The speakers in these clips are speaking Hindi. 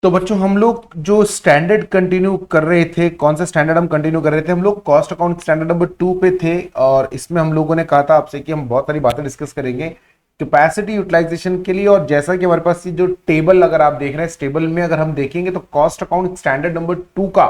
तो बच्चों हम लोग जो स्टैंडर्ड कंटिन्यू कर रहे थे, कौन सा स्टैंडर्ड हम कंटिन्यू कर रहे थे, हम लोग कॉस्ट अकाउंट स्टैंडर्ड नंबर 2 पे थे। और इसमें हम लोगों ने कहा था आपसे कि हम बहुत सारी बातें डिस्कस करेंगे कैपेसिटी यूटिलाइजेशन के लिए। और जैसा कि हमारे पास ये जो टेबल अगर आप देख रहे हैं, इस टेबल में अगर हम देखेंगे तो कॉस्ट अकाउंट स्टैंडर्ड नंबर 2 का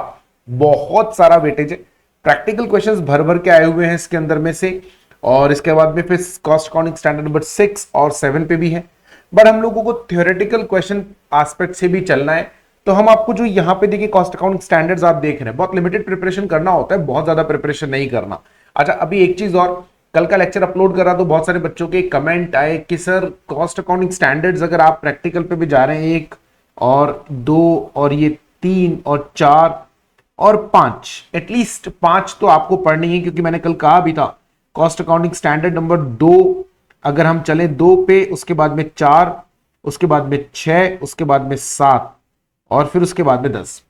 बहुत सारा वेटेज है। प्रैक्टिकल क्वेश्चंस भर भर के आए हुए हैं इसके अंदर में से। और इसके बाद में फिर कॉस्ट अकाउंटिंग स्टैंडर्ड नंबर 6 और 7 पे भी है। बट हम लोगों को थ्योरेटिकल क्वेश्चन एस्पेक्ट से भी चलना है। तो हम आपको जो यहाँ पे देखिए कॉस्ट अकाउंटिंग स्टैंडर्ड्स आप देख रहे हैं, बहुत लिमिटेड प्रिपरेशन करना होता है, बहुत ज्यादा प्रिपरेशन नहीं करना। अच्छा, अभी एक चीज और, कल का लेक्चर अपलोड करा तो बहुत सारे बच्चों के कमेंट आए कि सर कॉस्ट अकाउंटिंग स्टैंडर्ड्स अगर आप प्रैक्टिकल पे भी जा रहे हैं 1 और 2 और ये 3 और 4 और 5, एटलीस्ट 5 तो आपको पढ़नी है, क्योंकि मैंने कल कहा भी था कॉस्ट अकाउंटिंग स्टैंडर्ड नंबर 2 अगर हम चले 2 पे, उसके बाद में 4, उसके बाद में 6, उसके बाद में 7 और फिर उसके बाद में 10,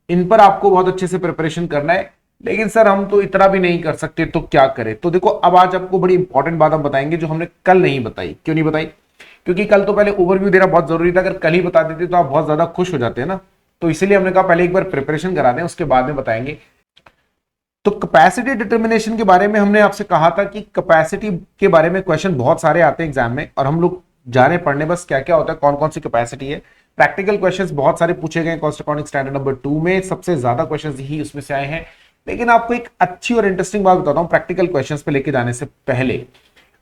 इन पर आपको बहुत अच्छे से प्रिपरेशन करना है। लेकिन सर हम तो इतना भी नहीं कर सकते, तो क्या करें? तो देखो, अब आज आपको बड़ी इंपॉर्टेंट बात हम बताएंगे जो हमने कल नहीं बताई। क्यों नहीं बताई? क्योंकि कल तो पहले ओवरव्यू देना बहुत जरूरी था। अगर कल ही बता देते तो आप बहुत ज्यादा खुश हो जाते हैं ना। तो इसीलिए हमने कहा पहले एक बार प्रिपरेशन करा दें, उसके बाद में बताएंगे। तो कैपेसिटी डिटर्मिनेशन के बारे में हमने आपसे कहा था कि कैपेसिटी के बारे में क्वेश्चन बहुत सारे आते हैं एग्जाम में, और हम लोग जा रहे हैं पढ़ने बस क्या क्या होता है, कौन कौन सी कैपेसिटी है। प्रैक्टिकल क्वेश्चंस बहुत सारे पूछे गए कॉस्ट अकाउंटिंग स्टैंडर्ड नंबर 2 में, सबसे ज्यादा क्वेश्चंस ही उसमें से आए हैं। लेकिन आपको एक अच्छी और इंटरेस्टिंग बात बताता हूं प्रैक्टिकल क्वेश्चंस पे लेके जाने से पहले।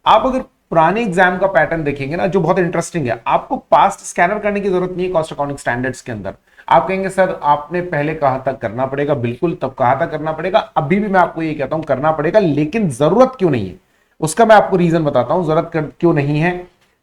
आप अगर पुराने एग्जाम का पैटर्न देखेंगे ना, जो बहुत इंटरेस्टिंग है, आपको पास्ट स्कैनर करने की जरूरत नहीं है कॉस्ट अकाउंटिंग स्टैंडर्ड्स के अंदर। आप कहेंगे सर आपने पहले कहा था करना पड़ेगा, बिल्कुल तब कहा था करना पड़ेगा, अभी भी मैं आपको ये कहता हूं करना पड़ेगा, लेकिन जरूरत क्यों नहीं है उसका मैं आपको रीजन बताता हूं जरूरत क्यों नहीं है।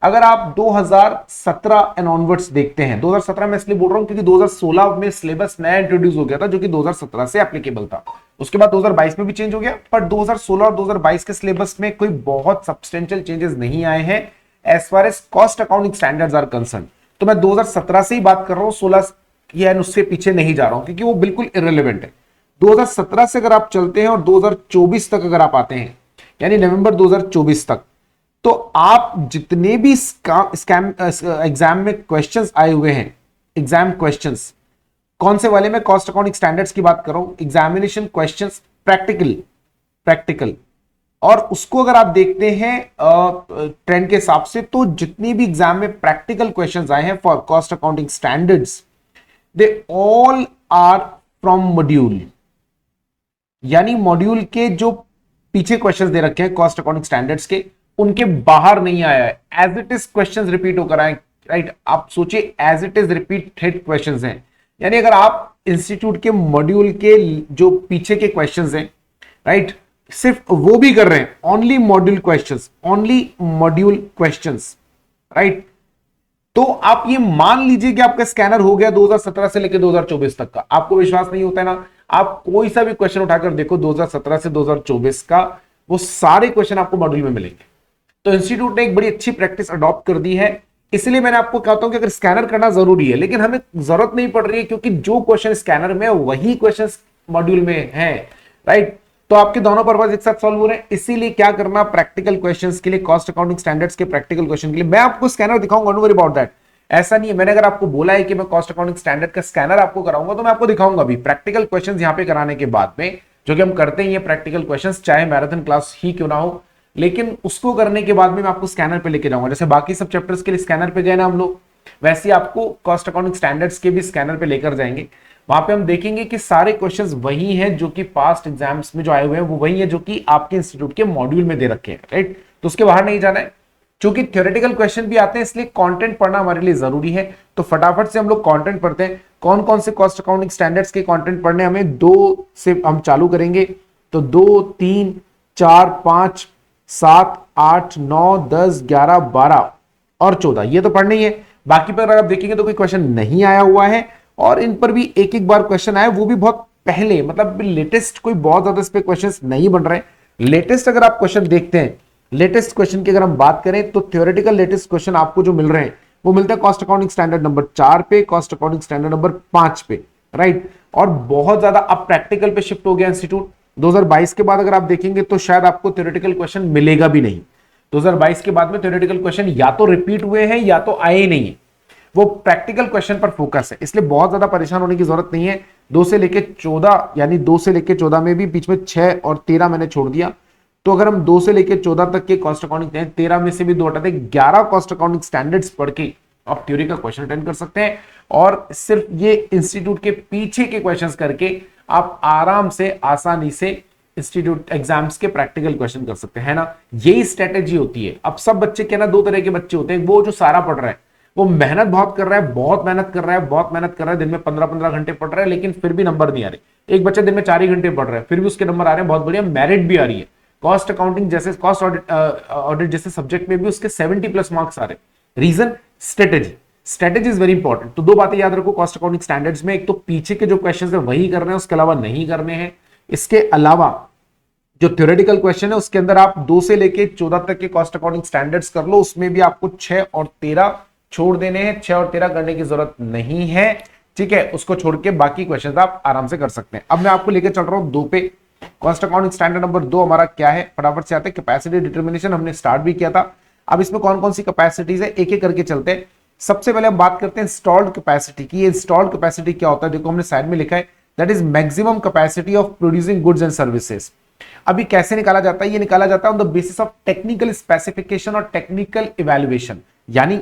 अगर आप 2017 एंड ऑनवर्ड्स देखते हैं, 2017 में इसलिए बोल रहा हूं क्योंकि 2016 में सिलेबस नया इंट्रोड्यूस हो गया था जो कि 2017 से एप्लीकेबल था। उसके बाद 2022 में भी चेंज हो गया, पर 2016 और 2022 के सिलेबस में कोई बहुत सब्सटेंशियल चेंजेस नहीं आए हैं as far as cost accounting standards are concern. तो मैं 2017 से ही बात कर रहा हूं, 16 या उससे पीछे नहीं जा रहा हूं, क्योंकि वो बिल्कुल इररिलेवेंट है। 2017 से अगर आप चलते हैं और 2024 तक अगर आप आते हैं, यानी नवंबर 2024 तक, तो आप जितने भी एग्जाम में क्वेश्चंस आए हुए हैं, एग्जाम क्वेश्चंस कौन से वाले, में कॉस्ट अकाउंटिंग स्टैंडर्ड्स की बात कर रहा हूं, एग्जामिनेशन क्वेश्चंस प्रैक्टिकल, और उसको अगर आप देखते हैं ट्रेंड के हिसाब से, तो जितनी भी एग्जाम में प्रैक्टिकल क्वेश्चंस आए हैं for cost accounting standards, they all are from module. यानी मॉड्यूल के जो पीछे क्वेश्चंस दे रखे हैं कॉस्ट अकाउंटिंग स्टैंडर्ड्स के, उनके बाहर नहीं आया है, as it is questions repeat होकर आए। राइट, आप सोचिए as it is repeated questions हैं। यानी अगर आप इंस्टीट्यूट के मॉड्यूल के जो पीछे के क्वेश्चंस हैं, राइट, सिर्फ वो भी कर रहे हैं, ओनली मॉड्यूल क्वेश्चंस, राइट, तो आप ये मान लीजिए कि आपका स्कैनर हो गया 2017 से लेकर 2024 तक का। आपको विश्वास नहीं होता है ना, आप कोई सा भी क्वेश्चन उठाकर देखो 2017 से 2024 का, वो सारे क्वेश्चन आपको मॉड्यूल में मिलेंगे। तो इंस्टीट्यूट ने एक बड़ी अच्छी प्रैक्टिस अडॉप्ट कर दी है। इसलिए मैंने आपको कहता हूं कि अगर स्कैनर करना जरूरी है, लेकिन हमें जरूरत नहीं पड़ रही है, क्योंकि जो क्वेश्चन स्कैनर में वही क्वेश्चन मॉड्यूल में है। राइट, तो आपके दोनों पर्पस एक साथ सॉल्व हो रहे हैं। इसीलिए क्या करना, प्रैक्टिकल क्वेश्चंस के लिए, कॉस्ट अकाउंटिंग स्टैंडर्ड्स के प्रैक्टिकल क्वेश्चन के लिए मैं आपको स्कैनर दिखाऊंगा, नो वरी अबाउट दैट। ऐसा नहीं है, मैंने अगर आपको बोला है कि मैं कॉस्ट अकाउंटिंग स्टैंडर्ड का स्कैनर आपको कराऊंगा, तो मैं आपको दिखाऊंगा भी प्रैक्टिकल क्वेश्चंस यहां पे कराने के बाद में, जो कि हम करते हैं ये प्रैक्टिकल क्वेश्चंस, चाहे मैराथन क्लास ही क्यों ना हो, लेकिन उसको करने के बाद में मैं आपको स्कैनर पे लेके जाऊंगा। जैसे बाकी सब चैप्टर्स के लिए स्कैनर पे गए ना हम लोग, वैसे ही आपको कॉस्ट अकाउंटिंग स्टैंडर्ड्स के भी स्कैनर पे लेकर जाएंगे। वहां पे हम देखेंगे कि सारे क्वेश्चंस वही हैं जो कि पास्ट एग्जाम्स में जो आए हुए हैं, वो वही है जो कि आपके इंस्टीट्यूट के मॉड्यूल में दे रखे हैं। राइट, तो उसके बाहर नहीं जाना है। चूंकि थ्योरेटिकल क्वेश्चन भी आते हैं, इसलिए कंटेंट पढ़ना हमारे लिए जरूरी है। तो फटाफट से हम लोग कंटेंट पढ़ते हैं। कौन कौन से कॉस्ट अकाउंटिंग स्टैंडर्ड्स के कंटेंट पढ़ने, हमें 2 से हम चालू करेंगे। तो 2, 3, 4, 5, 7, 8, 9, 10, 11, 12 और 14, ये तो पढ़ने ही है। बाकी पर अगर आप देखेंगे तो कोई क्वेश्चन नहीं आया हुआ है, और इन पर भी एक एक बार क्वेश्चन आया, वो भी बहुत पहले, मतलब लेटेस्ट कोई बहुत ज्यादा इस पे क्वेश्चंस नहीं बन रहे हैं। लेटेस्ट अगर आप क्वेश्चन देखते हैं, लेटेस्ट क्वेश्चन की अगर हम बात करें, तो थ्योरेटिकल लेटेस्ट क्वेश्चन आपको जो मिल रहे हैं वो मिलता है कॉस्ट अकाउंटिंग स्टैंडर्ड नंबर 4 पे, कॉस्ट अकाउंटिंग स्टैंडर्ड नंबर 5 पे। राइट, और बहुत ज्यादा अब प्रैक्टिकल पे शिफ्ट हो गया इंस्टीट्यूट। 2022 के बाद अगर आप देखेंगे तो शायद आपको थ्योरेटिकल क्वेश्चन मिलेगा भी नहीं। 2022 के बाद में थ्योरेटिकल क्वेश्चन या तो रिपीट हुए हैं या तो आए ही नहीं है। वो प्रैक्टिकल क्वेश्चन पर फोकस है, इसलिए बहुत ज्यादा परेशान होने की जरूरत नहीं है। 2 से लेके 14 यानी 2 से लेके 14 में भी बीच में 6 और 13 मैंने छोड़ दिया, तो अगर हम 2 से लेके 14 तक के कॉस्ट अकाउंटिंग 13 में से भी 2 हटा दें, 11 कॉस्ट अकाउंटिंग स्टैंडर्ड्स पढ़ के आप थ्योरी का क्वेश्चन अटेंड कर सकते हैं, और सिर्फ ये इंस्टीट्यूट के पीछे के क्वेश्चंस करके आप आराम से आसानी से इंस्टीट्यूट एग्जाम्स के प्रैक्टिकल क्वेश्चन कर सकते हैं ना। यही स्ट्रेटेजी होती है। अब सब बच्चे क्या ना, 2 तरह के बच्चे होते हैं, वो जो सारा पढ़ रहा है, वो मेहनत बहुत कर रहा है, बहुत मेहनत कर रहा है, बहुत मेहनत कर रहा है, दिन में 15-15 घंटे पढ़ रहा है, लेकिन फिर भी नंबर नहीं आ रहे। एक बच्चा दिन में 4 ही घंटे पढ़ रहा है, फिर भी उसके नंबर आ रहे हैं, बहुत बढ़िया, मेरिट भी आ रही है। कॉस्ट अकाउंटिंग जैसे कॉस्ट ऑडिट जैसे सब्जेक्ट में भी उसके 70+ मार्क्स आ रहे हैं। Reason strategy, strategy is very important. तो 2 बातें याद रखो कॉस्ट अकाउंटिंग स्टैंडर्ड्स में, एक तो पीछे के जो क्वेश्चंस है वही करने हैं, उसके अलावा नहीं करने हैं। इसके अलावा जो थ्योरेटिकल क्वेश्चन है उसके अंदर आप 2 से लेके 14 तक के कॉस्ट अकाउंटिंग स्टैंडर्ड्स कर लो, उसमें भी आपको 6 और 13 छोड़ देने हैं, 6 और 13 करने की जरूरत नहीं है, ठीक है। उसको छोड़ के बाकी क्वेश्चंस आप आराम से कर सकते हैं। अब मैं आपको लेके चल रहा हूं 2 पे। कॉस्ट अकाउंटिंग स्टैंडर्ड नंबर 2 हमारा क्या है, फटाफट से आते हैं। कैपेसिटी डिटर्मिनेशन हमने स्टार्ट भी किया था। अब इसमें कौन कौन सी कैपेसिटीज है एक एक करके चलते हैं। सबसे पहले हम बात करते हैं इंस्टॉल्ड कैपेसिटी की। ये इंस्टॉल्ड कैपेसिटी क्या होता है, देखो हमने साइड में लिखा है, that is maximum capacity of producing goods and services. अभी कैसे निकाला जाता है, ये निकाला जाता है on the basis of technical specification और टेक्निकल इवैल्यूएशन। यानी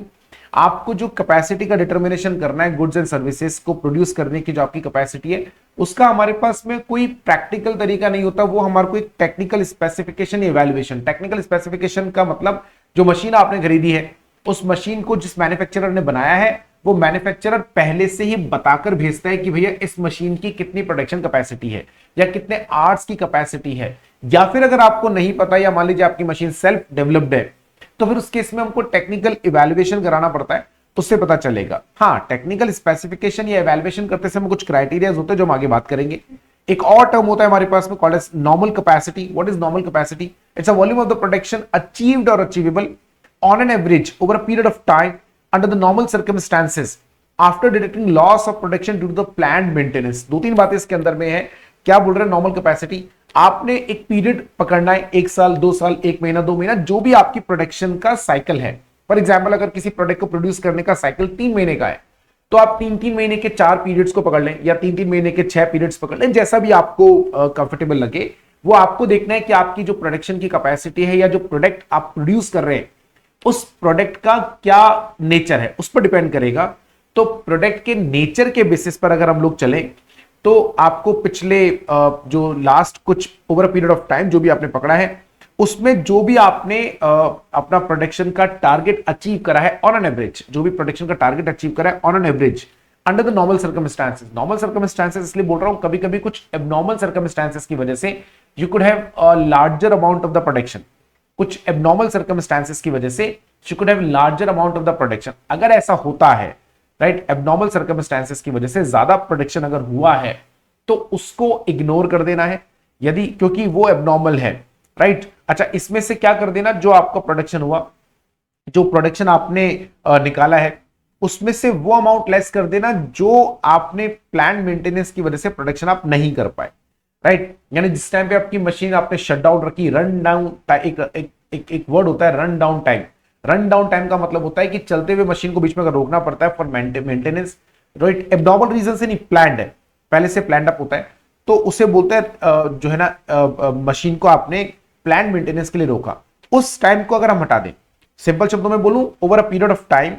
आपको जो कैपेसिटी का डिटर्मिनेशन करना है गुड्स एंड सर्विसेज को प्रोड्यूस करने की, जो आपकी कैपेसिटी है, उसका हमारे पास में कोई प्रैक्टिकल तरीका नहीं होता, वो हमारे को एक technical specification evaluation. Technical specification का मतलब जो मशीन आपने खरीदी है, उस मशीन को जिस मैन्युफैक्चरर ने बनाया है, वो मैन्युफैक्चरर पहले से ही बताकर भेजता है कि भैया इस मशीन की कितनी प्रोडक्शन कैपेसिटी है या कितने आवर्स की कैपेसिटी है। या फिर अगर आपको नहीं पता, या मान लीजिए आपकी मशीन सेल्फ डेवलप्ड है, तो फिर उस केस में हमको टेक्निकल इवैल्यूएशन कराना पड़ता है, उससे पता चलेगा। हाँ, टेक्निकल स्पेसिफिकेशन या इवैल्यूएशन करते समय कुछ क्राइटेरियाज होते हैं जो हम आगे बात करेंगे। एक और टर्म होता है हमारे पास में called as normal capacity. What is normal capacity? It's a volume of the production achieved और achievable on an average over a period of time under the normal circumstances after detecting loss of production due to the planned maintenance। 2-3 बातें इसके अंदर में है। क्या बोल रहे हैं नॉर्मल कैपेसिटी? आपने एक पीरियड पकड़ना है, 1 साल 2 साल 1 महीना 2 महीना, जो भी आपकी प्रोडक्शन का साइकिल है। फॉर एग्जाम्पल, अगर किसी प्रोडक्ट को प्रोड्यूस करने का साइकिल 3 महीने का है, तो आप 3-3 महीने के 4 पीरियड्स को पकड़ लें, या 3-3 महीने के 6 पीरियड्स पकड़ लें, जैसा भी आपको कंफर्टेबल लगे। वो आपको देखना है कि आपकी जो प्रोडक्शन की कैपेसिटी है या जो प्रोडक्ट आप प्रोड्यूस कर रहे हैं, उस प्रोडक्ट का क्या नेचर है, उस पर डिपेंड करेगा। तो प्रोडक्ट के नेचर के बेसिस पर अगर हम लोग चलें, तो आपको पिछले जो लास्ट कुछ over a period of time जो भी आपने पकड़ा है, उसमें जो भी आपने अपना प्रोडक्शन का टारगेट अचीव करा है ऑन एन एवरेज, जो भी प्रोडक्शन का टारगेट अचीव करा है on an average under the normal circumstances. Normal circumstances इसलिए बोल रहा हूं, कभी कभी कुछ एबनॉर्मल सर्कमस्टांसेस की वजह से you could have a larger amount of the production. कुछ एबनॉर्मल सर्कमस्टांसेस की वजह से you could have larger amount of the production. अगर ऐसा होता है, राइट, एबनॉर्मल सर्कमस्टांसेस की वजह से ज्यादा प्रोडक्शन अगर हुआ है, तो उसको इग्नोर कर देना है, यदि क्योंकि वो एबनॉर्मल है, राइट। अच्छा, इसमें से क्या कर देना, जो आपका प्रोडक्शन हुआ, जो प्रोडक्शन आपने निकाला है, उसमें से वो अमाउंट लेस कर देना जो आपने प्लान मेंटेनेंस की वजह से प्रोडक्शन आप नहीं कर पाए, राइट। यानी जिस टाइम पे आपकी मशीन आपने शट डाउन रखी, रन डाउन, एक वर्ड होता है run down time. Run down time का मतलब होता है कि चलते हुए मशीन को बीच में अगर रोकना पड़ता है for maintenance, right, abnormal reason से नहीं, प्लान्ड है, पहले से प्लान्ड अप होता है, तो उसे बोलते हैं जो है ना मशीन को आपने प्लान मेंटेनेंस के लिए रोका, उस टाइम को अगर हम हटा दें, सिंपल शब्दों में बोलूं, over a period of time,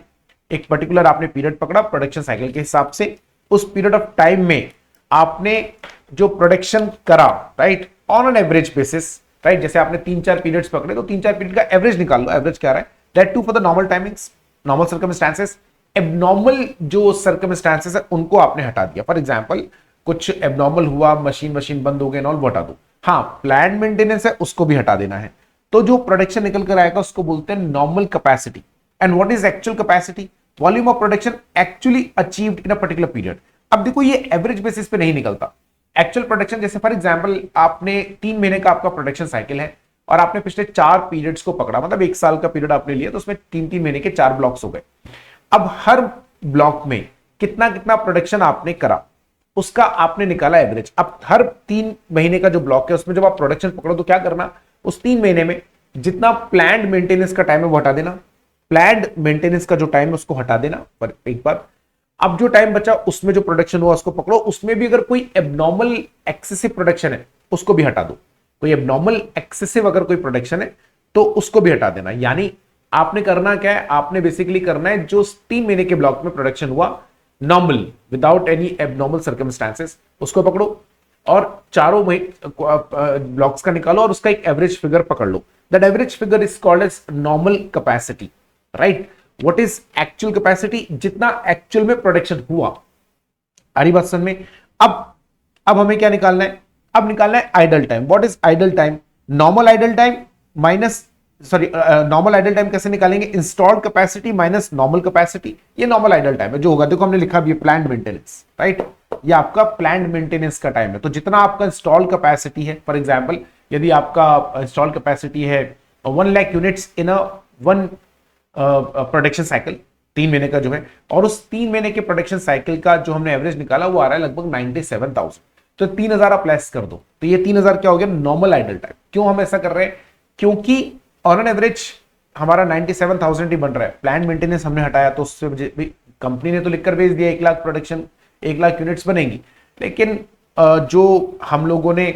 एक पर्टिकुलर आपने पीरियड पकड़ा प्रोडक्शन साइकिल के हिसाब से, उस पीरियड ऑफ टाइम में आपने जो प्रोडक्शन करा, right, on an average basis, right, जैसे आपने 3-4 पीरियड्स पकड़े, तो 3-4 पीरियड का एवरेज निकाल लो, एवरेज क्या रहा है, that too for the normal timings, normal circumstances. Abnormal जो सर्कमस्टांसेस है उनको आपने हटा दिया। फॉर एग्जांपल, कुछ एबनॉर्मल हुआ, मशीन बंद हो गई, वो हटा दो। हाँ, प्लान मेंटेनेंस है, उसको भी हटा देना है। तो जो प्रोडक्शन निकल कर आएगा उसको बोलते हैं normal capacity. And what is actual capacity? Volume of production actually achieved in a particular period. अब देखो, ये एवरेज बेसिस पे नहीं निकलता। एक्चुअल प्रोडक्शन, जैसे फॉर एग्जांपल आपने 3 महीने का आपका प्रोडक्शन साइकिल है और आपने पिछले 4 पीरियड्स को पकड़ा, मतलब 1 साल का पीरियड आपने लिया, तो उसमें 3-3 महीने के 4 ब्लॉक्स हो गए। अब हर ब्लॉक में कितना कितना प्रोडक्शन आपने करा, उसका आपने निकाला एवरेज। अब हर 3 महीने का जो ब्लॉक है उसमें जब आप प्रोडक्शन पकड़ो, तो क्या करना, उस 3 महीने में जितना प्लान्ड मेंटेनेंस का टाइम है वो हटा देना, प्लान्ड मेंटेनेंस का जो टाइम है उसको हटा देना। पर एक बात, अब जो टाइम बचा उसमें जो प्रोडक्शन हुआ उसको पकड़ो, उसमें भी अगर कोई एबनॉर्मल एक्सेसिव प्रोडक्शन है उसको भी हटा दो। कोई एबनॉर्मल एक्सेसिव अगर कोई प्रोडक्शन है तो उसको भी हटा देना। यानी आपने करना क्या है, आपने बेसिकली करना है जो 3 महीने के ब्लॉक में प्रोडक्शन हुआ normal without any abnormal circumstances, उसको पकड़ो और चारों ब्लॉक्स का निकालो और उसका एक एवरेज फिगर पकड़ लो। That average figure is called as normal capacity, right. What is actual capacity, जितना एक्चुअल में प्रोडक्शन हुआ। आ रही बात समझ में। अब हमें क्या निकालना है, अब निकालना है idle time. What is idle time, normal idle time minus, sorry normal idle time कैसे निकालेंगे, installed capacity minus normal capacity. ये नॉर्मल आइडल टाइम है जो होगा, देखो हमने लिखा भी प्लान्ड मेंटेनेंस, राइट। ये आपका प्लान्ड मेंटेनेंस का टाइम है। तो जितना आपका इंस्टॉल कैपेसिटी है, फॉर एग्जांपल यदि आपका इंस्टॉल कैपेसिटी है 1 lakh units in one production cycle, 3 महीने का जो है, और उस 3 महीने के प्रोडक्शन साइकिल का जो हमने एवरेज निकाला वो आ रहा है लगभग 97,000। तो 3,000 आप लेस कर दो, तो ये 3,000 क्या हो गया, नॉर्मल आइडल टाइम। क्यों हम ऐसा कर रहे हैं, क्योंकि ऑन एन एवरेज हमारा 97,000 ही बन रहा है। प्लान मेंटेनेंस हमने हटाया तो उससे कंपनी ने तो लिखकर भेज दिया 1 लाख प्रोडक्शन, 1 लाख यूनिट्स बनेगी, लेकिन जो हम लोगों ने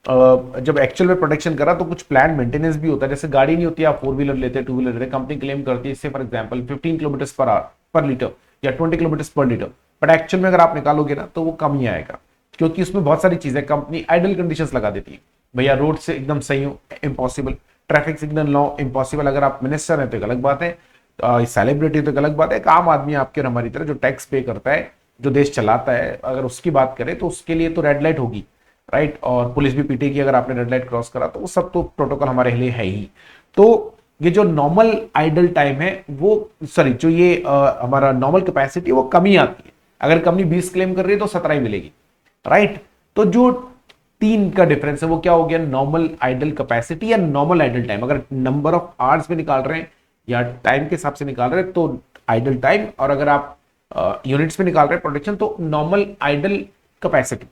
जब एक्चुअल में प्रोडक्शन करा तो कुछ प्लान मेंटेनेंस भी होता है। जैसे गाड़ी नहीं होती, आप 4 व्हीलर लेते हैं, 2 व्हीलर लेते हैं, कंपनी क्लेम करती है इससे for example 15 kilometre per hour पर लीटर या 20 किलोमीटर पर लीटर, बट एक्चुअल में अगर आप निकालोगे ना तो वो कम ही आएगा, क्योंकि उसमें बहुत सारी चीजें कंपनी आइडल कंडीशंस लगा देती है। भैया रोड से एकदम सही हो, इम्पॉसिबल, ट्रैफिक सिग्नल लो, इम्पॉसिबल। अगर आप मिनिस्टर हैं तो एक अलग बात है, सेलिब्रिटी तो एक अलग बात है। एक आम आदमी आपके और हमारी तरह जो टैक्स पे करता है, जो देश चलाता है, अगर उसकी बात करें तो उसके लिए तो रेड लाइट होगी, राइट, और पुलिस भी पीटेगी अगर आपने रेड लाइट क्रॉस करा, तो वो सब तो प्रोटोकॉल हमारे लिए है ही। तो ये जो नॉर्मल आइडल टाइम है वो, सॉरी, जो ये हमारा नॉर्मल कैपेसिटी वो कम ही आती है। अगर कंपनी 20 क्लेम कर रही है तो 17 ही मिलेगी, राइट। तो जो 3 का डिफरेंस है वो क्या हो गया, नॉर्मल आइडल कैपेसिटी या नॉर्मल आइडल टाइम। अगर नंबर ऑफ आवर्स में निकाल रहे हैं या टाइम के हिसाब से निकाल रहे हैं तो आइडल टाइम, और अगर आप यूनिट्स में निकाल रहे हैं प्रोडक्शन तो नॉर्मल आइडल कैपेसिटी।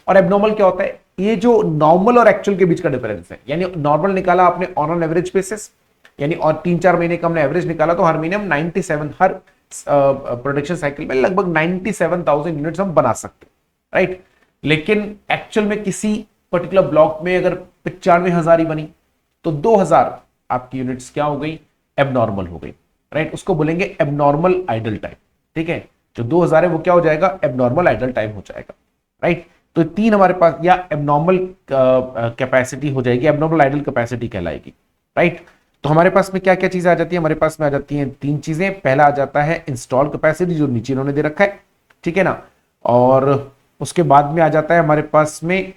और एबनॉर्मल क्या होता है, ये जो नॉर्मल और एक्चुअल के बीच का डिफरेंस है। यानी नॉर्मल निकाला आपने ऑन एन एवरेज बेसिस, यानी और 3-4 महीने का हमने एवरेज निकाला, तो हर महीने हम 97, हर प्रोडक्शन साइकिल में लगभग 97,000 यूनिट्स हम बना सकते हैं, राइट। लेकिन एक्चुअल में किसी पर्टिकुलर ब्लॉक में अगर 95,000 ही बनी तो 2,000 आपकी यूनिट्स क्या हो गई, एबनॉर्मल हो गई, राइट। उसको बोलेंगे एबनॉर्मल आइडल टाइम, ठीक है। जो 2,000 है वो क्या हो जाएगा, एबनॉर्मल आइडल टाइम हो जाएगा, राइट। तो 3 हमारे पास, या एबनॉर्मल कैपेसिटी हो जाएगी, एबनॉर्मल आइडल कैपेसिटी कहलाएगी, राइट। तो हमारे पास में क्या क्या चीजें आ जाती है, हमारे पास में आ जाती हैं 3 चीजें। पहला आ जाता है इंस्टॉल कैपेसिटी, जो नीचे इन्होंने दे रखा है, ठीक है ना। और उसके बाद में आ जाता है हमारे पास में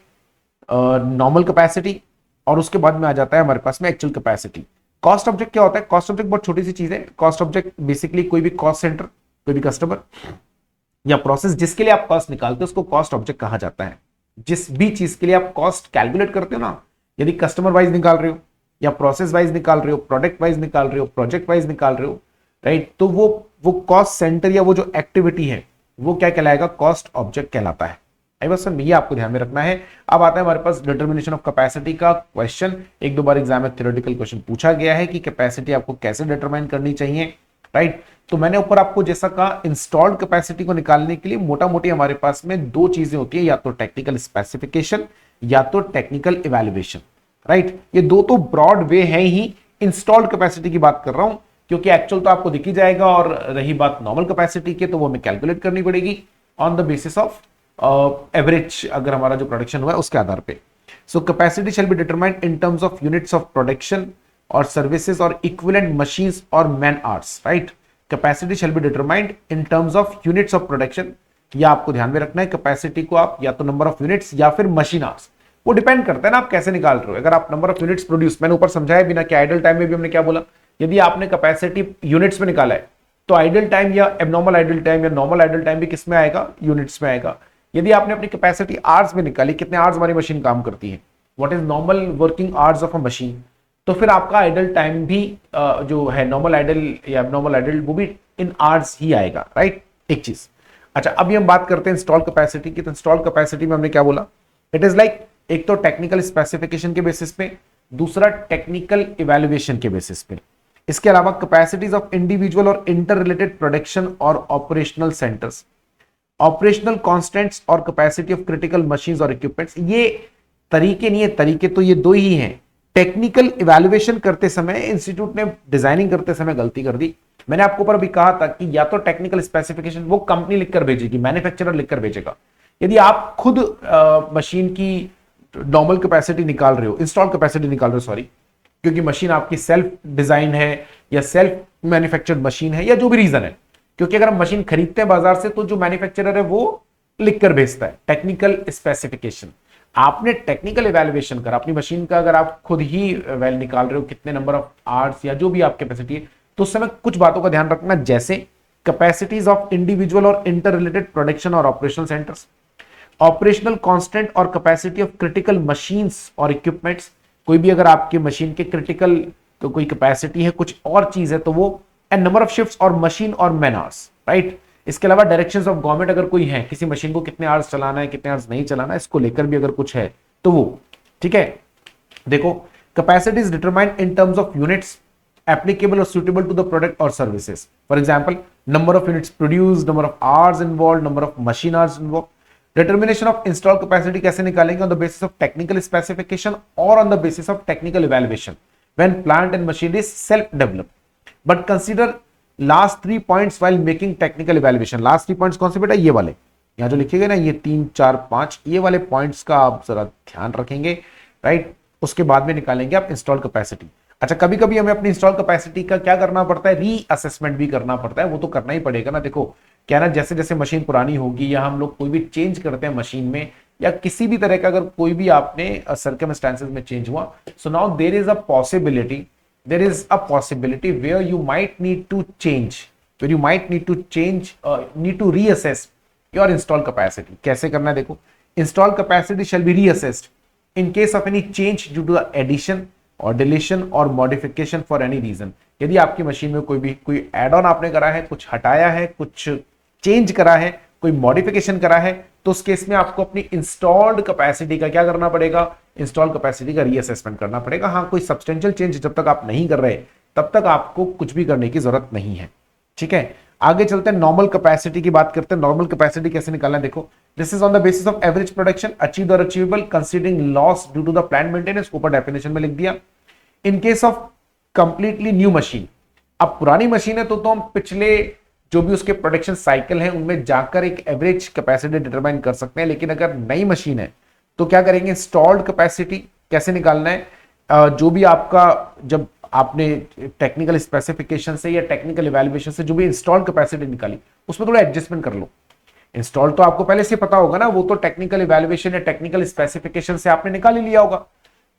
नॉर्मल कैपेसिटी, और उसके बाद में आ जाता है हमारे पास में एक्चुअल कैपेसिटी। कॉस्ट ऑब्जेक्ट क्या होता है, कॉस्ट ऑब्जेक्ट बहुत छोटी सी चीज है। कॉस्ट ऑब्जेक्ट बेसिकली कोई भी कॉस्ट सेंटर, कोई भी कस्टमर या प्रोसेस जिसके लिए आप कॉस्ट निकालते हो उसको कॉस्ट ऑब्जेक्ट कहा जाता है। जिस भी चीज के लिए आप कॉस्ट कैलकुलेट करते हो ना, यदि कस्टमर वाइज निकाल रहे हो या प्रोसेस वाइज निकाल रहे हो, प्रोडक्ट वाइज निकाल रहे हो, प्रोजेक्ट वाइज निकाल रहे हो, राइट, तो वो कॉस्ट सेंटर या वो जो एक्टिविटी है वो क्या कहलाएगा, कॉस्ट ऑब्जेक्ट कहलाता है। आई बस सर, ये आपको ध्यान में रखना है। अब आता है हमारे पास डिटर्मिनेशन ऑफ कैपेसिटी का क्वेश्चन। 1-2 बार एग्जाम में थ्योरेटिकल क्वेश्चन पूछा गया है कि कैपेसिटी आपको कैसे डिटरमाइन करनी चाहिए, राइट। तो मैंने ऊपर आपको जैसा कहा, इंस्टॉल्ड कैपेसिटी को निकालने के लिए मोटा मोटी हमारे पास में 2 चीजें होती है, या तो टेक्निकल स्पेसिफिकेशन या तो टेक्निकल इवैल्यूएशन, राइट। ये 2 तो ब्रॉड वे है ही। इंस्टॉल्ड कैपेसिटी की बात कर रहा हूं क्योंकि एक्चुअल तो आपको दिख ही जाएगा, और रही बात नॉर्मल कैपेसिटी की तो वो हमें कैलकुलेट करनी पड़ेगी on the basis of average, अगर हमारा जो प्रोडक्शन हुआ है उसके आधार पे। So capacity shall be determined in terms of units of production और सर्विसेज और इक्विवेलेंट मशीन्स और man hours, right. Capacity shall be determined in terms of units of production, या आपको ध्यान में रखना है कैपेसिटी को आप या तो नंबर ऑफ यूनिट्स या फिर मशीन आवर्स, वो डिपेंड करता है ना आप कैसे निकाल रहे हो। अगर आप नंबर ऑफ यूनिट्स प्रोड्यूस, मैंने ऊपर समझाया बिना कि आइडल टाइम में भी हमने क्या बोला, यदि आपने कैपेसिटी यूनिट्स में निकाला है तो आइडल टाइम या एबनॉर्मल आइडल टाइम या नॉर्मल आइडल टाइम भी किस में आएगा, यूनिट्स में आएगा। यदि आपने अपनी कैपेसिटी आवर्स में निकाली, कितने आवर्स हमारी मशीन काम करती है, what is normal working hours of a machine, तो फिर आपका आइडल टाइम भी जो है नॉर्मल आइडल या एबनॉर्मल आइडल वो भी इन आवर्स ही आएगा, राइट। एक चीज। अच्छा, अभी हम बात करते हैं इंस्टॉल कैपेसिटी की। तो इंस्टॉल कैपेसिटी में हमने क्या बोला, इट इज लाइक एक तो टेक्निकल स्पेसिफिकेशन के बेसिस पे, दूसरा टेक्निकल इवैल्यूएशन के बेसिस पे। इसके अलावा कैपेसिटीज ऑफ इंडिविजुअल और इंटर रिलेटेड प्रोडक्शन और ऑपरेशनल सेंटर्स, ऑपरेशनल कांस्टेंट्स और कैपेसिटी ऑफ क्रिटिकल मशीन्स और इक्विपमेंट्स। ये तरीके नहीं है, तरीके तो ये दो ही हैं। टेक्निकल इवैल्यूएशन करते समय इंस्टीट्यूट ने डिजाइनिंग करते समय गलती कर दी। मैंने आपको ऊपर भी कहा था कि या तो टेक्निकल स्पेसिफिकेशन वो कंपनी लिखकर भेजेगी, मैन्युफैक्चरर लिखकर भेजेगा। यदि आप खुद मशीन की नॉर्मल कैपेसिटी निकाल रहे हो, इंस्टॉल कैपेसिटी निकाल रहे हो, सॉरी, क्योंकि मशीन आपकी सेल्फ डिजाइन है या सेल्फ मैन्युफैक्चर्ड मशीन है या जो भी रीजन है, क्योंकि अगर हम मशीन खरीदते हैं बाजार से तो जो मैन्युफैक्चरर है वो लिखकर भेजता है टेक्निकल स्पेसिफिकेशन। आपने टेक्निकल इवैल्यूएशन करा अपनी मशीन का, अगर आप खुद ही वैल निकाल रहे हो कितने नंबर ऑफ आवर्स या जो भी आप कैपेसिटी है, तो उस समय कुछ बातों का ध्यान रखना, जैसे कैपेसिटीज ऑफ इंडिविजुअल और इंटर रिलेटेड प्रोडक्शन और ऑपरेशनल सेंटर्स, ऑपरेशनल कांस्टेंट और कैपेसिटी ऑफ क्रिटिकल मशीन्स और इक्विपमेंट्स। कोई भी अगर आपके मशीन के क्रिटिकल तो कोई कैपेसिटी है, कुछ और चीज है, तो वो एंड नंबर ऑफ शिफ्ट्स और मशीन और मैन आवर्स, राइट। इसके अलावा डायरेक्शंस ऑफ गवर्नमेंट, अगर कोई है किसी मशीन को कितने आवर्स चलाना है कितने आवर्स नहीं चलाना है, इसको लेकर भी अगर कुछ है तो वो ठीक है। देखो, capacity is determined in terms of units applicable or suitable to the product or services. For example, number of units produced, number of hours involved, number of machine hours involved. Determination of install capacity कैसे निकालेंगे? On the basis of technical specification or on the basis of technical evaluation when plant and machinery is self developed. But consider last 3 points while making technical evaluation. Last 3 points कौन से बेटा? ये वाले यहाँ जो लिखे गए ना, ये 3 4 5, ये वाले पॉइंट्स का आप जरा ध्यान रखेंगे, राइट। उसके बाद में निकालेंगे आप इंस्टॉल कैपेसिटी। अच्छा, कभी कभी हमें अपनी इंस्टॉल कैपेसिटी का क्या करना पड़ता है? रीअसेसमेंट भी करना पड़ता है, वो तो करना ही पड़ेगा ना। देखो क्या ना, जैसे जैसे मशीन पुरानी होगी या हम लोग कोई भी चेंज करते हैं मशीन में या किसी भी तरह का अगर कोई भी आपने सर्कमस्टेंसेस में चेंज हुआ, so now there is a possibility where you might need to change, need to reassess your install capacity. कैसे करना है? देखो, install capacity shall be reassessed in case of any change due to the addition or deletion or modification for any reason। यदि आपकी मशीन में कोई एड ऑन आपने करा है, कुछ हटाया है, कुछ चेंज करा है, कोई मॉडिफिकेशन करा है, तो उस केस में आपको अपनी इंस्टॉल्ड कैपेसिटी का क्या करना पड़ेगा? इंस्टॉल कैपेसिटी का रीअसेसमेंट करना पड़ेगा। हाँ, कोई सब्सटेंशियल चेंज जब तक आप नहीं कर रहे तब तक आपको कुछ भी करने की जरूरत नहीं है, ठीक है। आगे चलते हैं, नॉर्मल कैपेसिटी की बात करते हैं। नॉर्मल कैपेसिटी कैसे निकालना है? देखो, this is on the basis of average production achieved और achievable considering loss due to the plant maintenance. ऊपर डेफिनेशन में लिख दिया। In case of completely new machine, अब पुरानी मशीन है तो हम पिछले जो भी उसके प्रोडक्शन साइकिल है उनमें जाकर एक एवरेज कैपेसिटी डिटरमाइन कर सकते हैं। लेकिन अगर नई मशीन है तो क्या करेंगे? इंस्टॉल्ड कैपेसिटी कैसे निकालना है? जो भी आपका, जब आपने टेक्निकल स्पेसिफिकेशन से या टेक्निकल इवैल्यूएशन से जो भी इंस्टॉल कैपेसिटी निकाली, उसमें थोड़ा एडजस्टमेंट कर लो। इंस्टॉल तो आपको पहले से पता होगा ना, वो तो टेक्निकल इवैल्यूएशन या टेक्निकल स्पेसिफिकेशन से आपने निकाल ही लिया होगा,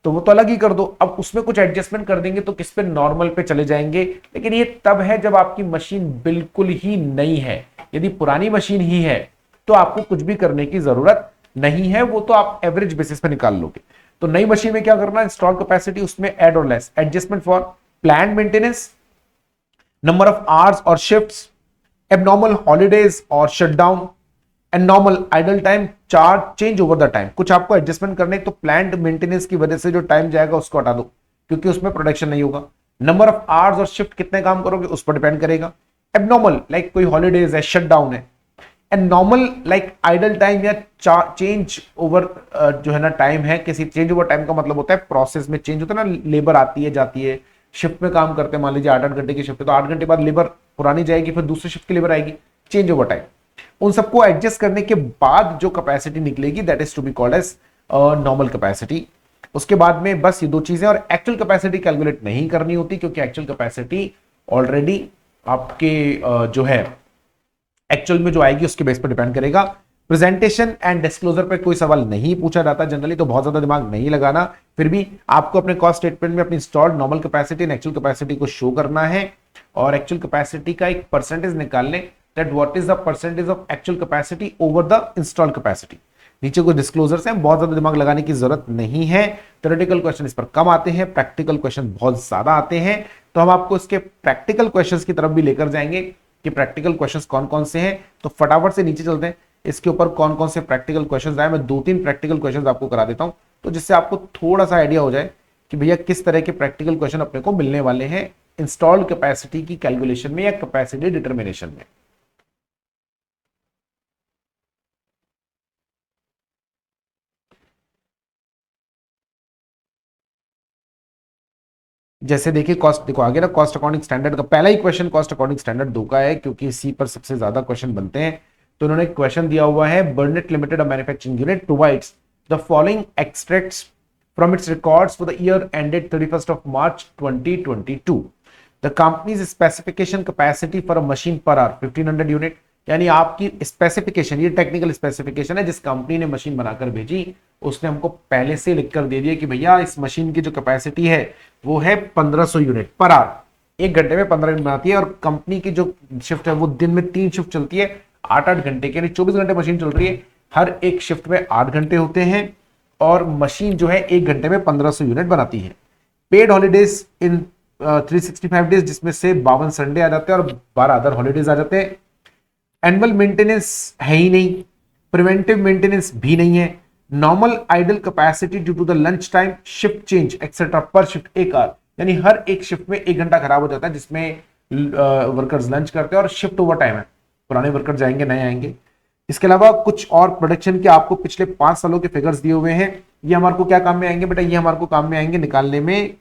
तो वो तो अलग ही कर दो। अब उसमें कुछ एडजस्टमेंट कर देंगे तो किस पे? नॉर्मल पे चले जाएंगे। लेकिन ये तब है जब आपकी मशीन बिल्कुल ही नई है। यदि पुरानी मशीन ही है तो आपको कुछ भी करने की जरूरत नहीं है, वो तो आप एवरेज बेसिस पे निकाल लोगे। तो नई मशीन में क्या करना? इंस्टॉल कैपेसिटी, उसमें ऐड और less, adjustment for plant maintenance, number of hours और शिफ्ट्स, एबनॉर्मल हॉलीडेज और shutdown, and normal idle time, charge change over the time. कुछ आपको एडजस्टमेंट करने, तो प्लांट मेंटेनेंस की वजह से जो टाइम जाएगा उसको हटा दो क्योंकि उसमें प्रोडक्शन नहीं होगा। नंबर ऑफ आवर्स और शिफ्ट कितने काम करोगे उस पर डिपेंड करेगा। एबनॉर्मल लाइक कोई हॉलीडेज है, शटडाउन है। And normal like idle time या चेंज ओवर जो है ना टाइम है किसी। चेंज ओवर टाइम का मतलब होता है प्रोसेस में चेंज होता है ना, लेबर आती है जाती है, शिफ्ट में काम करते हैं, मान लीजिए 8-8 घंटे की शिफ्ट है तो 8 घंटे बाद लेबर पुरानी जाएगी, फिर दूसरी शिफ्ट की लेबर आएगी, चेंज ओवर टाइम। उन सबको एडजस्ट करने के बाद जो कैपेसिटी निकलेगी that is to be called as normal capacity. उसके बाद में बस ये दो चीजें, और एक्चुअल कैपेसिटी कैलकुलेट नहीं करनी होती क्योंकि एक्चुअल कैपेसिटी ऑलरेडी आपके जो है एक्चुअल में जो आएगी उसके बेस पर डिपेंड करेगा। प्रेजेंटेशन एंड डिस्क्लोजर पे कोई सवाल नहीं पूछा जाता जनरली, तो बहुत ज्यादा दिमाग नहीं लगाना। फिर भी आपको अपने कॉस्ट स्टेटमेंट में अपनी installed normal capacity and actual capacity को शो करना है और एक्चुअल कैपेसिटी का एक परसेंटेज निकालने, that what is the percentage of actual capacity over the installed capacity. नीचे कोई डिस्क्लोजर्स हैं, बहुत ज्यादा दिमाग लगाने की जरूरत नहीं है। थ्योरेटिकल क्वेश्चन इस पर कम आते हैं, प्रैक्टिकल क्वेश्चन बहुत ज्यादा आते हैं, तो हम आपको इसके प्रैक्टिकल क्वेश्चंस की तरफ भी लेकर जाएंगे कि प्रैक्टिकल क्वेश्चंस कौन कौन से हैं। तो फटाफट से नीचे चलते हैं, इसके ऊपर कौन कौन से प्रैक्टिकल क्वेश्चंस आए। मैं 2-3 प्रैक्टिकल क्वेश्चंस आपको करा देता हूं तो जिससे आपको थोड़ा सा आइडिया हो जाए कि भैया किस तरह के प्रैक्टिकल क्वेश्चन अपने को मिलने वाले हैं इंस्टॉल्ड कैपेसिटी की कैलकुलेशन में या कैपेसिटी डिटर्मिनेशन में। जैसे देखिए कॉस्ट, देखो आगे ना कॉस्ट अकाउंटिंग स्टैंडर्ड का पहला ही क्वेश्चन कॉस्ट अकाउंटिंग स्टैंडर्ड 2 का है, क्योंकि इसी पर सबसे ज्यादा क्वेश्चन बनते हैं। तो उन्होंने क्वेश्चन दिया हुआ है, बर्नेट limited a manufacturing unit provides the following extracts from its records for the year ended 31st of March 2022। The companies specification capacity for a machine per hour 1500 unit. यानी आपकी स्पेसिफिकेशन, ये टेक्निकल स्पेसिफिकेशन है, जिस कंपनी ने मशीन बनाकर भेजी उसने हमको पहले से लिखकर दे दिया कि भैया इस मशीन की जो कैपेसिटी है वो है 1500 यूनिट पर आवर, एक घंटे में 15 यूनिट बनाती है। और कंपनी की जो शिफ्ट है वो दिन में 3 शिफ्ट चलती है, 8-8 घंटे की, यानी 24 घंटे मशीन चल रही है, हर एक शिफ्ट में 8 घंटे होते हैं और मशीन जो है एक घंटे में 1500 यूनिट बनाती है। पेड हॉलीडेज इन 365 डेज, जिसमें से 52 संडे आ जाते हैं और 12 अदर हॉलीडेज आ जाते हैं। एनुअल मेंटेनेंस है ही नहीं, प्रिवेंटिव मेंटेनेंस भी नहीं है। Normal idle capacity due to the lunch time, shift change etcetera पर शिफ्ट 1 आवर, यानी हर एक शिफ्ट में 1 घंटा खराब हो जाता है जिसमें वर्कर्स लंच करते हैं और शिफ्ट ओवर टाइम है, पुराने वर्कर जाएंगे नए आएंगे। इसके अलावा कुछ और प्रोडक्शन के आपको पिछले 5 सालों के फिगर्स दिए हुए हैं, ये हमारे को क्या काम में आएंगे बेटा, ये हमारे को काम में आएंगे निकालने में,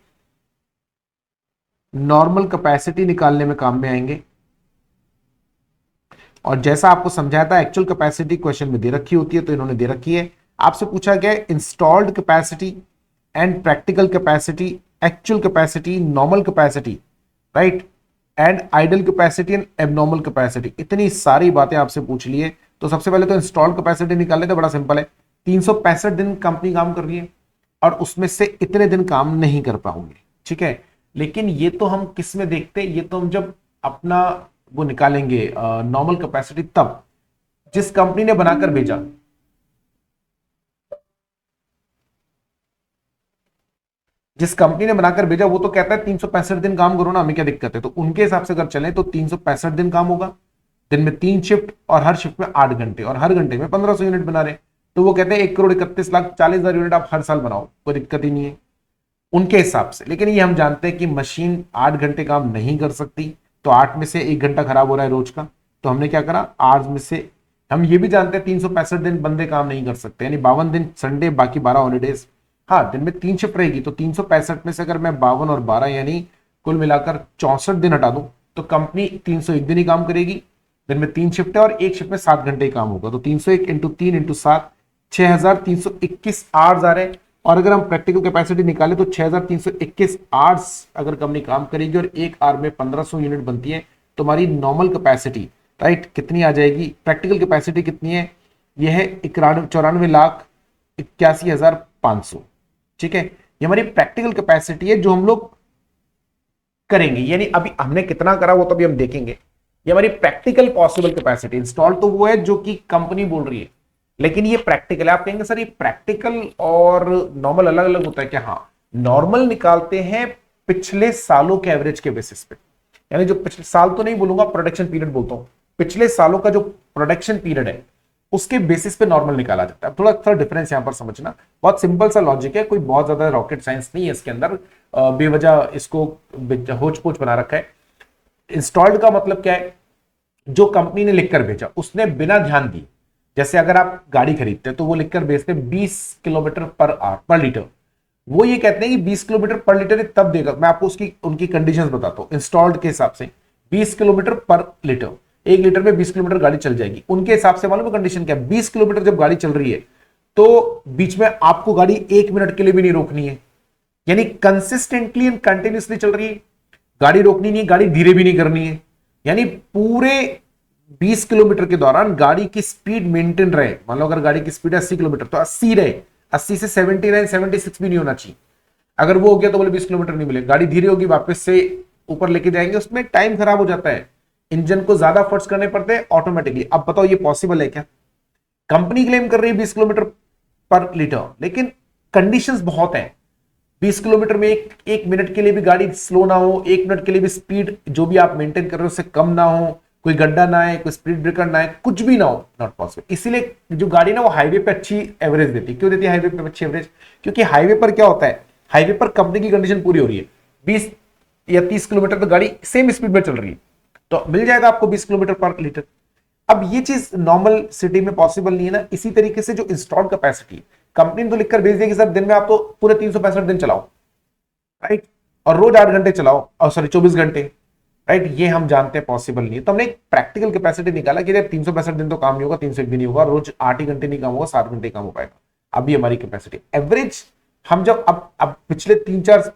नॉर्मल कैपेसिटी निकालने में काम में आएंगे। और जैसा आपको समझाया था एक्चुअल कैपेसिटी क्वेश्चन में दे रखी होती है, तो इन्होंने दे रखी है। आपसे पूछा गया installed capacity and practical capacity, actual capacity, normal capacity, right, and idle capacity and abnormal capacity, इतनी सारी बातें आपसे पूछ ली है। तो सबसे पहले तो इंस्टॉल्ड कैपेसिटी निकाल लेते, बड़ा सिंपल है, 365 दिन कंपनी काम कर रही है और उसमें से इतने दिन काम नहीं कर पाओगे, ठीक है। लेकिन ये तो हम किस में देखते हैं, ये तो हम जब अपना वो निकालेंगे नॉर्मल कैपेसिटी, तब जिस कंपनी ने बनाकर भेजा, जिस कंपनी ने बनाकर भेजा वो तो कहता है 365 दिन काम करो ना, हमें क्या दिक्कत है। तो उनके हिसाब से अगर चले तो 365 दिन काम होगा, दिन में 3 शिफ्ट और हर शिफ्ट में 8 घंटे और हर घंटे में 1500 यूनिट बना रहे। तो वो कहते हैं 1,31,40,000 यूनिट आप हर साल बनाओ, कोई दिक्कत ही नहीं है उनके हिसाब से। लेकिन ये हम जानते हैं कि मशीन 8 घंटे काम नहीं कर सकती, तो 8 में से 1 घंटा खराब हो रहा है रोज का, तो हमने क्या करा, 8 में से हम ये भी जानते हैं 365 दिन बंदे काम नहीं कर सकते, यानी 52 दिन संडे, बाकी 12 हॉलीडेज। हाँ, दिन में 3 शिफ्ट रहेगी, तो 365 में से अगर मैं 52 और 12 यानी कुल मिलाकर 64 दिन हटा दूं, तो कंपनी 301 दिन ही काम करेगी। दिन में 3 शिफ्ट है और एक शिफ्ट में 7 घंटे ही काम होगा, तो 301 इंटू 3 इंटू 7, 6321 आवर्स आ रहे हैं। और अगर हम प्रैक्टिकल कैपेसिटी निकालें तो 6321 आवर्स अगर कंपनी काम करेगी और एक आवर में 1500 यूनिट बनती है, तो हमारी नॉर्मल कैपेसिटी, राइट, कितनी आ जाएगी। प्रैक्टिकल कैपेसिटी कितनी है, यह है 94,81,500, ठीक है। ये हमारी प्रैक्टिकल कैपेसिटी है जो हम लोग करेंगे, यानी अभी हमने कितना करा वो तो अभी हम देखेंगे। ये हमारी प्रैक्टिकल पॉसिबल कैपेसिटी, इंस्टॉल तो वो है जो कि कंपनी बोल रही है, लेकिन ये प्रैक्टिकल है। आप कहेंगे सर ये प्रैक्टिकल और नॉर्मल अलग अलग होता है क्या? हाँ, नॉर्मल निकालते हैं पिछले सालों के एवरेज के बेसिस पे, यानी जो पिछले साल तो नहीं बोलूंगा, प्रोडक्शन पीरियड बोलता हूं, पिछले सालों का जो प्रोडक्शन पीरियड है उसके बेसिस पे नॉर्मल निकाला जाता है। थोड़ा सा डिफरेंस यहां पर समझना, बहुत सिंपल सा लॉजिक है, कोई बहुत ज्यादा रॉकेट साइंस नहीं है इसके अंदर, बेवजह इसको होच पोच बना रखा है। इंस्टॉल्ड का मतलब क्या है, जो कंपनी ने लिखकर भेजा उसने बिना ध्यान दिए, जैसे अगर आप गाड़ी खरीदते हैं तो वो लिखकर भेजते हैं 20 किलोमीटर पर आवर पर लीटर, वो ये कहते हैं कि 20 किलोमीटर पर लीटर तब देगा। मैं आपको उसकी उनकी कंडीशंस बताता हूं। इंस्टॉल्ड के हिसाब से 20 किलोमीटर पर लीटर, 1 लीटर में 20 किलोमीटर गाड़ी चल जाएगी। उनके हिसाब से मालूम है कंडीशन क्या है, 20 किलोमीटर जब गाड़ी चल रही है तो बीच में आपको गाड़ी 1 मिनट के लिए भी नहीं रोकनी है, यानी कंसिस्टेंटली एंड कंटिन्यूसली चल रही है, गाड़ी रोकनी नहीं, गाड़ी धीरे भी नहीं करनी है, यानी पूरे 20 किलोमीटर के दौरान गाड़ी की स्पीड मेंटेन रहे। मान लो अगर गाड़ी की स्पीड 80 किलोमीटर तो 80 रहे, 80 से 79 76 भी नहीं होना चाहिए। अगर वो हो गया तो बोले 20 किलोमीटर नहीं मिले, गाड़ी धीरे होगी, वापस से ऊपर लेके जाएंगे, उसमें टाइम खराब हो जाता है, इंजन को ज्यादा एफर्ट्स करने पड़ते हैं ऑटोमेटिकली। अब बताओ ये पॉसिबल है क्या? कंपनी क्लेम कर रही है 20 किलोमीटर पर लीटर, लेकिन कंडीशंस बहुत हैं। 20 किलोमीटर में एक मिनट के लिए भी गाड़ी स्लो ना हो, 1 मिनट के लिए भी स्पीड जो भी आप मेंटेन कर रहे हो उससे कम ना हो, कोई गड्ढा ना है, कोई स्पीड ब्रेकर ना है, कुछ भी ना हो, नॉट पॉसिबल। इसीलिए जो गाड़ी ना वो हाईवे पे अच्छी एवरेज देती है। क्यों देती है हाईवे पे अच्छी एवरेज? क्योंकि हाईवे पर क्या होता है, हाईवे पर कंपनी की कंडीशन पूरी हो रही है, 20 या 30 किलोमीटर तो गाड़ी सेम स्पीड में चल रही है, तो मिल जाएगा आपको 20 किलोमीटर पर लीटर। अब ये चीज नॉर्मल सिटी में पॉसिबल नहीं है ना। इसी तरीके से जो इंस्टॉल्ड कैपेसिटी, कंपनी ने तो लिखकर भेज दिया कि सर दिन में आप तो पूरे 365 दिन चलाओ, राइट, और रोज 8 घंटे चलाओ, और सॉरी 24 घंटे, राइट, ये हम जानते हैं पॉसिबल नहीं है। तो हमने एक प्रैक्टिकल कैपेसिटी निकाला कि 365 दिन तो काम नहीं होगा, 301 भी नहीं होगा, रोज 8 ही घंटे नहीं काम होगा, 7 घंटे काम हो पाएगा। अभी हमारी कैपेसिटी एवरेज हम जब अब पिछले 3-4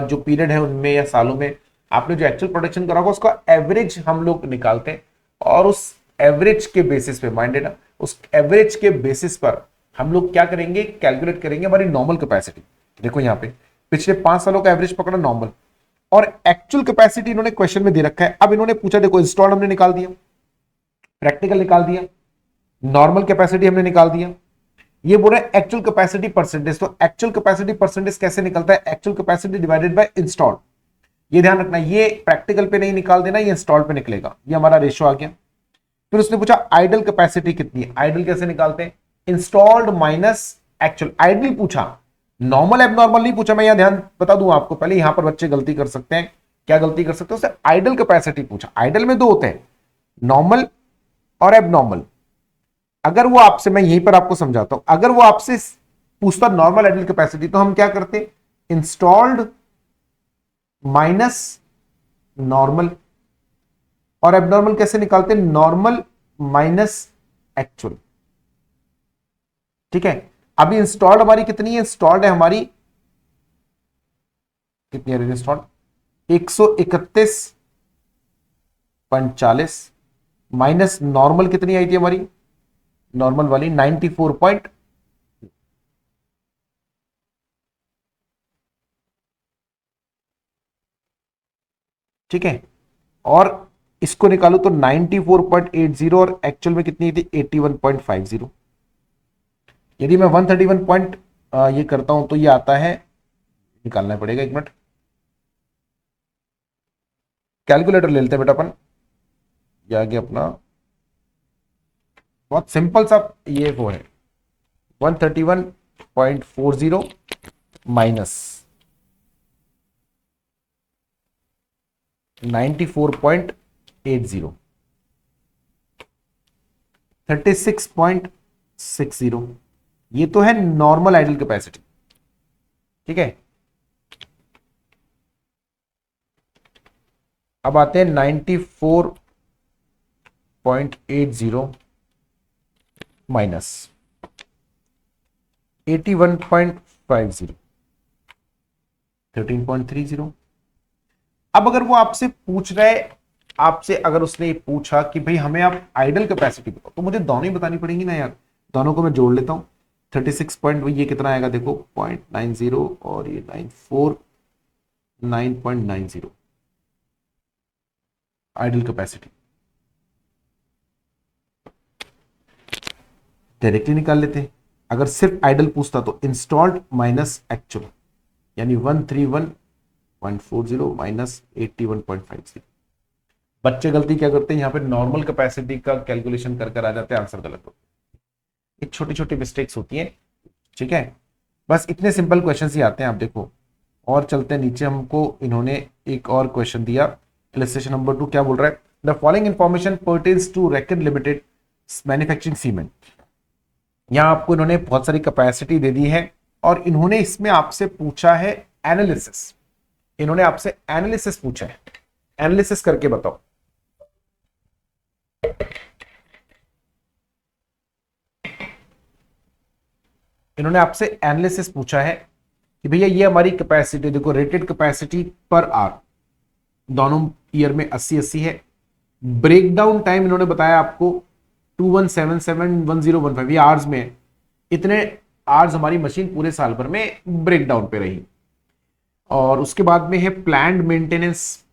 जो पीरियड है उनमें या सालों में आपने जो एक्चुअल प्रोडक्शन करा होगा उसका एवरेज हम लोग निकालते हैं, और उस एवरेज के बेसिस पे, माइंडेड ना, उस एवरेज के बेसिस पर हम लोग क्या करेंगे, कैलकुलेट करेंगे हमारी नॉर्मल कैपेसिटी। देखो यहाँ पे पिछले 5 सालों का एवरेज पकड़ा नॉर्मल, और एक्चुअल कैपेसिटी इन्होंने क्वेश्चन में दे रखा है। अब इन्होंने पूछा, देखो इंस्टॉल हमने निकाल दिया, प्रैक्टिकल निकाल दिया, नॉर्मल कैपेसिटी हमने निकाल दिया, ये बोल रहे हैं एक्चुअल कैपेसिटी परसेंटेज। तो एक्चुअल कैपेसिटी परसेंटेज कैसे निकलता है, actual capacity divided by installed. ये ध्यान रखना, ये प्रैक्टिकल पे नहीं निकाल देना, ये इंस्टॉल्ड पे निकलेगा। ये हमारा रेशियो आ गया। फिर उसने पूछा आइडल कैपेसिटी कितनी है, आइडल कैसे निकालते हैं, इंस्टॉल्ड माइनस एक्चुअल। आइडल पूछा, नॉर्मल एबनॉर्मल नहीं पूछा। मैं यहां ध्यान बता दूं आपको, पहले यहां पर बच्चे गलती कर सकते हैं। क्या गलती कर सकते हो, उससे आइडल कैपेसिटी पूछा। आइडल में 2 होते हैं, नॉर्मल और एबनॉर्मल। अगर वो आपसे, मैं यहीं पर आपको समझाता हूं, अगर वो आपसे पूछता नॉर्मल आइडल कैपेसिटी, तो हम क्या करते, इंस्टॉल्ड माइनस नॉर्मल। और एबनॉर्मल कैसे निकालते, नॉर्मल माइनस एक्चुअल। ठीक है, अभी इंस्टॉल्ड हमारी कितनी है, इंस्टॉल्ड है हमारी कितनी है, इंस्टॉल्ड 131.40 माइनस नॉर्मल कितनी आई थी हमारी, नॉर्मल वाली 94. ठीक है, और इसको निकालो तो 94.80 और एक्चुअल में कितनी थी 81.50। यदि मैं 131 पॉइंट ये करता हूं तो ये आता है, निकालना पड़ेगा, 1 मिनट, कैलकुलेटर ले लेते हैं बेटा अपन। ये आगे अपना बहुत सिंपल सा ये वो है, 131.40 माइनस 94.80, 36.60। ये तो है नॉर्मल आइडल कैपेसिटी। ठीक है, अब आते हैं 94.80 माइनस 81.50, 13.30। अब अगर वो आपसे पूछ रहा है, आपसे अगर उसने पूछा कि भाई हमें आप आइडल कैपेसिटी बताओ, तो मुझे दोनों ही बतानी पड़ेंगी ना यार। दोनों को मैं जोड़ लेता हूं, 36 पॉइंट, ये कितना आएगा देखो 0.90, और ये 949.90 आइडल कैपेसिटी। डायरेक्टली निकाल लेते हैं। अगर सिर्फ आइडल पूछता तो इंस्टॉल्ड माइनस एक्चुअल, यानी 131.40 माइनस 81.50। बच्चे गलती क्या करते हैं, यहां पे नॉर्मल कैपेसिटी का कैलकुलेशन कर आ जाते हैं, आंसर गलत होता है। ये छोटी छोटी मिस्टेक्स होती हैं। ठीक है, बस इतने सिंपल क्वेश्चन ही आते हैं। आप देखो और चलते हैं नीचे, हमको इन्होंने एक और क्वेश्चन दिया, इलस्ट्रेशन नंबर 2। क्या बोल रहा है, the following information pertains to Recon limited manufacturing cement. यहां आपको इन्होंने बहुत सारी कैपेसिटी दे दी है, और इन्होंने इसमें आपसे पूछा है एनालिसिस। इन्होंने आपसे एनालिसिस पूछा है, एनालिसिस करके बताओ। इन्होंने आपसे एनालिसिस पूछा है कि भैया ये हमारी कैपेसिटी देखो, रेटेड कैपेसिटी पर आवर दोनों ईयर में 80-80 है। ब्रेकडाउन टाइम इन्होंने बताया आपको 21771015, ये आवर्स में, इतने आवर्स हमारी मशीन पूरे साल भर में ब्रेकडाउन पे रही। और उसके बाद में है प्लान्ड मेंटेनेंस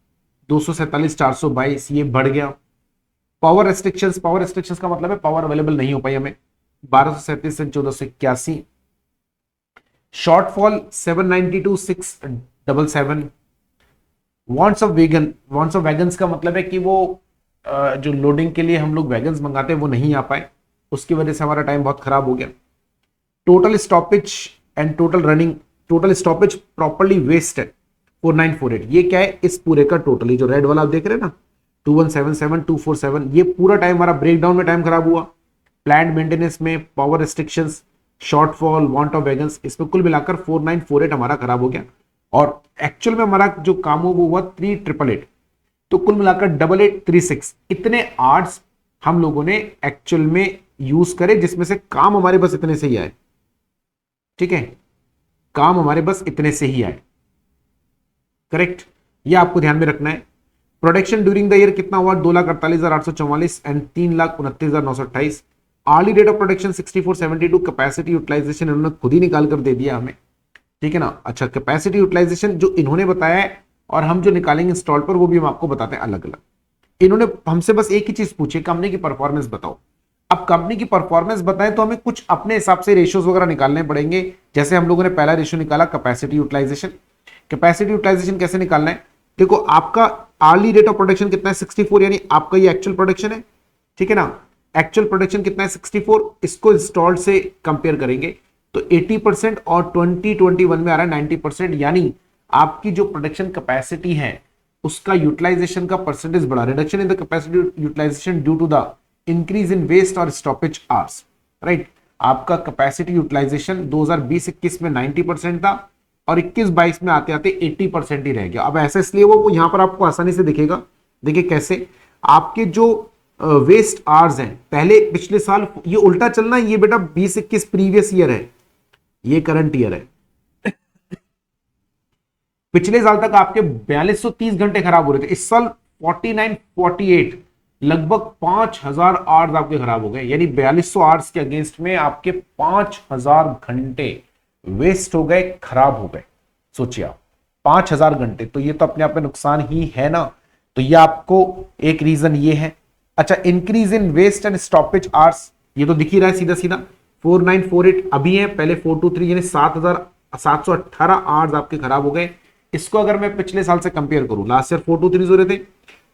247,422, ये बढ़ गया। पावर रेस्ट्रिक्शंस, पावर रेस्ट्रिक्शंस का मतलब है पावर अवेलेबल नहीं हो पाई हमें, 1237 से 1481। Shortfall 792,677। Wants of wagon, wants of wagons का मतलब है कि वो जो लोडिंग के लिए हम लोग वैगन्स मंगाते हैं वो नहीं आ पाए, उसकी वजह से हमारा टाइम बहुत खराब हो गया। Total stoppage and total running, total stoppage properly wasted 4948 ये क्या है, इस पूरे का टोटल, ये जो रेड वाला आप देख रहे हैं ना 2177 247, ये पूरा टाइम हमारा ब्रेकडाउन में टाइम खराब हुआ, प्लांट मेंटेनेंस में, power restrictions, shortfall, want of wagons, इसमें कुल मिलाकर 4948 हमारा खराब हो गया। और एक्चुअल में हमारा जो काम हो वो हुआ 3888, तो कुल मिलाकर 8836 इतने आर्ट्स हम लोगों ने एक्चुअल में यूज करे, जिसमें से काम हमारे बस इतने से ही आए। ठीक है, काम हमारे बस इतने से ही आए, करेक्ट, ये आपको ध्यान में रखना है। प्रोडक्शन ड्यूरिंग द ईयर कितना हुआ, 2,48,844 and 3,29,928। Early rate of production 6472। Capacity utilisation इन्होंने खुद ही निकाल कर दे दिया हमें, ठीक है ना। अच्छा, कैपेसिटी यूटिलाइजेशन जो इन्होंने बताया है और हम जो निकालेंगे इंस्टॉल पर वो भी हम आपको बताते हैं अलग अलग। इन्होंने हमसे बस एक ही चीज पूछी, कंपनी की परफॉर्मेंस बताओ। अब कंपनी की परफॉर्मेंस बताएं तो हमें कुछ अपने हिसाब से रेशियोज वगैरह निकालने पड़ेंगे। जैसे हम लोगों ने पहला रेशियो निकाला कैपेसिटी यूटिलाइजेशन। कैपेसिटी यूटिलाइजेशन कैसे निकालना है, देखो आपका आर्ली रेट ऑफ प्रोडक्शन कितना है 64, यानी आपका ये एक्चुअल प्रोडक्शन है, ठीक है ना। एक्चुअल प्रोडक्शन कितना है 64, इसको इंस्टॉल्ड से कंपेयर करेंगे तो 80% और 2021 में आ रहा है 90%, यानी आपकी जो प्रोडक्शन कैपेसिटी है उसका यूटिलाइजेशन का परसेंटेज बढ़ा। Reduction in the capacity utilisation due to the increase in waste और स्टॉपेज आवर्स, राइट। आपका कैपेसिटी यूटिलाइजेशन 2020-21 में 90% था और 21-22 में आते आते 80% ही रह गया। अब ऐसा इसलिए वो यहां पर आपको आसानी से दिखेगा, देखिए कैसे आपके जो वेस्ट आवर्स हैं पहले पिछले साल, ये उल्टा चलना है, ये बेटा 20-21 प्रीवियस ईयर है, ये करंट ईयर है। पिछले साल तक आपके 4230 घंटे खराब हो रहे थे, इस साल 4948 लगभग 5000 आवर्स आपके खराब हो गए, यानी 4200 आवर्स के अगेंस्ट में आपके 5000 घंटे वेस्ट हो गए, खराब हो गए। सोचिए आप 5000 घंटे, तो ये तो अपने आप में नुकसान ही है ना। तो ये आपको एक रीजन ये है। अच्छा, increase in waste and stoppage hours, ये तो दिख ही रहा है सीधा सीधा। 4948 अभी है, पहले 423 यानी 7718 आवर्स आपके खराब हो गए। इसको अगर मैं पिछले साल से कंपेयर करूं, लास्ट ईयर 423 हो रहे थे,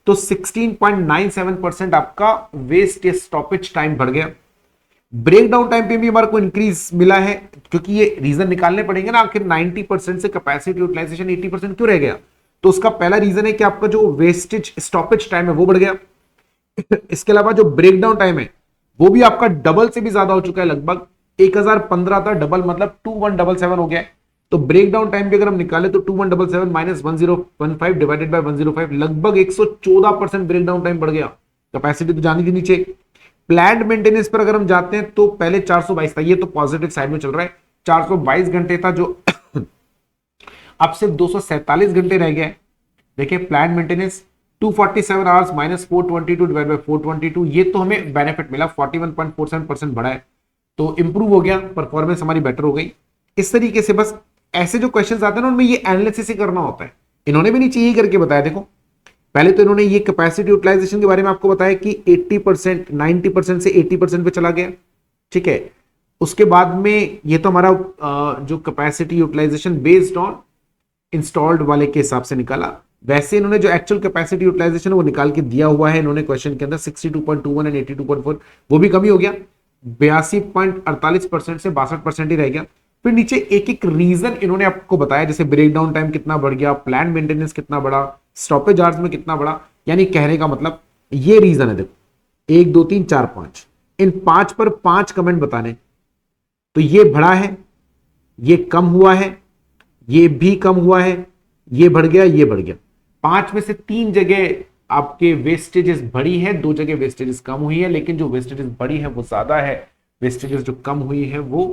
तो 16.97% आपका वेस्ट या स्टॉपेज टाइम बढ़ गया। ब्रेकडाउन टाइम पे भी हमारे को इंक्रीज मिला है, क्योंकि ये रीजन निकालने पड़ेंगे ना, आखिर 90% से कैपेसिटी यूटिलाइजेशन 80% क्यों रह गया। तो उसका पहला रीजन है कि आपका जो वेस्टेज स्टॉपेज टाइम है वो बढ़ गया। इसके अलावा जो ब्रेकडाउन टाइम है वो भी आपका डबल से भी ज्यादा हो चुका है, लगभग 1015 था, डबल मतलब 2177 हो गया है। तो ब्रेकडाउन टाइम भी अगर हम निकाले तो 2177 माइनस 1015 डिवाइडेड बाय 105, लगभग 114% ब्रेकडाउन टाइम बढ़ गया। कैपेसिटी तो जानी थी नीचे। प्लांट मेंटेनेंस पर अगर हम जाते हैं तो पहले 422 था, ये तो पॉजिटिव साइड में चल रहा है, 422 घंटे था जो अब सिर्फ 247 घंटे रह गया है। देखिए plant maintenance 247 hours minus 422 divide by 422, ये तो हमें बेनिफिट मिला, 41.47% बढ़ा है, तो इंप्रूव हो गया, परफॉर्मेंस हमारी बेटर हो गई। इस तरीके से बस ऐसे जो क्वेश्चंस आते हैं ना उनमें ये एनालिसिस ही करना होता है। इन्होंने भी नीचे यही करके बताया, देखो पहले तो इन्होंने ये कैपेसिटी यूटिलाइजेशन के बारे में आपको बताया कि 80% 90% से 80% पे चला गया, ठीक है। उसके बाद में ये तो हमारा जो capacity utilisation based on installed वाले के हिसाब से निकाला। वैसे इन्होंने जो एक्चुअल कैपेसिटी यूटिलाइजेशन वो निकाल के दिया हुआ है इन्होंने क्वेश्चन के अंदर 62.21 एंड 82.4, वो भी कमी हो गया, 82.48% से 62% ही रह गया। फिर नीचे एक एक रीजन इन्होंने आपको बताया, जैसे ब्रेकडाउन टाइम कितना बढ़ गया, प्लांट मेंटेनेंस कितना बढ़ा, स्टॉपेज आवर्स में कितना बढ़ा, यानी कहने का मतलब ये रीजन है। देखो 1 2 3 4 5, इन 5 पर 5 कमेंट बताने, तो ये बढ़ा है, ये कम हुआ है, ये भी कम हुआ है, ये बढ़ गया, ये बढ़ गया। 5 में से 3 जगह आपके वेस्टेजेस बढ़ी है, 2 जगह वेस्टेजेस कम हुई है, लेकिन जो वेस्टेजेस बढ़ी है वो ज्यादा है, वेस्टेजेस जो कम हुई है वो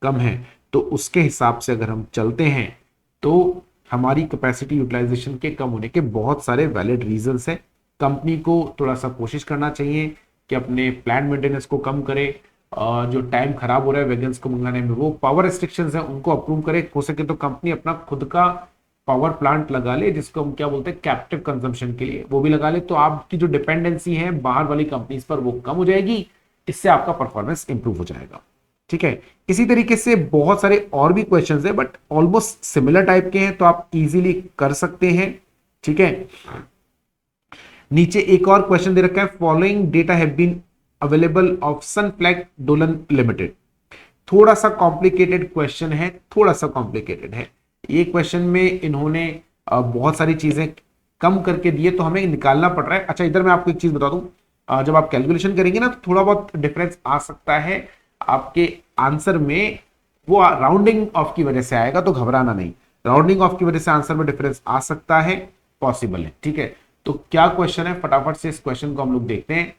कम है। तो उसके हिसाब से अगर हम चलते हैं तो हमारी कैपेसिटी यूटिलाइजेशन के कम होने के बहुत सारे वैलिड रीजंस हैं। कंपनी को थोड़ा सा कोशिश करना चाहिए कि अपने प्लांट मेंटेनेंस को कम करे, जो टाइम खराब हो रहा है वैगन्स को मंगाने में, वो पावर रिस्ट्रिक्शंस हैं उनको अप्रूव करे। हो सके तो कंपनी अपना खुद का पावर प्लांट लगा ले, जिसको हम क्या बोलते हैं कैप्टिव कंजम्पशन के लिए, वो भी लगा ले, तो आपकी जो डिपेंडेंसी है बाहर वाली कंपनीज पर वो कम हो जाएगी, इससे आपका परफॉर्मेंस इंप्रूव हो जाएगा, ठीक है। इसी तरीके से बहुत सारे और भी क्वेश्चंस है, बट ऑलमोस्ट सिमिलर टाइप के हैं, तो आप इजीली कर सकते हैं, ठीक है। नीचे एक और क्वेश्चन दे रखा है, following data have been available of Sunflag Dolan limited. थोड़ा सा कॉम्प्लिकेटेड क्वेश्चन है, थोड़ा सा कॉम्प्लिकेटेड है ये क्वेश्चन में। इन्होंने बहुत सारी चीजें कम करके दिए तो हमें निकालना पड़ रहा है। अच्छा इधर मैं आपको एक चीज बता दूं, जब आप कैलकुलेशन करेंगे ना तो थोड़ा बहुत डिफरेंस आ सकता है आपके आंसर में, वो राउंडिंग ऑफ की वजह से आएगा, तो घबराना नहीं। राउंडिंग ऑफ की वजह से आंसर में डिफरेंस आ सकता है, पॉसिबल है, ठीक है। तो क्या क्वेश्चन है, फटाफट से इस क्वेश्चन को हम लोग देखते हैं।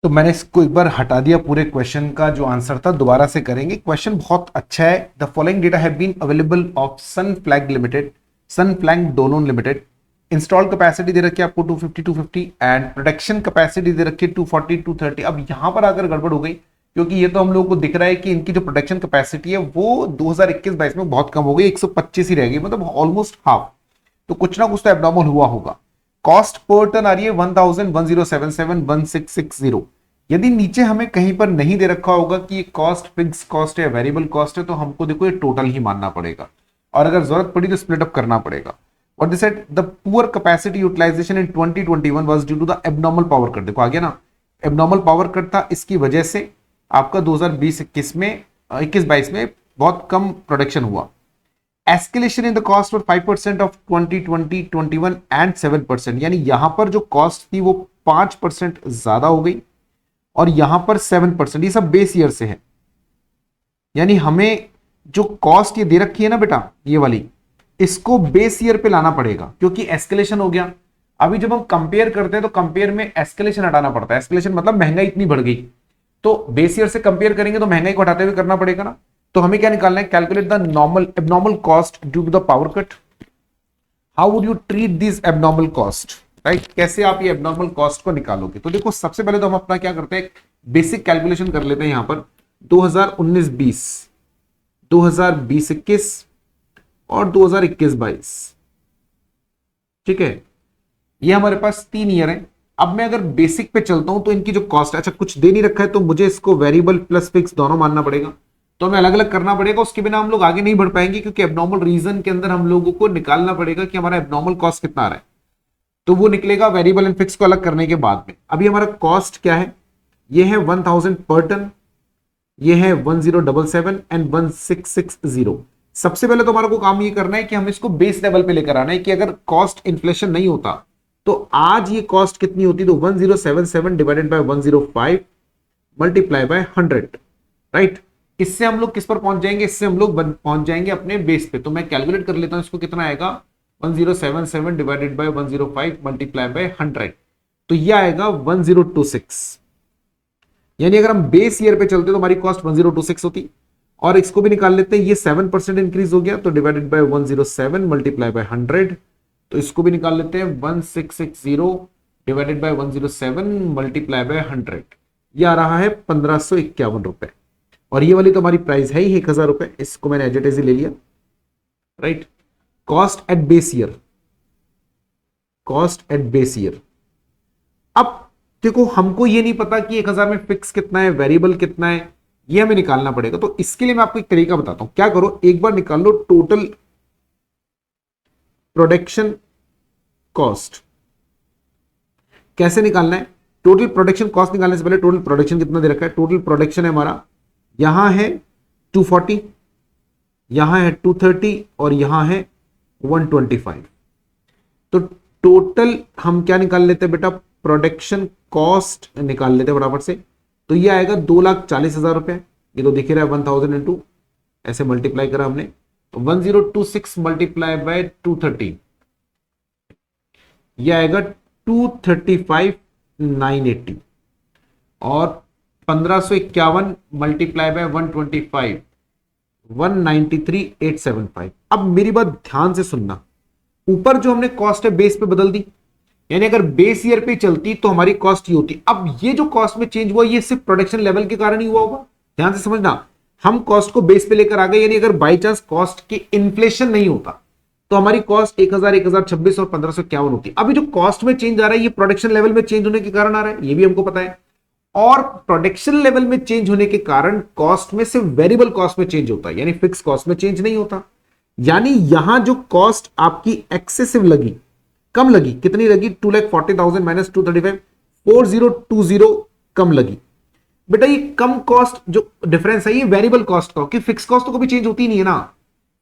तो मैंने इसको एक बार हटा दिया, पूरे क्वेश्चन का जो आंसर था दोबारा से करेंगे। क्वेश्चन बहुत अच्छा है। The following data have been available of Sun Flag Limited, Sun Flag Dolon Limited. Install capacity दे रखी है आपको 250 250 एंड प्रोडक्शन कैपेसिटी दे रखी है 240 230। अब यहां पर आकर गड़बड़ हो गई, क्योंकि ये तो हम लोगों को दिख रहा है कि इनकी जो प्रोडक्शन कैपेसिटी है वो 2021-22 में बहुत कम हो गई, 125 ही रह गई, मतलब ऑलमोस्ट हाफ। तो कुछ ना कुछ तो एबनॉर्मल हुआ होगा। कॉस्ट पर टन आ रही है 1000, 1077, 1660। यदि नीचे हमें कहीं पर नहीं दे रखा होगा कि ये कॉस्ट फिक्स कॉस्ट है, वेरिएबल कॉस्ट है, तो हमको देखो ये टोटल ही मानना पड़ेगा, और अगर जरूरत पड़ी तो स्प्लिट अप करना पड़ेगा। और this said the poor capacity utilisation in 2021 was due to the abnormal power cut. देखो आ गया ना, एबनॉर्मल पावर कट था, इसकी वजह से आपका 2020-21 में 21-22 में बहुत कम प्रोडक्शन हुआ। Escalation in the cost for 5% of 2020 21 and 7%, यानी यहां पर जो कॉस्ट थी वो 5% ज्यादा हो गई, और यहां पर 7%। ये सब बेस ईयर से है, यानी हमें जो कॉस्ट ये दे रखी है ना बेटा, ये वाली, इसको बेस ईयर पे लाना पड़ेगा, क्योंकि एस्केलेशन हो गया। अभी जब हम कंपेयर करते हैं तो कंपेयर में एस्केलेशन हटाना पड़ता है। एस्केलेशन मतलब महंगाई इतनी बढ़ गई, तो बेस ईयर से कंपेयर करेंगे तो महंगाई को हटाते हुए करना पड़ेगा ना। तो हमें क्या निकालना है, calculate the normal abnormal cost due to the power cut. How would you treat this abnormal cost, right? कैसे आप ये एबनॉर्मल कॉस्ट को निकालोगे? तो देखो सबसे पहले तो हम अपना क्या करते हैं, बेसिक कैलकुलेशन कर लेते हैं यहां पर 2019-20, 2020-21 और 2021-22, ठीक है। ये हमारे पास 3 ईयर है। अब मैं अगर बेसिक पे चलता हूं तो इनकी जो कॉस्ट है, अच्छा कुछ दे नहीं रखा है तो मुझे इसको वेरिएबल प्लस फिक्स दोनों मानना पड़ेगा, तो हमें अलग अलग करना पड़ेगा। उसके बिना हम लोग आगे नहीं बढ़ पाएंगे, क्योंकि एबनॉर्मल रीजन के अंदर हम लोगों को निकालना पड़ेगा कि हमारा एबनॉर्मल कॉस्ट कितना आ रहा है, तो वो निकलेगा वेरिएबल एंड फिक्स को अलग करने के बाद में। अभी हमारा कॉस्ट क्या है, ये है 1000 पर टन, ये है 1077 एंड 1660। सबसे पहले तो हमारा को काम ये करना है कि हम इसको बेस लेवल पे लेकर आना है, कि अगर कॉस्ट इन्फ्लेशन नहीं होता तो आज ये कॉस्ट कितनी होती, तो 1077 divided by 105 multiply by 100, right. इससे हम लोग किस पर पहुंच जाएंगे, इससे हम लोग पहुंच जाएंगे अपने बेस पे। तो मैं कैलकुलेट कर लेता हूं इसको, कितना आएगा 1077 डिवाइडेड बाय 105 मल्टीप्लाई बाय 100, तो ये आएगा 1026। यानी अगर हम बेस ईयर पे चलते तो हमारी कॉस्ट 1026 होती। और इसको भी निकाल लेते हैं, ये 7% इंक्रीज हो गया, तो डिवाइडेड बाय 107 मल्टीप्लाई बाय 100, तो इसको भी निकाल लेते हैं 1660 डिवाइडेड बाय 107 मल्टीप्लाई बाय 100, ये आ रहा है 1551 रुपए। और ये वाली तो हमारी प्राइस है ही 1000 रुपए, इसको मैंने एज इट इज ले लिया, right. Cost at base year, cost at base year. अब देखो हमको ये नहीं पता कि 1000 में फिक्स कितना है, वेरिएबल कितना है, ये हमें निकालना पड़ेगा। तो इसके लिए मैं आपको एक तरीका बताता हूं, क्या करो, एक बार निकाल लो टोटल प्रोडक्शन कॉस्ट। कैसे निकालना है, टोटल प्रोडक्शन कॉस्ट निकालने से पहले टोटल प्रोडक्शन कितना दे रखा है। टोटल प्रोडक्शन है हमारा, यहां है 240, यहां है 230 और यहां है 125। तो टोटल हम क्या निकाल लेते हैं बेटा, प्रोडक्शन कॉस्ट निकाल लेते हैं फटाफट से। तो ये आएगा 2,40,000 रुपए, ये तो दिख रहा है 1000 इंटू ऐसे मल्टीप्लाई करा हमने, तो 1026 मल्टीप्लाई बाय 230, ये आएगा 235,980, और 1551 मल्टीप्लाई बाय 125, 193,875। अब मेरी बात ध्यान से सुनना, ऊपर जो हमने कॉस्ट है बेस पे बदल दी, यानी अगर बेस ईयर पे चलती तो हमारी कॉस्ट ये होती। अब ये जो कॉस्ट में चेंज हुआ ये सिर्फ प्रोडक्शन लेवल के कारण ही हुआ होगा, ध्यान से समझना। हम कॉस्ट को बेस पे लेकर आ गए, यानी अगर बाई चांस कॉस्ट की इन्फ्लेशन नहीं होता तो हमारी कॉस्ट 1000, 1026 और 1551 होती। अभी जो कॉस्ट में चेंज आ रहा है ये प्रोडक्शन लेवल में चेंज होने के कारण आ रहा है, ये भी हमको पता है। और प्रोडक्शन लेवल में चेंज होने के कारण कॉस्ट में सिर्फ वेरिएबल कॉस्ट में चेंज होता है, यानी फिक्स कॉस्ट में चेंज नहीं होता। यानी यहां जो कॉस्ट आपकी एक्सेसिव लगी, कम लगी, कितनी लगी, 2,40,000 माइनस 235, 4020 कम लगी। बेटा ये कम कॉस्ट जो डिफरेंस है ये वेरिएबल कॉस्ट का, कि फिक्स कॉस्ट तो कभी चेंज होती नहीं है ना,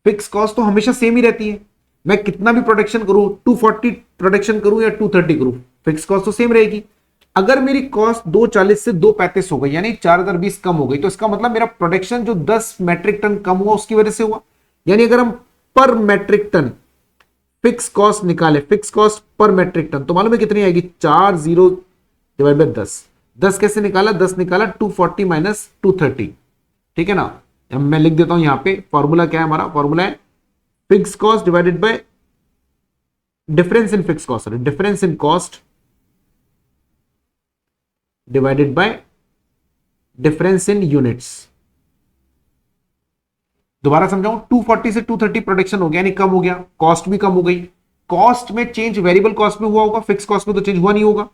फिक्स कॉस्ट तो हमेशा सेम ही रहती है। मैं कितना भी प्रोडक्शन करूं, 240 प्रोडक्शन करूं या 230 करूं, फिक्स कॉस्ट तो सेम रहेगी। अगर मेरी कॉस्ट 240 से 235 हो गई, यानी 4020 कम हो गई, तो इसका मतलब मेरा प्रोडक्शन जो 10 मैट्रिक टन कम हुआ उसकी वजह से हुआ। यानी अगर हम per metric ton fix cost निकाले, fix cost per metric ton, तो मालूम है कितनी आएगी, 40 डिवाइड बाय 10। 10 कैसे निकाला, 10 निकाला 240 माइनस 230, ठीक है ना। अब मैं लिख देता हूं यहां पे फॉर्मूला क्या है, हमारा फॉर्मूला है fix cost divided by difference in fix cost, difference in cost divided by difference in units. दोबारा समझाऊं, 240 से 230 प्रोडक्शन हो गया, यानी कम हो गया, कॉस्ट भी कम हो गई। कॉस्ट में चेंज वेरिएबल कॉस्ट में हुआ होगा, फिक्स कॉस्ट में तो चेंज हुआ नहीं होगा।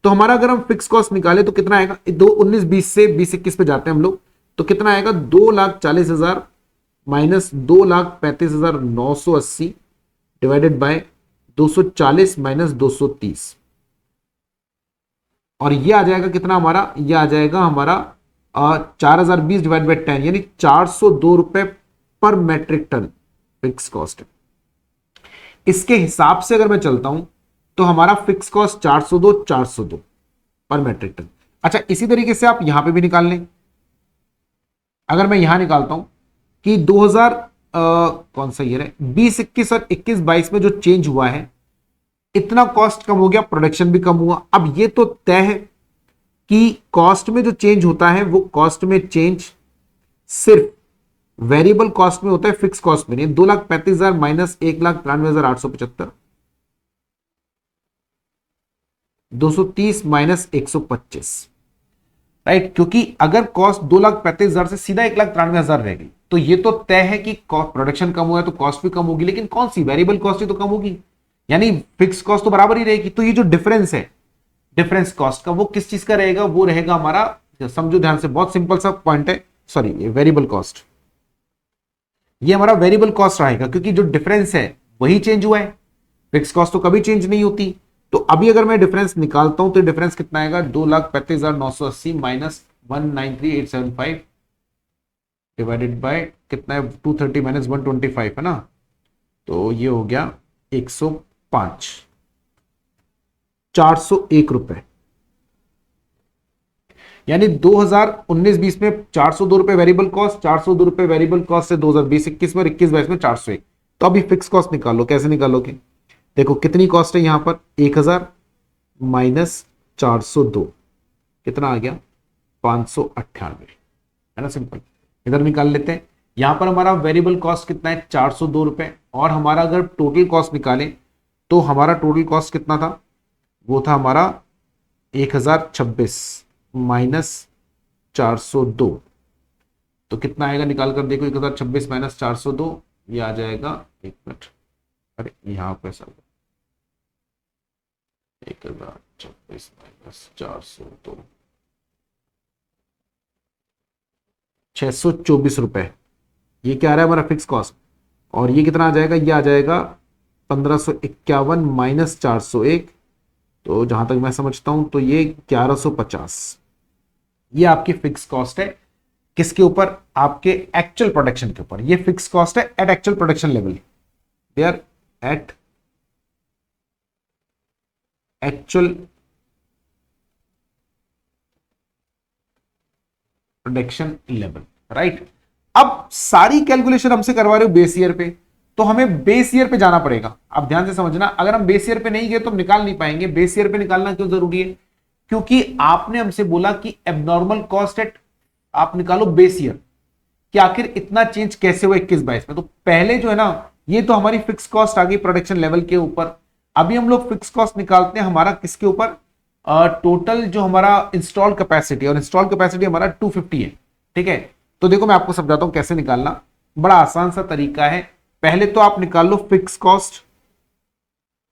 तो हमारा अगर हम फिक्स कॉस्ट निकाले तो कितना आएगा, 1920 से 2021 पे जाते हैं हम लोग, तो कितना आएगा, 2,40,000 माइनस 2,35,980 डिवाइडेड बाय 240 माइनस 230, और ये आ जाएगा कितना हमारा, ये आ जाएगा हमारा 4020 डिवाइड बाय 10, यानी 402 रुपए पर मैट्रिक टन फिक्स कॉस्ट। इसके हिसाब से अगर मैं चलता हूं तो हमारा फिक्स कॉस्ट 402 पर मैट्रिक टन। अच्छा, इसी तरीके से आप यहां पे भी निकाल लें। अगर मैं यहां निकालता हूं कि 2000 कौन सा ईयर है, 2021 और 21-22 में जो चेंज हुआ है, इतना कॉस्ट कम हो गया, प्रोडक्शन भी कम हुआ। अब ये तो तय है कि कॉस्ट में जो चेंज होता है वो कॉस्ट में चेंज सिर्फ वेरिएबल कॉस्ट में होता है, फिक्स कॉस्ट में नहीं। 2,35,000 माइनस 1,93,875, 230 माइनस 125, राइट। क्योंकि अगर कॉस्ट 2,35,000 से सीधा 1,93,000 रह गई, तो ये तो तय है कि प्रोडक्शन कम हुआ है तो कॉस्ट भी कम होगी, लेकिन कौन सी, वेरिएबल कॉस्ट ही तो कम होगी, यानी फिक्स कॉस्ट तो बराबर ही रहेगी। तो ये जो डिफरेंस है डिफरेंस कॉस्ट का, वो किस चीज का रहेगा, वो रहेगा हमारा, समझो ध्यान से, बहुत सिंपल सा पॉइंट है, सॉरी, ये वेरिएबल कॉस्ट, ये हमारा वेरिएबल कॉस्ट रहेगा, क्योंकि जो डिफरेंस है वही चेंज हुआ है, फिक्स कॉस्ट तो कभी चेंज नहीं होती। तो अभी अगर मैं डिफरेंस निकालता हूं तो डिफरेंस कितना आएगा, 2,35,980 माइनस 193,875 डिवाइडेड बाय कितना है, 230 माइनस 125 है ना, तो ये हो गया 105, 401 रुपए। यानी 2019-20 में 402 रुपए वेरिएबल कॉस्ट, 402 रुपए वेरिएबल कॉस्ट से 2020-21 में, 21-22 में 401। तो अभी फिक्स कॉस्ट निकालो, कैसे निकालोगे, देखो कितनी कॉस्ट है यहां पर, 1000 माइनस 402 कितना आ गया, 598, है ना, सिंपल। इधर निकाल लेते हैं, यहां पर हमारा वेरिएबल कॉस्ट कितना है, 402 रुपए, और हमारा अगर टोटल कॉस्ट निकाले तो हमारा टोटल कॉस्ट कितना था, वो था हमारा 1026 माइनस 402, तो कितना आएगा, निकाल कर देखो, 1026 माइनस 402, ये आ जाएगा, एक मिनट, अरे यहां पे सब 1026 माइनस 402, 624 रुपए, ये क्या आ रहा है हमारा फिक्स कॉस्ट। और ये कितना आ जाएगा, ये आ जाएगा 1551 माइनस 401, तो जहां तक मैं समझता हूं तो ये 1150, ये आपकी फिक्स कॉस्ट है। किसके ऊपर, आपके एक्चुअल प्रोडक्शन के ऊपर। ये फिक्स कॉस्ट है at actual production level, they are at actual production level, right. अब सारी कैलकुलेशन हमसे करवा रहे हो बेस ईयर पे, तो हमें बेस ईयर पे जाना पड़ेगा। आप ध्यान से समझना, अगर हम बेस ईयर पे नहीं गए तो हम निकाल नहीं पाएंगे। बेस ईयर पे निकालना क्यों जरूरी है, क्योंकि आपने हमसे बोला कि एबनॉर्मल कॉस्ट एट, आप निकालो बेस ईयर कि आखिर इतना चेंज कैसे हुआ 21-22 में। तो पहले जो है ना, ये तो हमारी फिक्स कॉस्ट आ गई प्रोडक्शन लेवल के ऊपर। अभी हम लोग फिक्स कॉस्ट निकालते हैं हमारा किसके ऊपर, टोटल जो हमारा इंस्टॉल कैपेसिटी, और इंस्टॉल कैपेसिटी हमारा 250 है, ठीक है। तो देखो मैं आपको समझाता हूं कैसे निकालना, बड़ा आसान सा तरीका है। पहले तो आप निकाल लो fix cost,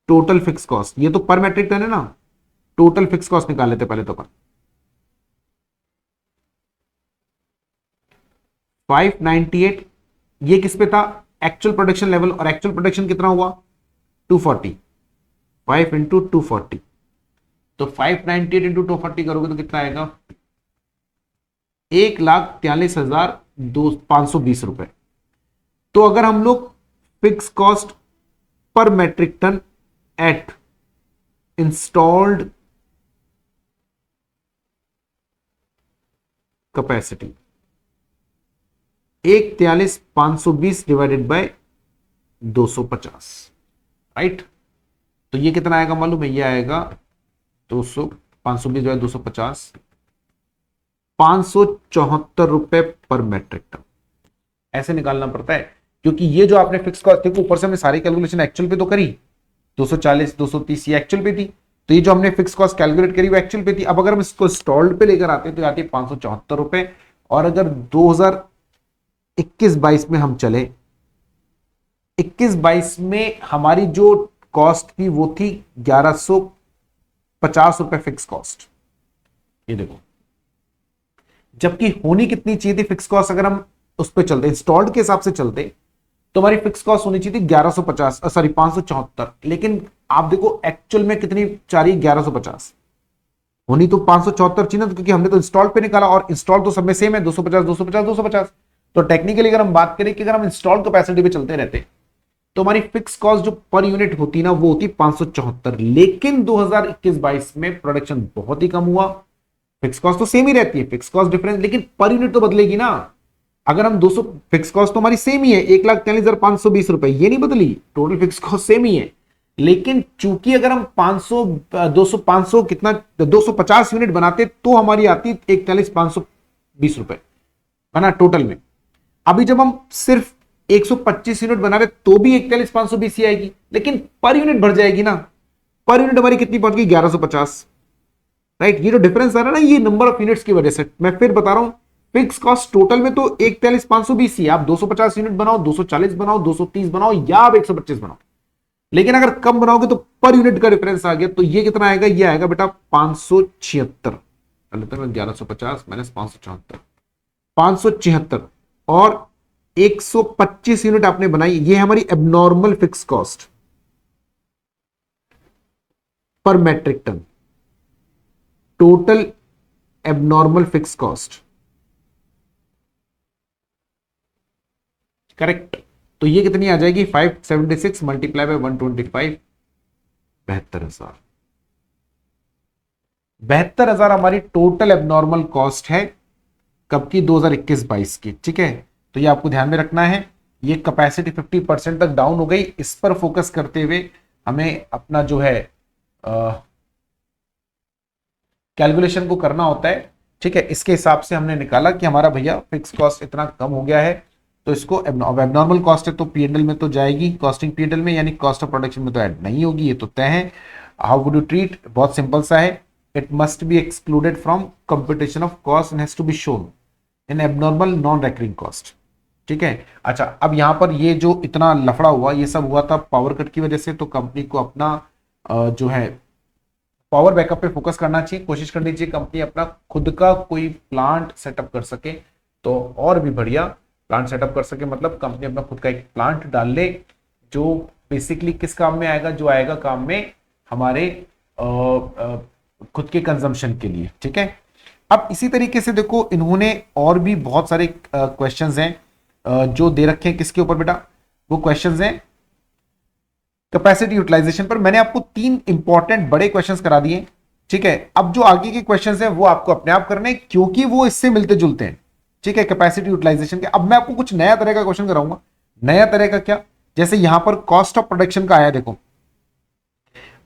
total fix cost, ये तो पर मैट्रिक टन है ना, टोटल फिक्स कॉस्ट निकाल लेते पहले तो अपन। 598, ये किस पे था, एक्चुअल प्रोडक्शन लेवल, और एक्चुअल प्रोडक्शन कितना हुआ, 240, 5 इंटू 240, तो 598 इंटू 240 करोगे तो कितना आएगा, 1,43,520 रुपए। तो अगर हम लोग fix cost per metric ton at installed capacity 143,520 divided by 250, right. तो ये कितना आएगा मालूम है, ये आएगा 520 बाय 250, 574 रुपए पर मेट्रिक टन। ऐसे निकालना पड़ता है, क्योंकि ये जो आपने फिक्स कॉस्ट, देखो ऊपर से हमने सारी कैलकुलेशन एक्चुअल पे तो करी, 240 230 ये एक्चुअल पे थी, तो ये जो हमने फिक्स कॉस्ट कैलकुलेट करी वो एक्चुअल पे थी। अब अगर हम इसको स्टॉल्ड पे लेकर आते हैं तो आती है 574 रुपए। और अगर 2021-22 में हम चले, 21-22 में हमारी जो कॉस्ट थी वो थी 1150 रुपए फिक्स कॉस्ट, ये देखो। जबकि होनी कितनी चाहिए थी फिक्स कॉस्ट, अगर हम उस पर चलते इंस्टॉल्ड के हिसाब से चलते तो हमारी फिक्स कॉस्ट होनी चाहिए थी 1150, सॉरी 574, लेकिन आप देखो एक्चुअल में कितनी चाह रही है, 1150 होनी तो 574 चाहिए ना, क्योंकि हमने तो इंस्टॉल पे निकाला और इंस्टॉल तो सब में सेम है, 250 250 250। तो टेक्निकली अगर हम बात करें कि अगर हम इंस्टॉल कैपेसिटी पे चलते रहते तो हमारी फिक्स कॉस्ट जो पर यूनिट होती ना वो होती 574, लेकिन 2021-22 में प्रोडक्शन बहुत ही कम हुआ, फिक्स कॉस्ट तो सेम ही रहती है, फिक्स कॉस्ट डिफरेंस, लेकिन पर यूनिट तो बदलेगी ना। अगर हम 200, फिक्स कॉस्ट तो हमारी सेम ही है 1,43,520 रुपए, ये नहीं बदली, टोटल फिक्स कॉस्ट सेम ही है। लेकिन चूंकि अगर हम 500 200 500 कितना 250 यूनिट बनाते तो हमारी आती 41,520 रुपए, है ना टोटल में। अभी जब हम सिर्फ 125 यूनिट बना रहे तो भी 41,520 ही आएगी, लेकिन पर यूनिट बढ़ जाएगी ना, पर यूनिट हमारी कितनी पहुंच गई 1150, राइट। ये जो डिफरेंस आ रहा है ना, ये नंबर ऑफ यूनिट्स की वजह से। मैं फिर बता रहा हूं, फिक्स कॉस्ट टोटल में तो 41,520 ही, आप 250 यूनिट बनाओ, 240 बनाओ, 230 बनाओ या आप 125 बनाओ, लेकिन अगर कम बनाओगे तो पर यूनिट का डिफरेंस आ गया, तो ये कितना आएगा, ये आएगा बेटा 576, 1150 माइनस 574, 576। और 125 यूनिट आपने बनाई, ये हमारी abnormal fix cost per metric ton, total abnormal fix cost, correct. तो ये कितनी आ जाएगी, 576 मल्टीप्लाई बाय 125, 72,000। 72,000 हमारी टोटल एबनॉर्मल कॉस्ट है, कब की, 2021-22 की, ठीक है। तो ये आपको ध्यान में रखना है। ये कैपेसिटी 50% तक डाउन हो गई, इस पर फोकस करते हुए हमें अपना जो है कैलकुलेशन को करना होता है, ठीक है। इसके हिसाब से हमने निकाला कि हमारा भैया फिक्स कॉस्ट इतना कम हो गया है, तो इसको एबनॉर्मल कॉस्ट है तो पीएनएल में तो जाएगी, कॉस्टिंग पीएनएल में, यानी कॉस्ट ऑफ प्रोडक्शन में तो ऐड नहीं होगी, ये तो तय है। हाउ वुड यू ट्रीट, बहुत सिंपल सा है, it must be excluded from computation of cost and has to be shown in abnormal non recurring cost, ठीक है। अच्छा, अब यहां पर ये जो इतना लफड़ा हुआ, ये सब हुआ था पावर कट की वजह से, तो कंपनी को अपना जो है पावर बैकअप पे फोकस करना चाहिए, कोशिश करनी चाहिए कंपनी अपना खुद का कोई प्लांट सेटअप कर सके, तो और भी बढ़िया प्लांट सेटअप कर सके, मतलब कंपनी अपना खुद का एक प्लांट डाल ले, जो बेसिकली किस काम में आएगा, जो आएगा काम में हमारे खुद के कंजम्पशन के लिए, ठीक है। अब इसी तरीके से देखो, इन्होंने और भी बहुत सारे क्वेश्चंस हैं जो दे रखे हैं, किसके ऊपर बेटा, वो क्वेश्चंस हैं कैपेसिटी यूटिलाइजेशन पर। मैंने आपको 3 इंपॉर्टेंट बड़े क्वेश्चंस करा दिए, ठीक है। अब जो आगे के क्वेश्चंस हैं वो आपको अपने आप करने, क्योंकि वो इससे मिलते जुलते हैं, ठीक है, कैपेसिटी यूटिलाइजेशन के। अब मैं आपको कुछ नया तरह का क्वेश्चन कराऊंगा। नया तरह का क्या, जैसे यहां पर कॉस्ट ऑफ प्रोडक्शन का आया, देखो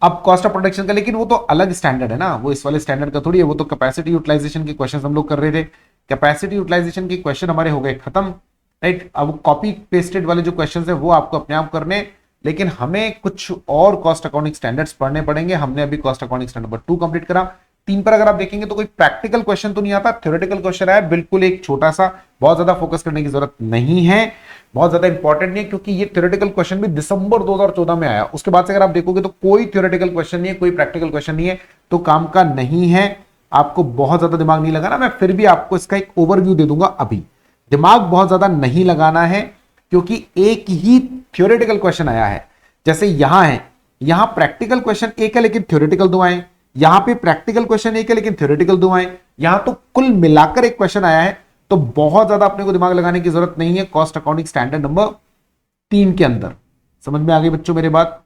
अब कॉस्ट ऑफ प्रोडक्शन का, लेकिन वो तो अलग स्टैंडर्ड है ना, वो इस वाले स्टैंडर्ड का थोड़ी है, वो तो कैपेसिटी यूटिलाइजेशन के क्वेश्चन हम लोग कर रहे थे। कैपेसिटी यूटिलाइजेशन के क्वेश्चन हमारे हो गए खत्म, राइट। अब कॉपी पेस्टेड वाले जो क्वेश्चन है वो आपको अपने आप करने, लेकिन हमें कुछ और कॉस्ट अकाउंटिंग स्टैंडर्ड्स पढ़ने पड़ेंगे। हमने अभी cost accounting standard number 2 complete करा। 3 पर अगर आप देखेंगे तो कोई प्रैक्टिकल क्वेश्चन तो नहीं आता, थ्योरेटिकल क्वेश्चन आया, बिल्कुल एक छोटा सा, बहुत ज्यादा फोकस करने की जरूरत नहीं है, बहुत ज्यादा इंपॉर्टेंट नहीं है, क्योंकि ये थ्योरेटिकल क्वेश्चन भी दिसंबर 2014 में आया। उसके बाद से अगर आप देखोगे तो कोई थ्योरेटिकल क्वेश्चन नहीं है, कोई प्रैक्टिकल क्वेश्चन नहीं है, तो काम का नहीं है। आपको बहुत ज्यादा दिमाग नहीं लगाना, मैं फिर भी आपको इसका एक ओवरव्यू दे दूंगा। अभी दिमाग बहुत ज्यादा नहीं लगाना है, क्योंकि एक ही थ्योरेटिकल क्वेश्चन आया है। जैसे यहां है, यहां प्रैक्टिकल क्वेश्चन एक है लेकिन थ्योरेटिकल 2 आए, यहां पे प्रैक्टिकल क्वेश्चन एक है लेकिन थ्योरेटिकल 2 आए, यहां तो कुल मिलाकर एक क्वेश्चन आया है। तो बहुत ज्यादा अपने को दिमाग लगाने की जरूरत नहीं है कॉस्ट अकाउंटिंग स्टैंडर्ड नंबर 3 के अंदर, समझ में आ गई बच्चों मेरी बात?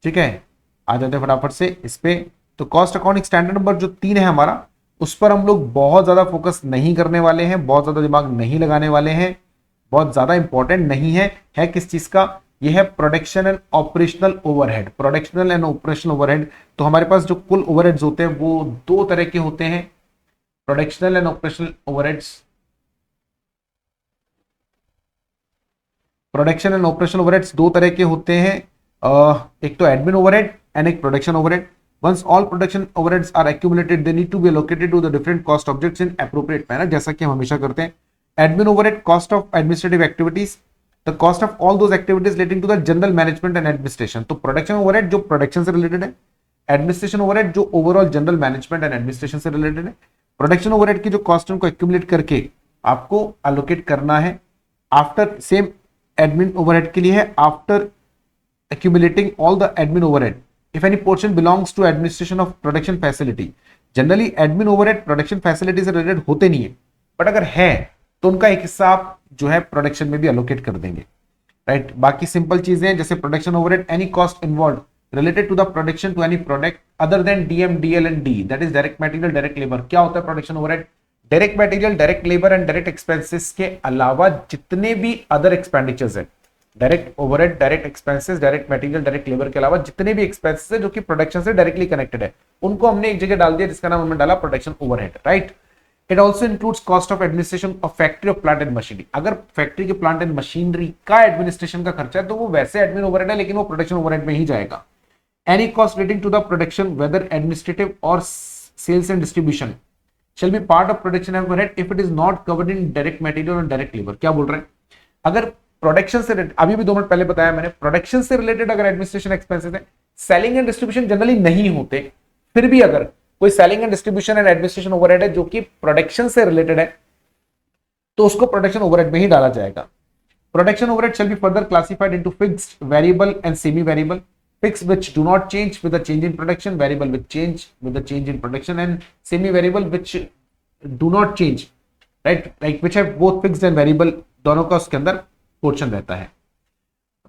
ठीक है, आ जाते हैं फटाफट से इस पे। तो कॉस्ट अकाउंटिंग स्टैंडर्ड नंबर जो 3 है हमारा, उस पर हम लोग बहुत ज्यादा फोकस नहीं करने वाले हैं, बहुत ज्यादा दिमाग नहीं लगाने वाले हैं, बहुत ज्यादा इंपॉर्टेंट नहीं है किस चीज का? यह है production and operational overhead. Productional and operational overhead, तो हमारे पास जो कुल ओवरहेड्स होते हैं वो दो तरह के होते हैं, productional and operational overheads. Production and operational overheads दो तरह के होते हैं, एक तो एडमिन ओवरहेड एंड एक production overhead. Once all production overheads are accumulated, they need to be allocated to the different cost objects in appropriate manner, जैसा कि हम हमेशा करते हैं। Admin overhead, cost of administrative activities, the cost of all those activities relating to the general management and administration। तो production overhead जो production से related है, administration overhead जो overall general management and administration से related है। production overhead की जो cost उनको accumulate करके आपको allocate करना है। after same admin overhead के लिए है, after accumulating all the admin overhead, if any portion belongs to administration of production facility। Generally admin overhead production facility से रिलेटेड होते नहीं है, बट अगर है तो उनका एक हिस्सा आप जो है प्रोडक्शन में भी अलोकेट कर देंगे, राइट। बाकी सिंपल चीजें जैसे production overhead, any cost involve related to the production to any product other than DM DL and D, that is direct material direct labour. क्या होता है production overhead? Direct material direct labour and direct expenses के अलावा जितने भी अदर एक्सपेंडिचर्स है, direct overhead, direct expenses, direct material, direct labour के अलावा जितने भी एक्सपेंसेस है जो कि प्रोडक्शन से डायरेक्टली कनेक्टेड है, उनको हमने एक जगह डाल दिया जिसका नाम हमने डाला production overhead, right. It also includes cost of administration of factory of plant and machinery. अगर फैक्ट्री के प्लांट एंड मशीनरी का एडमिनिस्ट्रेशन का खर्चा है तो वो वैसे एडमिन ओवरहेड है, लेकिन वो प्रोडक्शन ओवरहेड में ही जाएगा। Any cost relating to the production whether administrative और sales and distribution shall be part of production overhead if it is not covered in direct material और direct labor। क्या बोल रहे हैं? अगर प्रोडक्शन से अभी भी 2 मिनट पहले बताया मैंने, प्रोडक्शन से रिलेटेड अगर एडमिनिस्ट्रेशन एक्सपेंसेस है, सेलिंग एंड डिस्ट्रीब्यूशन जनरली नहीं होते, फिर भी अगर कोई selling and distribution and administration overhead है जो कि प्रोडक्शन से रिलेटेड है तो उसको प्रोडक्शन ओवरहेड में ही डाला जाएगा। Production overhead shall be further classified into fixed, variable and semi variable. Fixed which do not change with the change in production, variable which change with the change in production, and semi variable which do not change, right, like which have both fixed and variable, दोनों का उसके अंदर पोर्शन रहता है।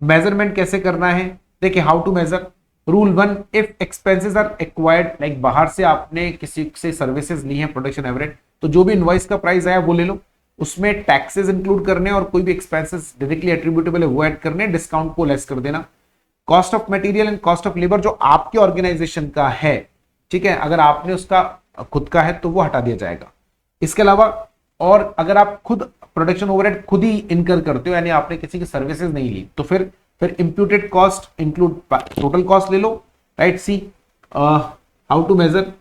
मेजरमेंट कैसे करना है? देखिए, how to measure. Rule 1, if expenses are acquired, like बाहर से आपने किसी से सर्विसेज ली है प्रोडक्शन एवरेज, तो जो भी इनवॉइस का प्राइस आया वो ले लो, उसमें टैक्सेस इंक्लूड करने और कोई भी एक्सपेंसेस डायरेक्टली एट्रीब्यूटेबल है वो ऐड करने, डिस्काउंट को लेस कर देना। Cost of material and cost of labour जो आपके ऑर्गेनाइजेशन का है, ठीक है, अगर आपने उसका खुद का है तो वो हटा दिया जाएगा। इसके अलावा और अगर आप खुद प्रोडक्शन ओवरहेड खुद ही इनकर करते हो, यानी आपने किसी की सर्विसेज नहीं ली, तो फिर imputed cost include total cost ले लो, right. See how to measure,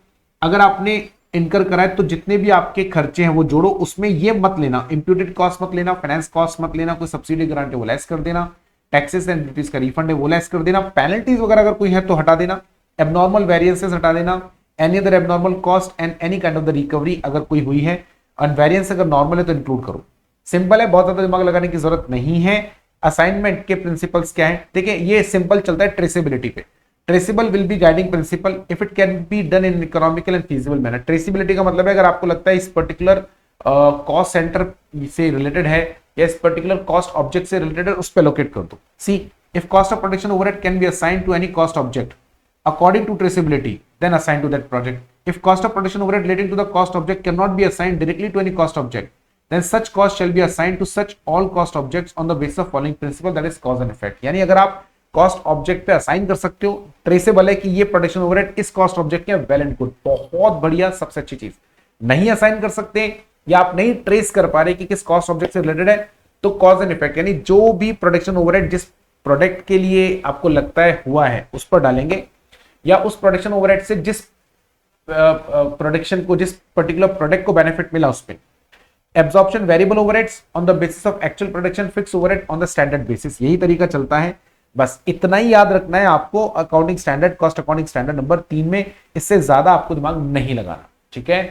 अगर आपने इनकर करा है तो जितने भी आपके खर्चे हैं वो जोड़ो, उसमें ये मत लेना, इंप्यूटेड कॉस्ट मत लेना, फाइनेंस कॉस्ट मत लेना, कोई सब्सिडी ग्रांट है वो लेस कर देना, टैक्सेस एंड ड्यूटीज का रिफंड है वो लेस कर देना, पेनल्टीज वगैरह अगर कोई है तो हटा देना, एबनॉर्मल वेरिएंसेस हटा देना, any other abnormal cost and any kind of the recovery अगर कोई हुई है, और वेरिएंस अगर नॉर्मल है तो इंक्लूड करो। सिंपल है, बहुत ज्यादा दिमाग लगाने की जरूरत नहीं है। असाइनमेंट के प्रिंसिपल्स क्या है? देखिए, ये सिंपल चलता है ट्रेसेबिलिटी पे। Traceable will be guiding principle if it can be done in economical and feasible manner. Traceability का मतलब है अगर आपको लगता है इस पर्टिकुलर कॉस्ट सेंटर से रिलेटेड है या इस पर्टिकुलर कॉस्ट ऑब्जेक्ट से रिलेटेड है, उस पर लोकेट कर दो। See if cost of production overhead can be assigned to any cost object according to traceability, then assign to that project. If cost of production overhead relating to the cost object cannot be assigned directly to any cost object, then such cost shall be assigned to such all cost objects on the basis of following principle, that is cause and effect। यानी अगर आप कॉस्ट ऑब्जेक्ट पे असाइन कर सकते हो, ट्रेसेबल है कि ये प्रोडक्शन ओवरहेड इस कॉस्ट ऑब्जेक्ट के, वेल एंड गुड, बहुत बढ़िया, सबसे अच्छी चीज। नहीं असाइन कर सकते या आप नहीं ट्रेस कर पा रहे कि किस कॉस्ट ऑब्जेक्ट से रिलेटेड है, तो कॉज एंड इफेक्ट, यानी जो भी प्रोडक्शन ओवरहेड जिस प्रोडक्ट के लिए आपको लगता है हुआ है उस पर डालेंगे, या उस प्रोडक्शन ओवरहेड से जिस प्रोडक्शन को, जिस पर्टिकुलर प्रोडक्ट को बेनिफिट मिला उस पे। Absorption variable overheads on the basis of actual production, fix overhead on the standard basis, यही तरीका चलता है। बस इतना ही याद रखना है आपको accounting standard, cost accounting standard number 3 में, इससे ज्यादा आपको दिमाग नहीं लगाना, ठीक है।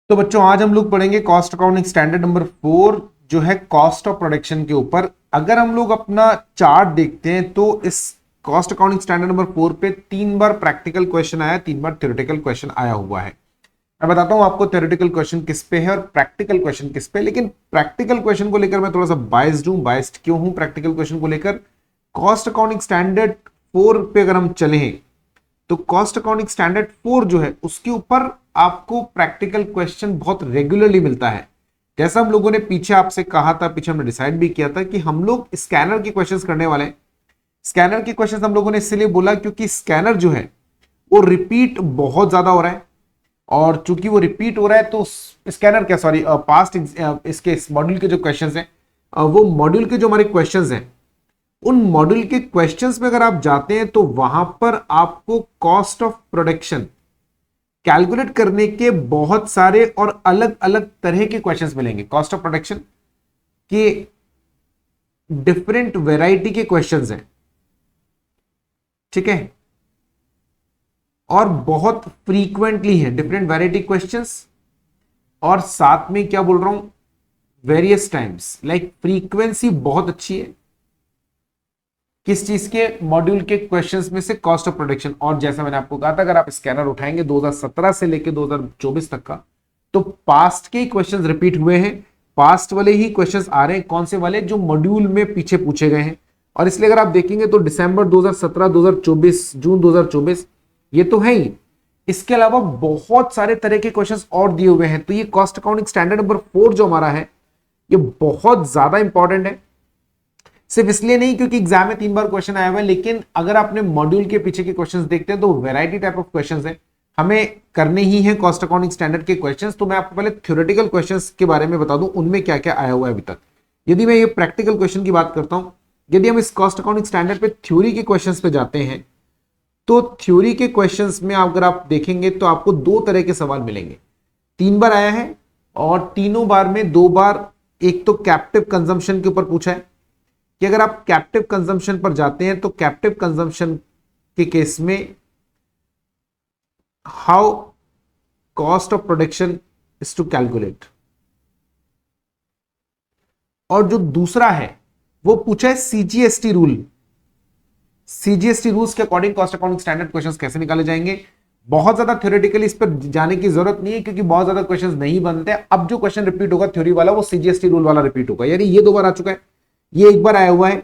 तो बच्चों, आज हम लोग पढ़ेंगे कॉस्ट अकाउंटिंग स्टैंडर्ड नंबर 4 जो है कॉस्ट ऑफ प्रोडक्शन के ऊपर। अगर हम लोग अपना चार्ट देखते हैं तो इस कॉस्ट अकाउंटिंग स्टैंडर्ड नंबर 4 पे 3 बार प्रैक्टिकल क्वेश्चन आया, 3 बार थ्योरेटिकल क्वेश्चन आया हुआ है। मैं बताता हूं आपको थ्योरेटिकल क्वेश्चन किस पे है और प्रैक्टिकल क्वेश्चन किस पे। लेकिन प्रैक्टिकल क्वेश्चन को लेकर मैं थोड़ा सा बाइस्ड हूं। बाइस्ड क्यों हूं प्रैक्टिकल क्वेश्चन को लेकर? कॉस्ट अकाउंटिंग स्टैंडर्ड 4 पे अगर हम चले तो कॉस्ट अकाउंटिंग स्टैंडर्ड 4 जो है उसके ऊपर आपको प्रैक्टिकल क्वेश्चन बहुत रेगुलरली मिलता है। जैसा हम लोगों ने पीछे आपसे कहा था, पीछे हमने डिसाइड भी किया था कि हम लोग स्कैनर के क्वेश्चंस करने वाले हैं। स्कैनर के क्वेश्चंस हम लोगों ने इसलिए बोला क्योंकि स्कैनर जो है वो रिपीट बहुत ज्यादा हो रहा है, और चूंकि वो रिपीट हो रहा है तो स्कैनर क्या, सॉरी, पास्ट इसके मॉड्यूल के जो क्वेश्चंस हैं, वो मॉड्यूल के जो हमारे क्वेश्चंस हैं, उन मॉड्यूल के क्वेश्चंस में अगर आप जाते हैं तो वहां पर आपको कॉस्ट ऑफ प्रोडक्शन कैलकुलेट करने के बहुत सारे और अलग अलग तरह के क्वेश्चंस मिलेंगे। कॉस्ट ऑफ प्रोडक्शन के डिफरेंट वैरायटी के क्वेश्चंस हैं, ठीक है, और बहुत फ्रीक्वेंटली है डिफरेंट वैरायटी क्वेश्चंस, और साथ में क्या बोल रहा हूं, वेरियस टाइम्स, लाइक फ्रीक्वेंसी बहुत अच्छी है किस चीज के, मॉड्यूल के क्वेश्चंस में से कॉस्ट ऑफ प्रोडक्शन। और जैसा मैंने आपको कहा था, अगर आप स्कैनर उठाएंगे 2017 से लेकर 2024 तक का, तो पास्ट के क्वेश्चंस रिपीट हुए हैं, पास्ट वाले ही क्वेश्चंस आ रहे हैं, कौन से वाले, जो मॉड्यूल में पीछे पूछे गए हैं। और इसलिए अगर आप देखेंगे तो दिसंबर 2017, 2024, जून 2024 ये तो है ही, इसके अलावा बहुत सारे तरह के क्वेश्चंस और दिए हुए हैं। तो ये कॉस्ट अकाउंटिंग स्टैंडर्ड नंबर 4 जो हमारा है, ये बहुत ज्यादा इंपॉर्टेंट है, सिर्फ इसलिए नहीं क्योंकि एग्जाम में 3 बार क्वेश्चन आया हुआ है, लेकिन अगर आपने मॉड्यूल के पीछे के क्वेश्चंस देखते हैं तो वैरायटी टाइप ऑफ क्वेश्चंस है, हमें करने ही है कॉस्ट अकाउंटिंग स्टैंडर्ड के क्वेश्चंस। तो मैं आपको पहले थ्योरेटिकल क्वेश्चंस के बारे में बता दूं उनमें क्या क्या आया हुआ है अभी तक। यदि मैं ये प्रैक्टिकल क्वेश्चन की बात करता हूं, यदि हम इस कॉस्ट अकाउंटिंग स्टैंडर्ड पे थ्योरी के क्वेश्चंस पे जाते हैं, तो थ्योरी के क्वेश्चंस में अगर आप देखेंगे तो आपको 2 तरह के सवाल मिलेंगे। 3 बार आया है, और तीनों बार में 2 बार एक तो कैप्टिव कंजम्पशन के ऊपर पूछा है कि अगर आप कैप्टिव कंजम्पशन पर जाते हैं तो कैप्टिव कंजम्पशन के केस में how cost of production is to calculate. और जो दूसरा है वो पूछा है सीजीएसटी रूल, सीजीएसटी रूल्स के according cost accounting standard questions कैसे निकाले जाएंगे। बहुत ज्यादा थ्योरेटिकली इस पर जाने की जरूरत नहीं है क्योंकि बहुत ज्यादा क्वेश्चंस नहीं बनते। अब जो क्वेश्चन रिपीट होगा थ्योरी वाला, वो सीजीएसटी रूल वाला रिपीट होगा, यानी ये 2 बार आ चुका है, ये 1 बार आया हुआ है।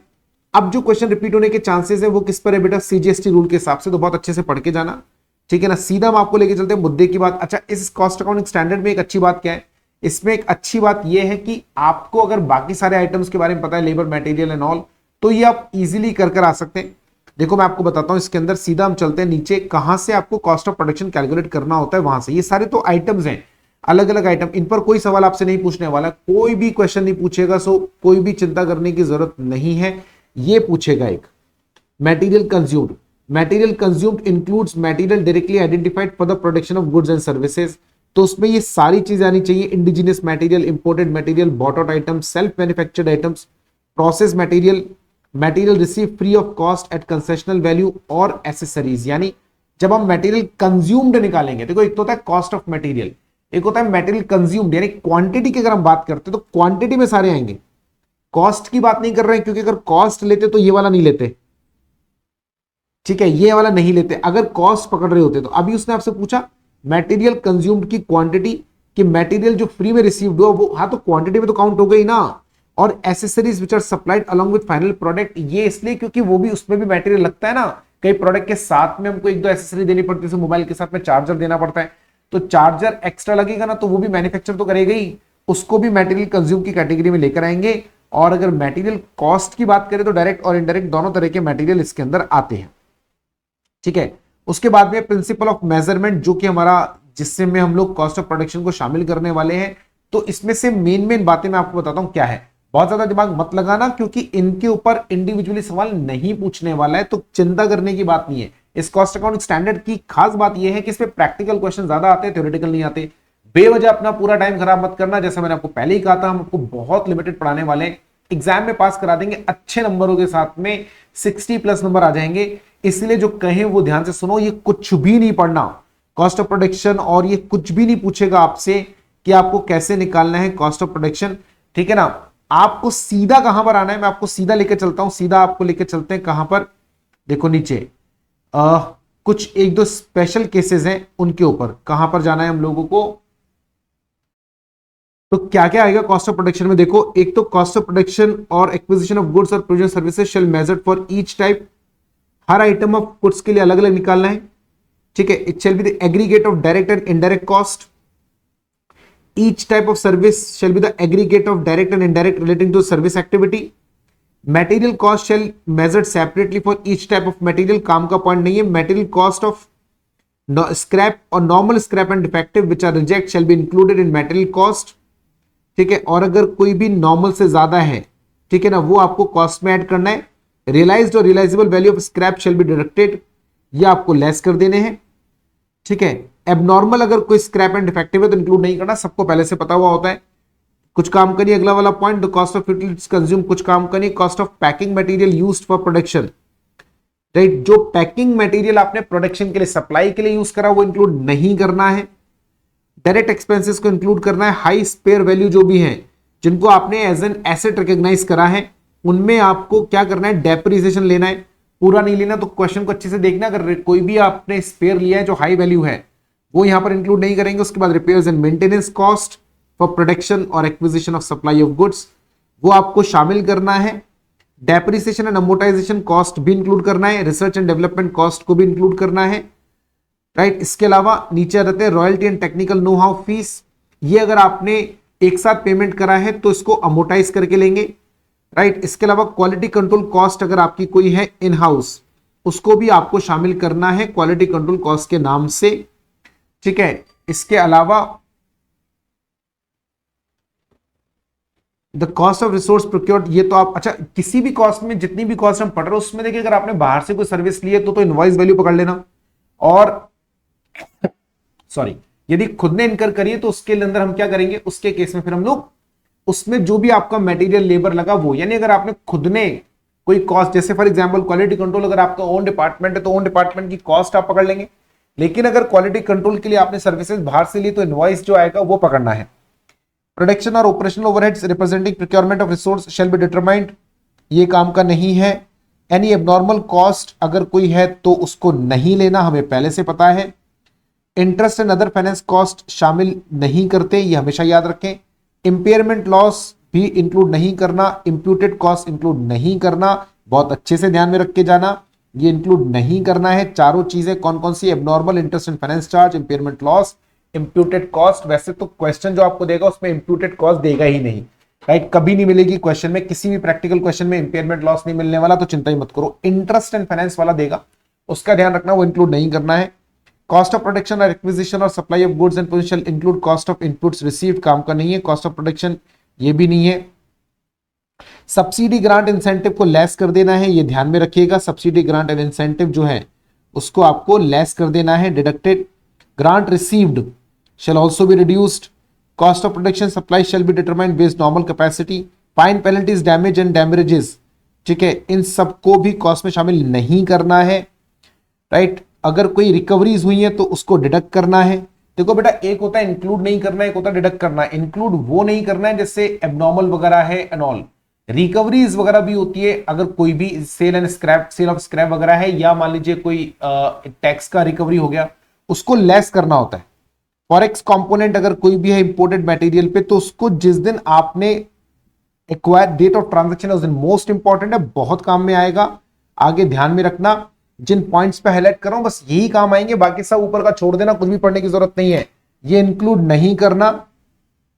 अब जो क्वेश्चन रिपीट होने के चांसेस है वो किस पर है बेटा, सीजीएसटी रूल के हिसाब से। तो बहुत अच्छे से पढ़ के जाना, ठीक है ना। सीधा हम आपको लेके चलते हैं मुद्दे की बात। अच्छा, इस कॉस्ट अकाउंटिंग स्टैंडर्ड में एक अच्छी बात क्या है, इसमें एक अच्छी बात यह है कि आपको अगर बाकी सारे आइटम्स के बारे में पता है, लेबर, मटेरियल एंड ऑल, तो ये आप इजीली कर आ सकते हैं। देखो मैं आपको बताता हूं, इसके अंदर सीधा हम चलते हैं नीचे, कहां से आपको कॉस्ट ऑफ प्रोडक्शन कैलकुलेट करना होता है वहां से। ये सारे तो आइटम्स हैं, अलग अलग आइटम, इन पर कोई सवाल आपसे नहीं पूछने वाला, कोई भी क्वेश्चन नहीं पूछेगा, सो कोई भी चिंता करने की जरूरत नहीं है। ये पूछेगा एक material consumed, material consumed includes material directly identified for the production of goods and services. तो उसमें ये सारी चीजें आनी चाहिए, indigenous material, imported material, bought out items, self manufactured items, process material, material receive free of cost at concessional value, और एसेसरीज। यानी जब हम मटेरियल कंज्यूम्ड निकालेंगे, देखो एक तो होता है कॉस्ट ऑफ मटेरियल, एक होता है मटेरियल कंज्यूम्ड, यानी क्वांटिटी की अगर हम बात करते हैं तो क्वांटिटी में सारे आएंगे, कॉस्ट की बात नहीं कर रहे हैं, क्योंकि अगर कॉस्ट लेते तो ये वाला नहीं लेते, ठीक है, ये वाला नहीं लेते अगर कॉस्ट पकड़ रहे होते तो। अभी उसने आपसे पूछा मटेरियल कंज्यूम्ड की क्वांटिटी, कि मटेरियल जो फ्री में रिसीव्ड हुआ वो, हाँ तो क्वांटिटी में तो काउंट हो गई ना। और accessories which are supplied along with final product, ये इसलिए क्योंकि वो भी, उसमें भी मटेरियल लगता है ना, कई प्रोडक्ट के साथ में हमको 1-2 एसेसरी देनी पड़ती है, मोबाइल के साथ में चार्जर देना पड़ता है, तो चार्जर एक्स्ट्रा लगेगा ना, तो वो भी मैन्युफैक्चर तो करेगा ही, उसको भी मटेरियल कंज्यूम की कैटेगरी में लेकर आएंगे। और अगर मटेरियल कॉस्ट की बात करें तो डायरेक्ट और इनडायरेक्ट दोनों तरह के मटेरियल इसके अंदर आते हैं, ठीक है। उसके बाद में प्रिंसिपल ऑफ मेजरमेंट, जो कि हमारा, जिससे में हम लोग कॉस्ट ऑफ प्रोडक्शन को शामिल करने वाले हैं। तो इसमें से मेन बातें मैं आपको बताता हूं क्या है, बहुत ज्यादा दिमाग मत लगाना क्योंकि इनके ऊपर इंडिविजुअली सवाल नहीं पूछने वाला है, तो चिंता करने की बात नहीं है। इस कॉस्ट अकाउंटिंग स्टैंडर्ड की खास बात यह है कि इसमें प्रैक्टिकल क्वेश्चन ज्यादा आते हैं, थ्योरेटिकल नहीं आते। बेवजह अपना पूरा टाइम खराब मत करना, जैसा मैंने आपको पहले ही कहा था, हम आपको बहुत लिमिटेड पढ़ाने वाले हैं, एग्जाम में पास करा देंगे अच्छे नंबरों के साथ में, 60+ नंबर आ जाएंगे। इसलिए जो कहें वो ध्यान से सुनो, ये कुछ भी नहीं पढ़ना कॉस्ट ऑफ प्रोडक्शन, और ये कुछ भी नहीं पूछेगा आपसे कि आपको कैसे निकालना है कॉस्ट ऑफ प्रोडक्शन, ठीक है ना। आपको सीधा कहां पर आना है, मैं आपको सीधा लेकर चलता हूं, सीधा आपको लेकर चलते हैं कहां पर, देखो नीचे कुछ 1-2 स्पेशल केसेस हैं, उनके ऊपर कहां पर जाना है हम लोगों को, तो क्या क्या आएगा कॉस्ट ऑफ प्रोडक्शन में, देखो एक तो कॉस्ट ऑफ प्रोडक्शन और एक्विजिशन ऑफ गुड्स और produce services shall measured for each type, हर आइटम ऑफ गुड्स के लिए अलग अलग निकालना है, ठीक है। It shall be the aggregate of direct and indirect cost, each type of service shall be the aggregate of direct and indirect relating to service activity, material cost shall measured separately for each type of material, काम का पॉइंट नहीं है, मटेरियल कॉस्ट ऑफ स्क्रैप और normal scrap and defective which are reject shall be included in material cost, ठीक है। और अगर कोई भी नॉर्मल से ज्यादा है, ठीक है ना, वो आपको कॉस्ट में ऐड करना है। रियलाइज्ड और realisable value of scrap shall be deducted, ये आपको लेस कर देने हैं, ठीक है। एबनॉर्मल अगर कोई स्क्रैप एंड डिफेक्टिव है तो इंक्लूड नहीं करना, सबको पहले से पता हुआ होता है। कुछ काम का नहीं, अगला वाला point, the cost of utilities consume, कुछ काम का नहीं, cost of packing material used for production, right. जो पैकिंग मटेरियल आपने प्रोडक्शन के लिए सप्लाई के लिए यूज करा वो इंक्लूड नहीं करना है। डायरेक्ट एक्सपेंसेस को इंक्लूड करना है। हाई स्पेयर वैल्यू जो भी है जिनको आपने एज एन एसेट रिकॉग्नाइज करा है उनमें आपको क्या करना है, डेप्रिसिएशन लेना है, पूरा नहीं लेना। तो क्वेश्चन को अच्छे से देखना, अगर कोई भी आपने स्पेयर लिया है जो हाई वैल्यू है वो यहां पर इंक्लूड नहीं करेंगे। उसके बाद repairs and maintenance cost for production और acquisition of supply of goods वो आपको शामिल करना है। डेप्रिसिएशन एंड अमोर्टाइजेशन कॉस्ट भी इंक्लूड करना है। रिसर्च एंड डेवलपमेंट कॉस्ट को भी इंक्लूड करना है, राइट। इसके अलावा नीचे रहते हैं royalty and technical know how fees, ये अगर आपने एक साथ पेमेंट करा है तो इसको अमोर्टाइज करके लेंगे, राइट। इसके अलावा क्वालिटी कंट्रोल कॉस्ट अगर आपकी कोई है इन हाउस उसको भी आपको शामिल करना है क्वालिटी कंट्रोल कॉस्ट के नाम से, ठीक है। इसके अलावा the cost of resource procured, ये तो आप अच्छा किसी भी कॉस्ट में जितनी भी कॉस्ट हम पढ़ रहे हैं उसमें देखिए अगर आपने बाहर से कोई सर्विस ली है तो इनवॉइस वैल्यू पकड़ लेना, और सॉरी यदि खुद ने इनकर करिए तो उसके अंदर हम क्या करेंगे, उसके केस में फिर हम लोग उसमें जो भी आपका मटेरियल लेबर लगा वो, यानी अगर आपने खुद ने कोई कॉस्ट, जैसे फॉर एग्जांपल क्वालिटी कंट्रोल अगर आपका ओन डिपार्टमेंट है तो ओन डिपार्टमेंट की कॉस्ट आप पकड़ लेंगे। लेकिन अगर क्वालिटी कंट्रोल के लिए आपने सर्विसेज बाहर से ली तो इनवॉइस जो आएगा वो पकड़ना है। प्रोडक्शन और operational overheads representing procurement of resource shall be determined, ये काम का नहीं है। एनी एबनॉर्मल कॉस्ट अगर कोई है तो उसको नहीं लेना, हमें पहले से पता है। Interest and other finance cost शामिल नहीं करते, ये हमेशा याद रखें। इंपेयरमेंट लॉस भी इंक्लूड नहीं करना, इंप्यूटेड कॉस्ट इंक्लूड नहीं करना, बहुत अच्छे से ध्यान में रख के जाना, ये इंक्लूड नहीं करना है। चारों चीजें कौन कौन सी, abnormal, interest and finance charge, impairment loss, imputed cost. वैसे तो क्वेश्चन जो आपको देगा उसमें इंप्यूटेड कॉस्ट देगा ही नहीं, राइट, कभी नहीं मिलेगी क्वेश्चन में, किसी भी प्रैक्टिकल क्वेश्चन में इंपेयरमेंट लॉस नहीं मिलने वाला, तो चिंता ही मत करो। इंटरेस्ट एंड फाइनेंस वाला देगा, उसका ध्यान रखना, वो इंक्लूड नहीं करना है। कॉस्ट ऑफ प्रोडक्शन और एक्विजिशन और supply of goods and position include cost of inputs received, काम का नहीं है। कॉस्ट ऑफ प्रोडक्शन ये भी नहीं है। सब्सिडी ग्रांट इंसेंटिव को लेस कर देना है, ये ध्यान में रखिएगा। सब्सिडी ग्रांट एंड इंसेंटिव जो है उसको आपको लेस कर देना है, deducted. Grant received shall also be reduced. Cost of production supply shall be determined based normal capacity. Fine penalties, damage and damages, ठीक है, इन सबको भी कॉस्ट में शामिल नहीं करना है, राइट। अगर कोई रिकवरीज हुई है तो उसको डिडक्ट करना है। देखो बेटा, एक होता है इंक्लूड नहीं करना, एक होता है डिडक्ट करना। इंक्लूड वो नहीं करना है जैसे एबनॉर्मल वगैरह है एंड ऑल। रिकवरीज वगैरह भी होती है अगर कोई भी sale and scrap, sale of scrap वगैरह है, या मान लीजिए कोई टैक्स का रिकवरी हो गया, उसको लेस करना होता है। फॉरेक्स कंपोनेंट अगर कोई भी है इंपोर्टेड मटेरियल पे तो उसको जिस दिन आपने एक्वायर, डेट ऑफ ट्रांजैक्शन उस दिन मोस्ट इंपॉर्टेंट है, बहुत काम में आएगा। आगे ध्यान में रखना, जिन पॉइंट्स पे हाईलाइट कर रहा हूं बस यही काम आएंगे, बाकी सब ऊपर का छोड़ देना, कुछ भी पढ़ने की जरूरत नहीं है। ये इंक्लूड नहीं करना,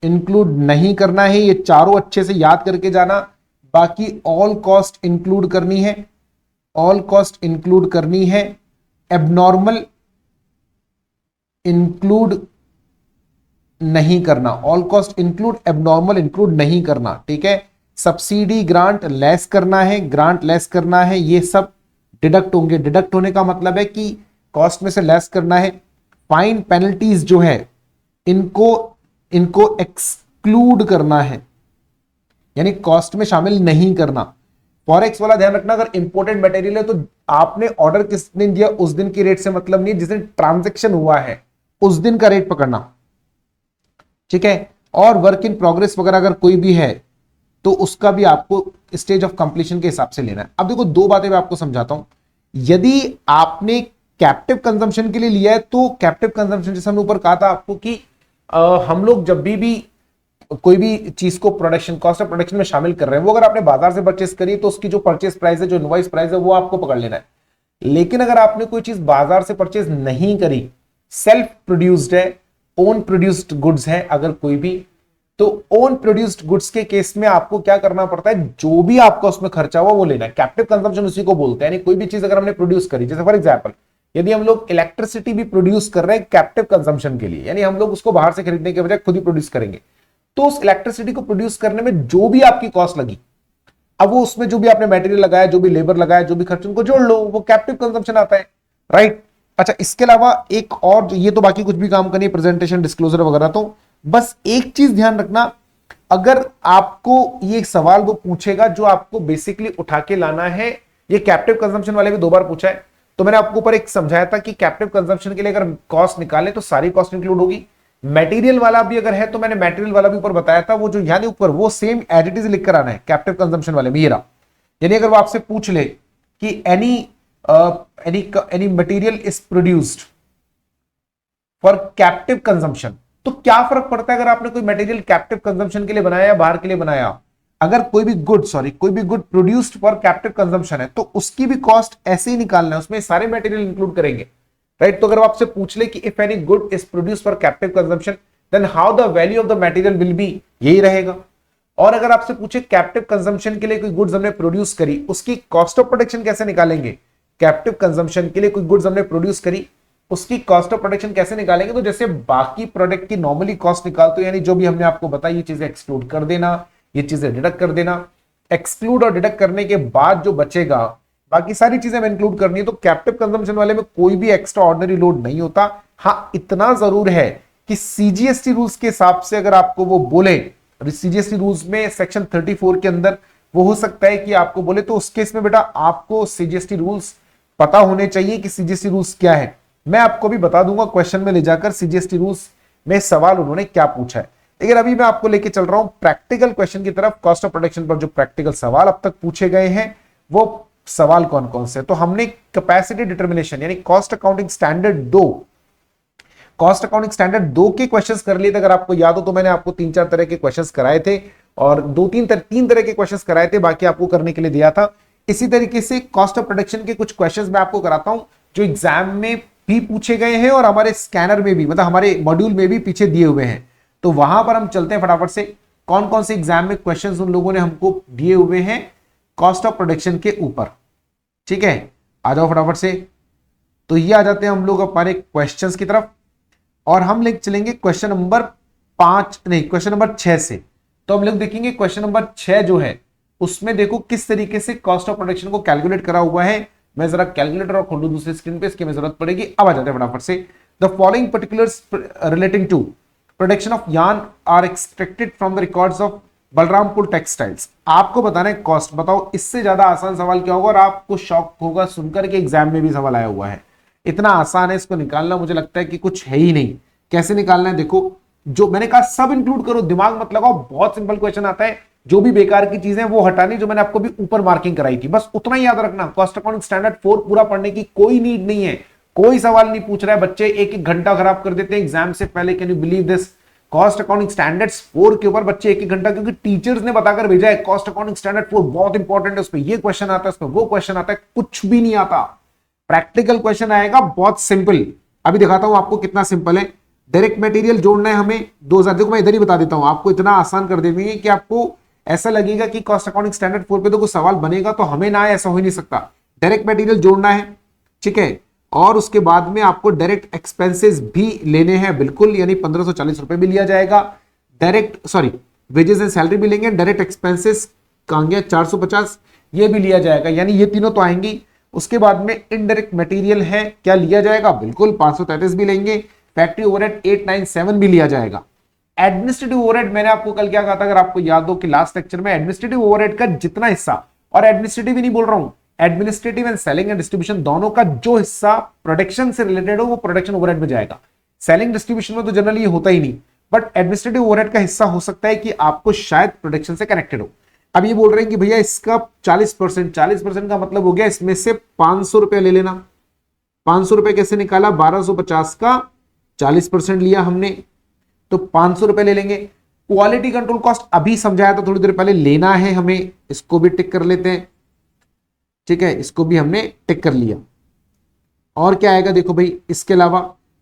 इंक्लूड नहीं करना है, ये चारों अच्छे से याद करके जाना। बाकी ऑल कॉस्ट इंक्लूड करनी है, ऑल कॉस्ट इंक्लूड करनी है। एबनॉर्मल इंक्लूड नहीं करना, all cost include, abnormal include नहीं करना, ठीक है। सब्सिडी ग्रांट लेस करना है, ग्रांट लेस करना है, ये सब डिडक्ट होंगे। डिडक्ट होने का मतलब है कि कॉस्ट में से लेस करना है। फाइन पेनल्टीज जो है इनको एक्सक्लूड करना है, यानी कॉस्ट में शामिल नहीं करना। फॉरेक्स वाला ध्यान रखना, अगर इंपोर्टेड मटेरियल है तो आपने ऑर्डर किस दिन दिया उस दिन की रेट से मतलब नहीं, जिस दिन ट्रांजैक्शन हुआ है उस दिन का रेट पकड़ना, ठीक है। और वर्क इन प्रोग्रेस वगैरह अगर कोई भी है तो उसका भी आपको स्टेज ऑफ कंप्लीशन के हिसाब से लेना है। अब देखो, दो बातें मैं आपको समझाता हूं। यदि आपने कैप्टिव कंजम्पशन के लिए लिया है तो कैप्टिव कंजम्पशन, जैसे हमने ऊपर कहा था आपको कि हम लोग जब भी कोई भी चीज को प्रोडक्शन कॉस्ट ऑफ प्रोडक्शन में शामिल कर रहे हैं, वो अगर आपने बाजार से परचेस करी तो उसकी जो परचेस प्राइस है, जो इनवॉइस प्राइस है, वो आपको पकड़ लेना है। लेकिन अगर आपने कोई चीज बाजार से परचेस नहीं करी, सेल्फ प्रोड्यूस्ड है, ओन प्रोड्यूस्ड गुड्स है अगर कोई भी, तो ओन प्रोड्यूस्ड गुड्स के केस में आपको क्या करना पड़ता है, जो भी आपका उसमें खर्चा हुआ वो लेना है। कैप्टिव कंजम्पशन उसी को बोलते हैं, यानी कोई भी चीज अगर हमने प्रोड्यूस करी, जैसे फॉर एग्जांपल यदि हम लोग इलेक्ट्रिसिटी भी प्रोड्यूस कर रहे हैं कैप्टिव कंजम्पशन के लिए, यानी हम लोग उसको बाहर से खरीदने के बजाय खुद ही प्रोड्यूस करेंगे, तो उस इलेक्ट्रिसिटी को प्रोड्यूस करने में जो भी आपकी कॉस्ट लगी, अब वो उसमें जो भी आपने मटेरियल लगाया, जो भी लेबर लगाया, जो भी खर्च, उनको जोड़ लो, वो कैप्टिव कंजम्पशन आता है, राइट। अच्छा, इसके अलावा एक और, ये तो बाकी कुछ भी काम करनी है, प्रेजेंटेशन, डिस्क्लोजर वगैरह, तो बस एक चीज ध्यान रखना, अगर आपको ये सवाल वो पूछेगा जो आपको बेसिकली उठा के लाना है, ये कैप्टिव कंजम्पशन वाले भी 2 बार पूछा है, तो मैंने आपको ऊपर एक समझाया था कि कैप्टिव कंजम्पशन के लिए अगर कॉस्ट निकाले तो सारी कॉस्ट इंक्लूड होगी। मटेरियल वाला भी अगर है तो मैंने मटेरियल वाला भी ऊपर बताया था, वो जो यानी ऊपर वो सेम एज इट इज लिखकर आना है कैप्टिव कंजम्पशन वाले में, ये रहा। यानी अगर वो आपसे पूछ ले कि any material is produced for captive consumption, तो क्या फर्क पड़ता है अगर आपने कोई मटेरियल कैप्टिव कंजम्पशन के लिए बनाया या बाहर के लिए बनाया। अगर कोई भी good produced for captive consumption है तो उसकी भी कॉस्ट ऐसे ही निकालना है, उसमें सारे मटेरियल इंक्लूड करेंगे, राइट। तो अगर वो आपसे पूछ ले कि if any good is produced for captive consumption then how the value of the material will be, यही रहेगा। और अगर आपसे पूछे कैप्टिव कंजम्पशन के लिए कोई गुड्स हमने प्रोड्यूस करी, उसकी कॉस्ट ऑफ प्रोडक्शन कैसे निकालेंगे, कैप्टिव कंजम्पशन के लिए कोई गुड्स हमने प्रोड्यूस करी, उसकी कॉस्ट ऑफ प्रोडक्शन कैसे निकालेंगे, तो जैसे बाकी प्रोडक्ट की नॉर्मली कॉस्ट निकालते हो, यानी जो भी हमने आपको बताया ये चीजें एक्सक्लूड कर देना, ये चीजें डिडक्ट कर देना, एक्सक्लूड और डिडक्ट करने के बाद जो बचेगा बाकी सारी चीजें हमें इंक्लूड करनी है। तो कैप्टिव कंजम्पशन वाले में कोई भी एक्स्ट्रा ऑर्डिनरी लोड नहीं होता। हाँ, इतना जरूर है कि सीजीएसटी रूल्स के हिसाब से अगर आपको वो बोले, सीजीएसटी रूल्स में सेक्शन 34 के अंदर वो हो सकता है कि आपको बोले, तो उस केस में बेटा आपको सीजीएसटी रूल्स पता होने चाहिए कि सीजीएसटी रूल्स क्या है। मैं आपको भी बता दूंगा क्वेश्चन में ले जाकर सीजीएसटी रूल्स में सवाल उन्होंने क्या पूछा है। लेकिन अभी मैं आपको लेके चल रहा हूं प्रैक्टिकल क्वेश्चन की तरफ। कॉस्ट ऑफ प्रोडक्शन पर जो प्रैक्टिकल सवाल अब तक पूछे गए हैं वो सवाल कौन कौन से, तो हमने कैपेसिटी डिटर्मिनेशन यानी कॉस्ट अकाउंटिंग स्टैंडर्ड 2 के क्वेश्चंस कर लिए थे। अगर आपको याद हो तो मैंने आपको 3-4 तरह के क्वेश्चंस कराए थे और 2-3 तरह के क्वेश्चंस कराए थे, बाकी आपको करने के लिए दिया था। इसी तरीके से कॉस्ट ऑफ प्रोडक्शन के कुछ क्वेश्चंस मैं आपको कराता हूं जो एग्जाम में भी पूछे गए हैं और हमारे स्कैनर में भी, मतलब हमारे मॉड्यूल में भी पीछे दिए हुए हैं। तो वहां पर हम चलते हैं फटाफट से, कौन कौन से एग्जाम में क्वेश्चंस उन लोगों ने हमको दिए हुए हैं कॉस्ट ऑफ प्रोडक्शन के ऊपर। ठीक है, आ जाओ फटाफट से। तो ये आ जाते हैं हम लोग हमारे क्वेश्चंस की तरफ और हम लेके चलेंगे क्वेश्चन नंबर 6 से। तो हम लोग देखेंगे क्वेश्चन नंबर 6 जो है उसमें देखो किस तरीके से कॉस्ट ऑफ प्रोडक्शन को कैलकुलेट करा हुआ है। मैं जरा कैलकुलेटर और खोल दूं दूसरी स्क्रीन पे, इसकी में जरूरत पड़ेगी। अब आ जाते हैं फटाफट से। The following particulars relating to production of yarn are extracted from the records of Balrampur textiles. आपको बताना है कॉस्ट। बताओ इससे ज्यादा आसान सवाल क्या होगा, और आपको शॉक होगा सुनकर के एग्जाम में भी सवाल आया हुआ है। इतना आसान है इसको निकालना, मुझे लगता है कि कुछ है ही नहीं। कैसे निकालना है देखो, जो मैंने कहा सब इंक्लूड करो, दिमाग मत लगाओ, बहुत सिंपल क्वेश्चन आता है। जो भी बेकार की चीजें वो हटानी, जो मैंने आपको भी ऊपर मार्किंग कराई थी, बस उतना ही याद रखना। कॉस्ट अकाउंटिंग स्टैंडर्ड 4 पूरा पढ़ने की कोई नीड नहीं है। कोई सवाल नहीं पूछ रहा है, बच्चे एक एक घंटा खराब कर देते हैं एग्जाम से पहले। Can you believe this? Cost accounting standards 4 के ऊपर बच्चे एक घंटा, क्योंकि टीचर्स ने बताकर भेजा है कॉस्ट अकाउंटिंग स्टैंडर्ड 4 बहुत इंपॉर्टेंट है, उसमें ये क्वेश्चन आता है, उसमें वो क्वेश्चन आता है। कुछ भी नहीं आता, प्रैक्टिकल क्वेश्चन आएगा बहुत सिंपल। अभी दिखाता हूं आपको कितना सिंपल है। डायरेक्ट मटेरियल जोड़ना है हमें 2000। देखो मैं इधर ही बता देता हूं आपको, इतना आसान कर देंगे कि आपको ऐसा लगेगा कि कॉस्ट अकाउंटिंग स्टैंडर्ड 4 पे तो कुछ सवाल बनेगा तो हमें ना आए, ऐसा हो ही नहीं सकता। डायरेक्ट मटेरियल जोड़ना है, ठीक है, और उसके बाद में आपको डायरेक्ट एक्सपेंसेस भी लेने हैं बिल्कुल, यानी 1540 रुपए भी लिया जाएगा। वेजेस एंड सैलरी भी लेंगे। डायरेक्ट एक्सपेंसेस कहां गया 450, ये भी लिया जाएगा, यानी ये तीनों तो आएंगी। उसके बाद में इनडायरेक्ट मटेरियल है, क्या लिया जाएगा, बिल्कुल 533 भी लेंगे। फैक्ट्री ओवरहेड 897 भी लिया जाएगा। एडमिनिस्ट्रेटिव ओवरहेड मैंने आपको कल क्या कहा था, अगर आपको याद हो कि लास्ट लेक्चर में एडमिनिस्ट्रेटिव ओवरहेड का जितना हिस्सा, और एडमिनिस्ट्रेटिव ही नहीं बोल रहा हूं, administrative and selling and distribution दोनों का जो हिस्सा प्रोडक्शन से रिलेटेड हो वो प्रोडक्शन ओवरहेड में जाएगा। सेलिंग डिस्ट्रीब्यूशन में तो जनरली ये होता ही नहीं, बट एडमिनिस्ट्रेटिव ओवरहेड का हिस्सा हो सकता है कि आपको शायद प्रोडक्शन से कनेक्टेड हो। अब ये बोल रहे हैं कि भैया इसका 40% का मतलब हो गया इसमें से 500 रुपए ले लेना। 500 रुपए कैसे निकाला, 1250 का 40% लिया हमने, तो 500 रुपए ले लेंगे। क्वालिटी कंट्रोल कॉस्ट अभी समझाया था थोड़ी देर पहले, लेना है हमें, इसको भी टिक कर लेते हैं। ठीक है, इसको भी हमने टिक कर लिया। और क्या आएगा देखो भाई इसके अलावा,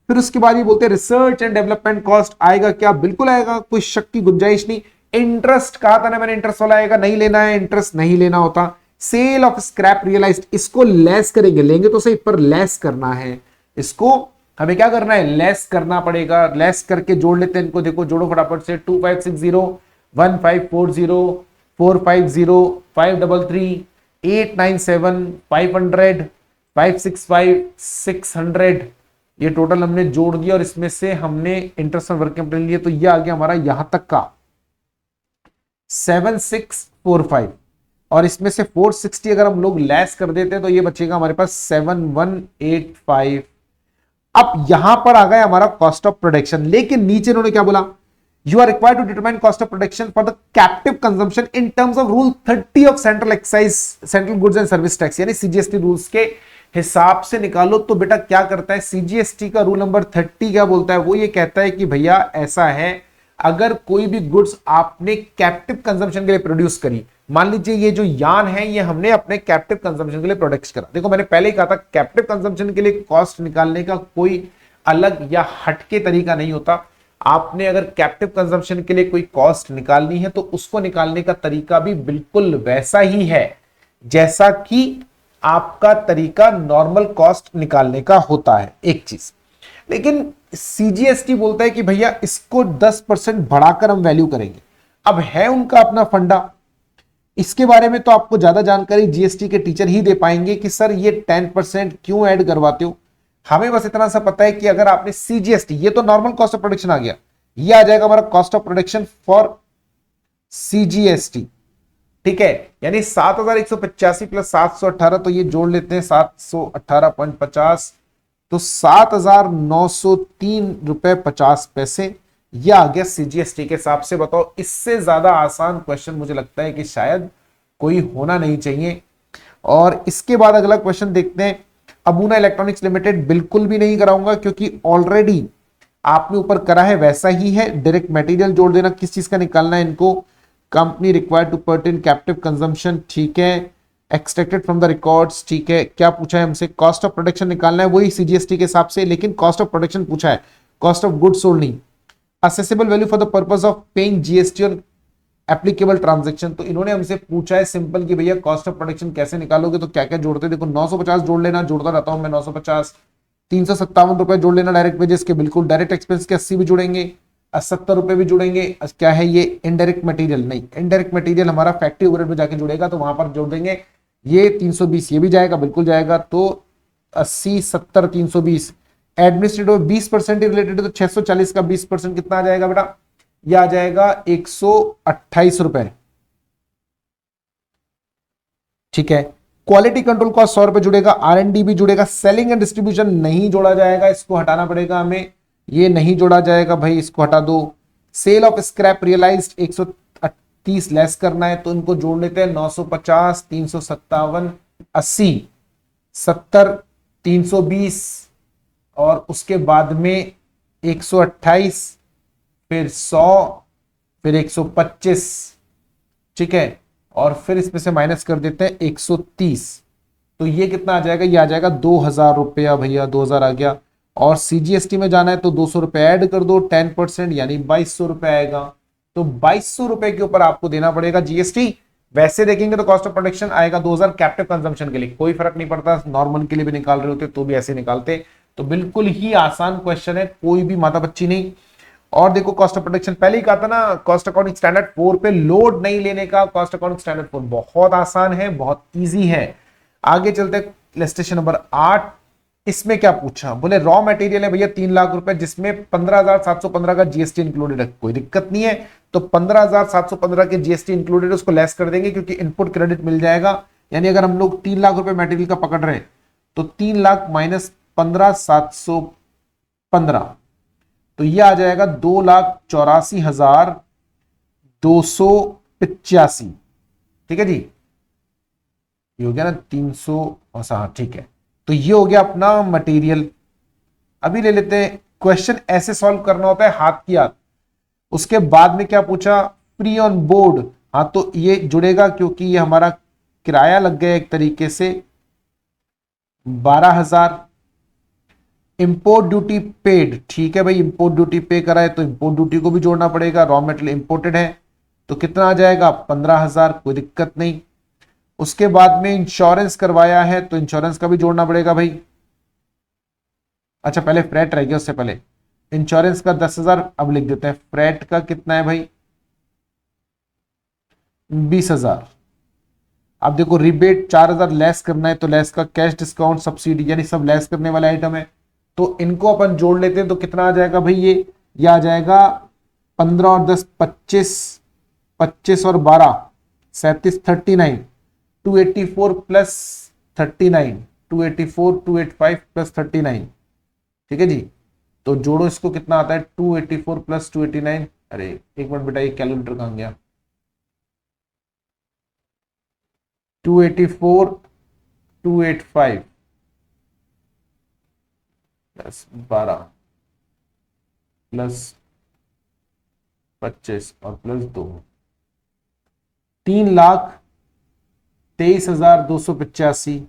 फिर उसके बाद ये बोलते हैं रिसर्च एंड डेवलपमेंट कॉस्ट आएगा क्या? बिल्कुल आएगा, कोई शक की गुंजाइश नहीं। इंटरेस्ट कहा था ना मैंने, इंटरेस्ट वाला आएगा, नहीं लेना है इंटरेस्ट, नहीं लेना होता। सेल ऑफ स्क्रैप रियलाइज्ड, इसको लेस करेंगे, लेंगे तो सही पर लेस करना है, इसको हमें क्या करना है, लेस करना पड़ेगा। लेस करके जोड़ लेते हैं इनको, देखो जोड़ो फटाफट से, 2560 1540 450 533 897 500 565 600, ये टोटल हमने जोड़ दिया और इसमें से हमने इंटरेस्ट और वर्किंग कैपिटल लिए, तो ये आ गया हमारा यहां तक का 7645, और इसमें से 460 अगर हम लोग लेस कर देते हैं तो ये बचेगा हमारे पास 7185। अब यहां पर आ गया हमारा कॉस्ट ऑफ प्रोडक्शन, लेकिन नीचे इन्होंने क्या बोला, you are required to determine cost of production for the captive consumption in terms of rule 30 of central excise central goods and service tax, यानी सीजीएसटी रूल्स के हिसाब से निकालो। तो बेटा क्या करता है सीजीएसटी का रूल नंबर 30 क्या बोलता है, वो ये कहता है कि भैया ऐसा है, अगर कोई भी गुड्स आपने कैप्टिव कंजम्पशन के लिए प्रोड्यूस करी, मान लीजिए ये जो यान है ये हमने अपने कैप्टिव कंजम्पशन के लिए प्रोडक्ट करा, देखो मैंने पहले ही कहा था कैप्टिव कंजम्पशन के लिए कॉस्ट निकालने का कोई अलग या हटके तरीका नहीं होता। आपने अगर कैप्टिव कंजम्पशन के लिए कोई कॉस्ट निकालनी है तो उसको निकालने का तरीका भी बिल्कुल वैसा ही है जैसा कि आपका तरीका नॉर्मल कॉस्ट निकालने का होता है, एक चीज। लेकिन सीजीएसटी बोलता है कि भैया इसको 10% बढ़ाकर हम वैल्यू करेंगे। अब है उनका अपना फंडा, इसके बारे में तो आपको ज्यादा जानकारी जीएसटी के टीचर ही दे पाएंगे कि सर ये 10% क्यों ऐड करवाते हो। हमें बस इतना सा पता है कि अगर आपने सीजीएसटी, ये तो नॉर्मल कॉस्ट ऑफ प्रोडक्शन आ गया, ये आ जाएगा हमारा cost of production for CGST, ठीक है, यानी 7185 प्लस 718, तो ये जोड़ लेते हैं 718.50, तो 7903.50 ये आ गया सीजीएसटी के हिसाब से। बताओ, इससे ज्यादा आसान क्वेश्चन मुझे लगता है कि शायद कोई होना नहीं चाहिए। और इसके बाद अगला क्वेश्चन देखते हैं। अबूना इलेक्ट्रॉनिक्स लिमिटेड बिल्कुल भी नहीं कराऊंगा क्योंकि ऑलरेडी आपने ऊपर करा है वैसा ही है। डायरेक्ट मटेरियल जोड़ देना, किस चीज का निकालना है इनको, company required to pertain captive consumption, ठीक है, एक्सट्रैक्टेड फ्रॉम द रिकॉर्ड्स, ठीक है। क्या पूछा है हमसे, कॉस्ट ऑफ प्रोडक्शन निकालना है, वही सीजीएसटी के हिसाब से, लेकिन कॉस्ट ऑफ प्रोडक्शन पूछा है, कॉस्ट ऑफ गुड्स सोल्ड नहीं। Accessible value for the purpose of paying GST और एप्लीकेबल ट्रांजैक्शन, तो इन्होंने हमसे पूछा है सिंपल कि भैया कॉस्ट ऑफ प्रोडक्शन कैसे निकालोगे, तो क्या क्या जोड़ते हैं, देखो 950 जोड़ लेना, जोड़ता रहता हूं मैं 950, 357 रुपए जोड़ लेना डायरेक्ट वेजेस के, बिल्कुल डायरेक्ट एक्सपेंस के 80 भी जुड़ेंगे, 70 रुपए भी जुड़ेंगे। क्या है ये, इनडायरेक्ट मटेरियल, नहीं इनडायरेक्ट मटेरियल हमारा फैक्ट्री ओवरहेड में जाके जुड़ेगा तो वहां पर जोड़ देंगे, ये 320 ये भी जाएगा, बिल्कुल जाएगा, तो 80 70 320। एडमिनिस्ट्रेटिव 20% रिलेटेड, तो 640 का 20% कितना आ जाएगा बेटा, यह आ जाएगा 128 रुपए, ठीक है। क्वालिटी कंट्रोल कॉस्ट 100 रुपए जुड़ेगा, आर&डी भी जुड़ेगा, सेलिंग एंड डिस्ट्रीब्यूशन नहीं जोड़ा जाएगा, इसको हटाना पड़ेगा हमें, ये नहीं जोड़ा जाएगा भाई, इसको हटा दो। Sale of scrap realised 130 less करना है, तो इनको जोड़ लेते हैं, 950 357 80 70 320 और उसके बाद में 128 फिर 100 फिर 125, ठीक है, और फिर इसमें से माइनस कर देते हैं 130, तो ये कितना आ जाएगा, ये आ जाएगा 2000 रुपया भैया, 2000 आ गया। और सीजीएसटी में जाना है तो 200 रुपए ऐड कर दो, 10% यानी 2200 रुपए आएगा, तो 2200 रुपए के ऊपर आपको देना पड़ेगा जीएसटी। वैसे देखेंगे तो कॉस्ट ऑफ प्रोडक्शन आएगा 2000 कैप्टिव कंजम्पशन के लिए, कोई फर्क नहीं पड़ता, नॉर्मल के लिए भी निकाल रहे होते तो भी ऐसे निकालते, तो बिल्कुल ही आसान क्वेश्चन है, कोई भी माथा बच्ची नहीं। और देखो कॉस्ट ऑफ प्रोडक्शन पहले ही कहा था ना, कॉस्ट अकाउंटिंग स्टैंडर्ड 4 पे लोड नहीं लेने का, कॉस्ट अकाउंटिंग स्टैंडर्ड 4 बहुत आसान है, बहुत इजी है। आगे चलते हैं लेस्टेशन नंबर 8, इसमें क्या पूछा, बोले रॉ मटेरियल है भैया 3 लाख रुपए, जिसमें 15,715 का जीएसटी इंक्लूडेड है, कोई दिक्कत नहीं है, तो 15,715 के जीएसटी इंक्लूडेड, उसको लेस कर देंगे क्योंकि इनपुट क्रेडिट मिल जाएगा। यानी अगर हम लोग 3 लाख रुपए मटेरियल का पकड़ रहे हैं तो 3 लाख माइनस 15,715, तो ये आ जाएगा 2,84,285, ठीक है जी, ये हो गया ना 300, हाँ ठीक है, तो ये हो गया अपना मटेरियल। अभी ले लेते हैं क्वेश्चन, ऐसे सॉल्व करना होता है हाथ की हाथ, उसके बाद में क्या पूछा, फ्री ऑन बोर्ड, हाँ तो ये जुड़ेगा क्योंकि ये हमारा किराया लग गया एक तरीके से 12,000। इंपोर्ट ड्यूटी पेड, ठीक है भाई, इंपोर्ट ड्यूटी पे करा है तो इंपोर्ट ड्यूटी को भी जोड़ना पड़ेगा, रॉ मेटेरियल इंपोर्टेड है तो कितना आ जाएगा 15,000, कोई दिक्कत नहीं। उसके बाद में इंश्योरेंस करवाया है तो इंश्योरेंस का भी जोड़ना पड़ेगा भाई। अच्छा पहले फ्रेट रह गया, उससे पहले इंश्योरेंस का 10,000 अब लिख देते हैं, फ्रेट का कितना है भाई 20,000। अब देखो रिबेट 4,000 लेस करना है तो लेस का कैश डिस्काउंट सब्सिडी यानी सब लेस करने वाले आइटम है तो इनको अपन जोड़ लेते हैं तो कितना आ जाएगा भाई, ये आ जाएगा 15 और 10 25, 25 और 12 37, 39, 284 प्लस 39, 284, 285 प्लस 39, ठीक है जी। तो जोड़ो इसको, कितना आता है 284 प्लस 289, अरे एक मिनट बेटा ये कैलकुलेटर कहां गया, 284, 285 प्लस 12 प्लस 25 और प्लस 2, 3,23,285।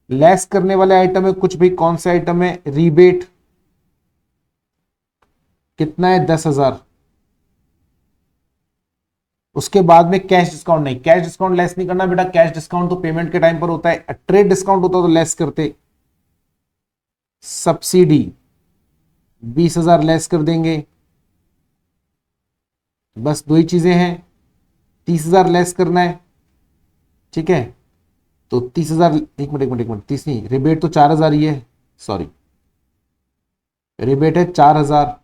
लेस करने वाले आइटम है कुछ भी, कौन से आइटम है, रीबेट कितना है 10,000। उसके बाद में कैश डिस्काउंट, नहीं कैश डिस्काउंट लेस नहीं करना बेटा, कैश डिस्काउंट तो पेमेंट के टाइम पर होता है, ट्रेड डिस्काउंट होता तो लेस करते। सब्सिडी 20,000 लेस कर देंगे, बस दो ही चीजें हैं, 30,000 लेस करना है, ठीक है। तो 30,000, एक मिनट 30 नहीं, रिबेट तो 4,000 ही है, सॉरी रिबेट है 4,000,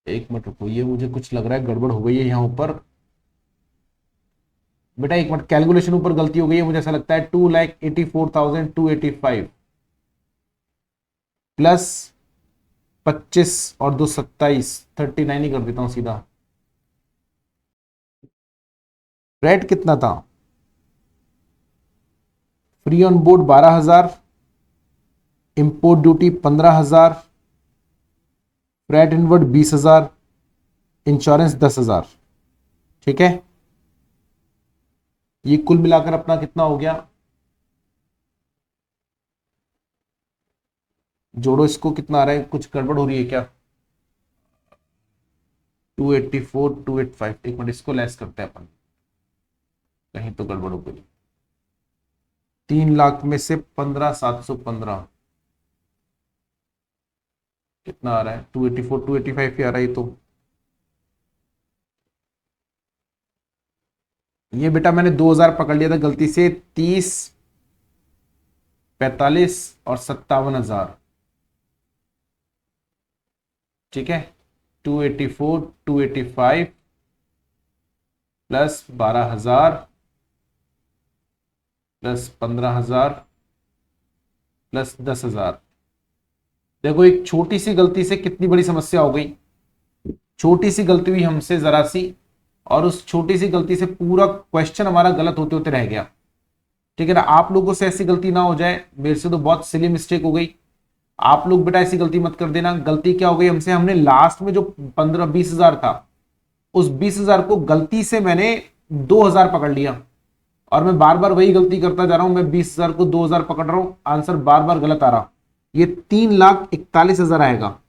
एक मिनट रुको, ये मुझे कुछ लग रहा है गड़बड़ हो गई है यहाँ ऊपर बेटा, एक मिनट कैलकुलेशन ऊपर गलती हो गई है, मुझे ऐसा लगता है 2,84,285 प्लस 25 और 2 27, 39 ही कर देता हूं सीधा। रेट कितना था, free on board 12,000, import duty 15,000, freight inward 20,000, insurance 10,000, ठीक है। ये कुल मिलाकर अपना कितना हो गया, जोड़ो इसको, कितना आ रहा है, कुछ गड़बड़ हो रही है क्या, 284, 285, एक मिनट इसको लेस करते हैं अपन, कहीं तो गड़बड़ हो गई। 3,00,000 में से 15,715 कितना आ रहा है, 284, 285 ही आ रहा है। तो ये बेटा मैंने 2,000 पकड़ लिया था गलती से, 30, 45 और 57,000, ठीक है। 284, 285 प्लस 12,000 प्लस 15,000 प्लस 10,000। देखो एक छोटी सी गलती से कितनी बड़ी समस्या हो गई, छोटी सी गलती हुई हमसे जरा सी, और उस छोटी सी गलती से पूरा क्वेश्चन हमारा गलत होते होते रह गया, ठीक है ना। आप लोगों से ऐसी गलती ना हो जाए, मेरे से तो बहुत सिली मिस्टेक हो गई, आप लोग बेटा ऐसी गलती मत कर देना। गलती क्या हो गई हमसे, हमने लास्ट में जो 15-20,000 था, उस 20,000 को गलती से मैंने 2,000 पकड़ लिया, और मैं बार बार वही गलती करता जा रहा हूं, मैं 20,000 को 2,000 पकड़ रहा हूं, आंसर बार बार गलत आ रहा, ये 3,41,000 आएगा,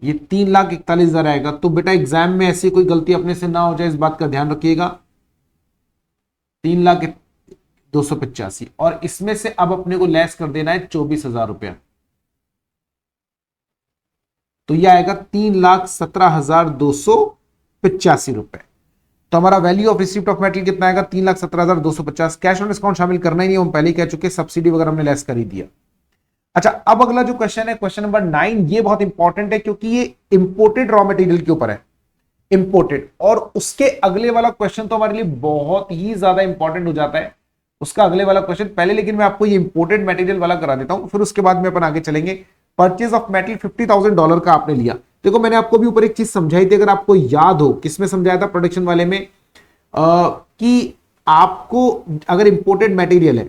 ये 3,41,000 आएगा। तो बेटा एग्जाम में ऐसी कोई गलती अपने से ना हो जाए, इस बात का ध्यान रखिएगा। 3,02,85, और इसमें से अब अपने को लेस कर देना है 24,000 रुपया, तो यह आएगा 3,17,285 रुपए। तो हमारा value of receipt of metal कितना आएगा, 3,17,250। कैश ऑन डिस्काउंट शामिल करना ही नहीं, हम पहले ही कह चुके, सब्सिडी वगैरह हमने लेस कर ही दिया। अच्छा अब अगला जो क्वेश्चन है, क्वेश्चन नंबर 9, ये बहुत इंपॉर्टेंट है क्योंकि ये इंपोर्टेड रॉ मटेरियल के ऊपर है, इंपोर्टेड, और उसके अगले वाला क्वेश्चन तो हमारे लिए बहुत ही ज्यादा इंपॉर्टेंट हो जाता है, उसका अगले वाला क्वेश्चन पहले, लेकिन मैं आपको ये इंपोर्टेड मटेरियल वाला करा देता हूं, फिर उसके बाद में अपन आगे चलेंगे। परचेज ऑफ मेटल $50,000 का आपने लिया, देखो मैंने आपको भी ऊपर एक चीज समझाई थी, अगर आपको याद हो, किसमें समझाया था, प्रोडक्शन वाले में, कि आपको अगर इंपोर्टेड मटेरियल है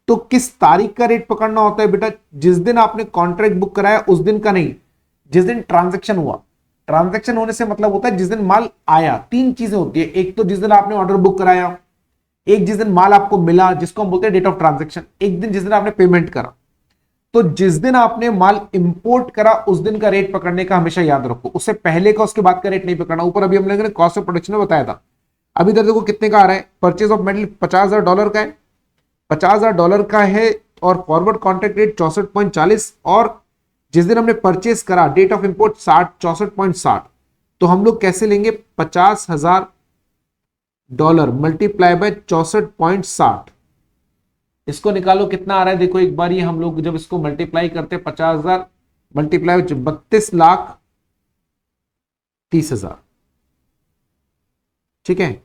तो किस तारीख का रेट पकड़ना होता है बेटा, जिस दिन आपने कॉन्ट्रैक्ट बुक कराया उस दिन का नहीं, जिस दिन ट्रांजैक्शन हुआ। ट्रांजैक्शन होने से मतलब होता है जिस दिन माल आया। तीन चीजें होती है, एक तो जिस दिन आपने ऑर्डर बुक कराया, एक जिस दिन माल आपको मिला जिसको हम बोलते हैं डेट ऑफ ट्रांजैक्शन, एक दिन जिस दिन आपने पेमेंट करा। तो जिस दिन आपने माल इंपोर्ट करा उस दिन का रेट पकड़ने का हमेशा याद रखो, उससे पहले का उसके बाद का रेट नहीं पकड़ना। ऊपर अभी हम लोगों ने कॉस्ट ऑफ प्रोडक्शन में बताया था। अभी इधर देखो कितने का आ रहा है, परचेज ऑफ मेटल $50,000 का है, $50,000 का है, और फॉरवर्ड कॉन्ट्रैक्ट रेट 64.40, और जिस दिन हमने परचेस करा डेट ऑफ इंपोर्ट 64.60। तो हम लोग कैसे लेंगे, $50,000 मल्टीप्लाई बाय 64.60, इसको निकालो कितना आ रहा है। देखो एक बार ये हम लोग जब इसको मल्टीप्लाई करते हैं, 50,000 मल्टीप्लाई 32,30,000, ठीक है।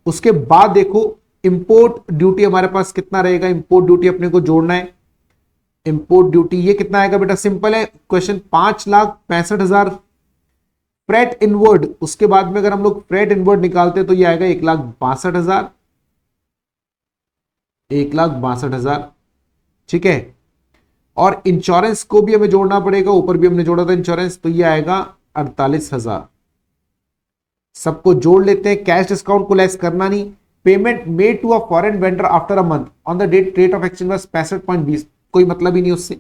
उसके बाद देखो इंपोर्ट ड्यूटी हमारे पास कितना रहेगा, इंपोर्ट ड्यूटी अपने को जोड़ना है। इंपोर्ट ड्यूटी ये कितना आएगा बेटा, सिंपल है क्वेश्चन, 5,65,000 फ्रेट इनवर्ड। उसके बाद में अगर हम लोग फ्रेट इनवर्ड निकालते हैं तो ये आएगा 1,62,000, 1,62,000, ठीक है। और इंश्योरेंस को भी हमें जोड़ना पड़ेगा, ऊपर भी हमने जोड़ा था इंश्योरेंस, तो ये आएगा 48,000। सबको जोड़ लेते हैं, कैश डिस्काउंट को लेस करना नहीं। Payment made to a foreign vendor after a month on the rate of exchange was 65.20, कोई मतलब ही नहीं उससे।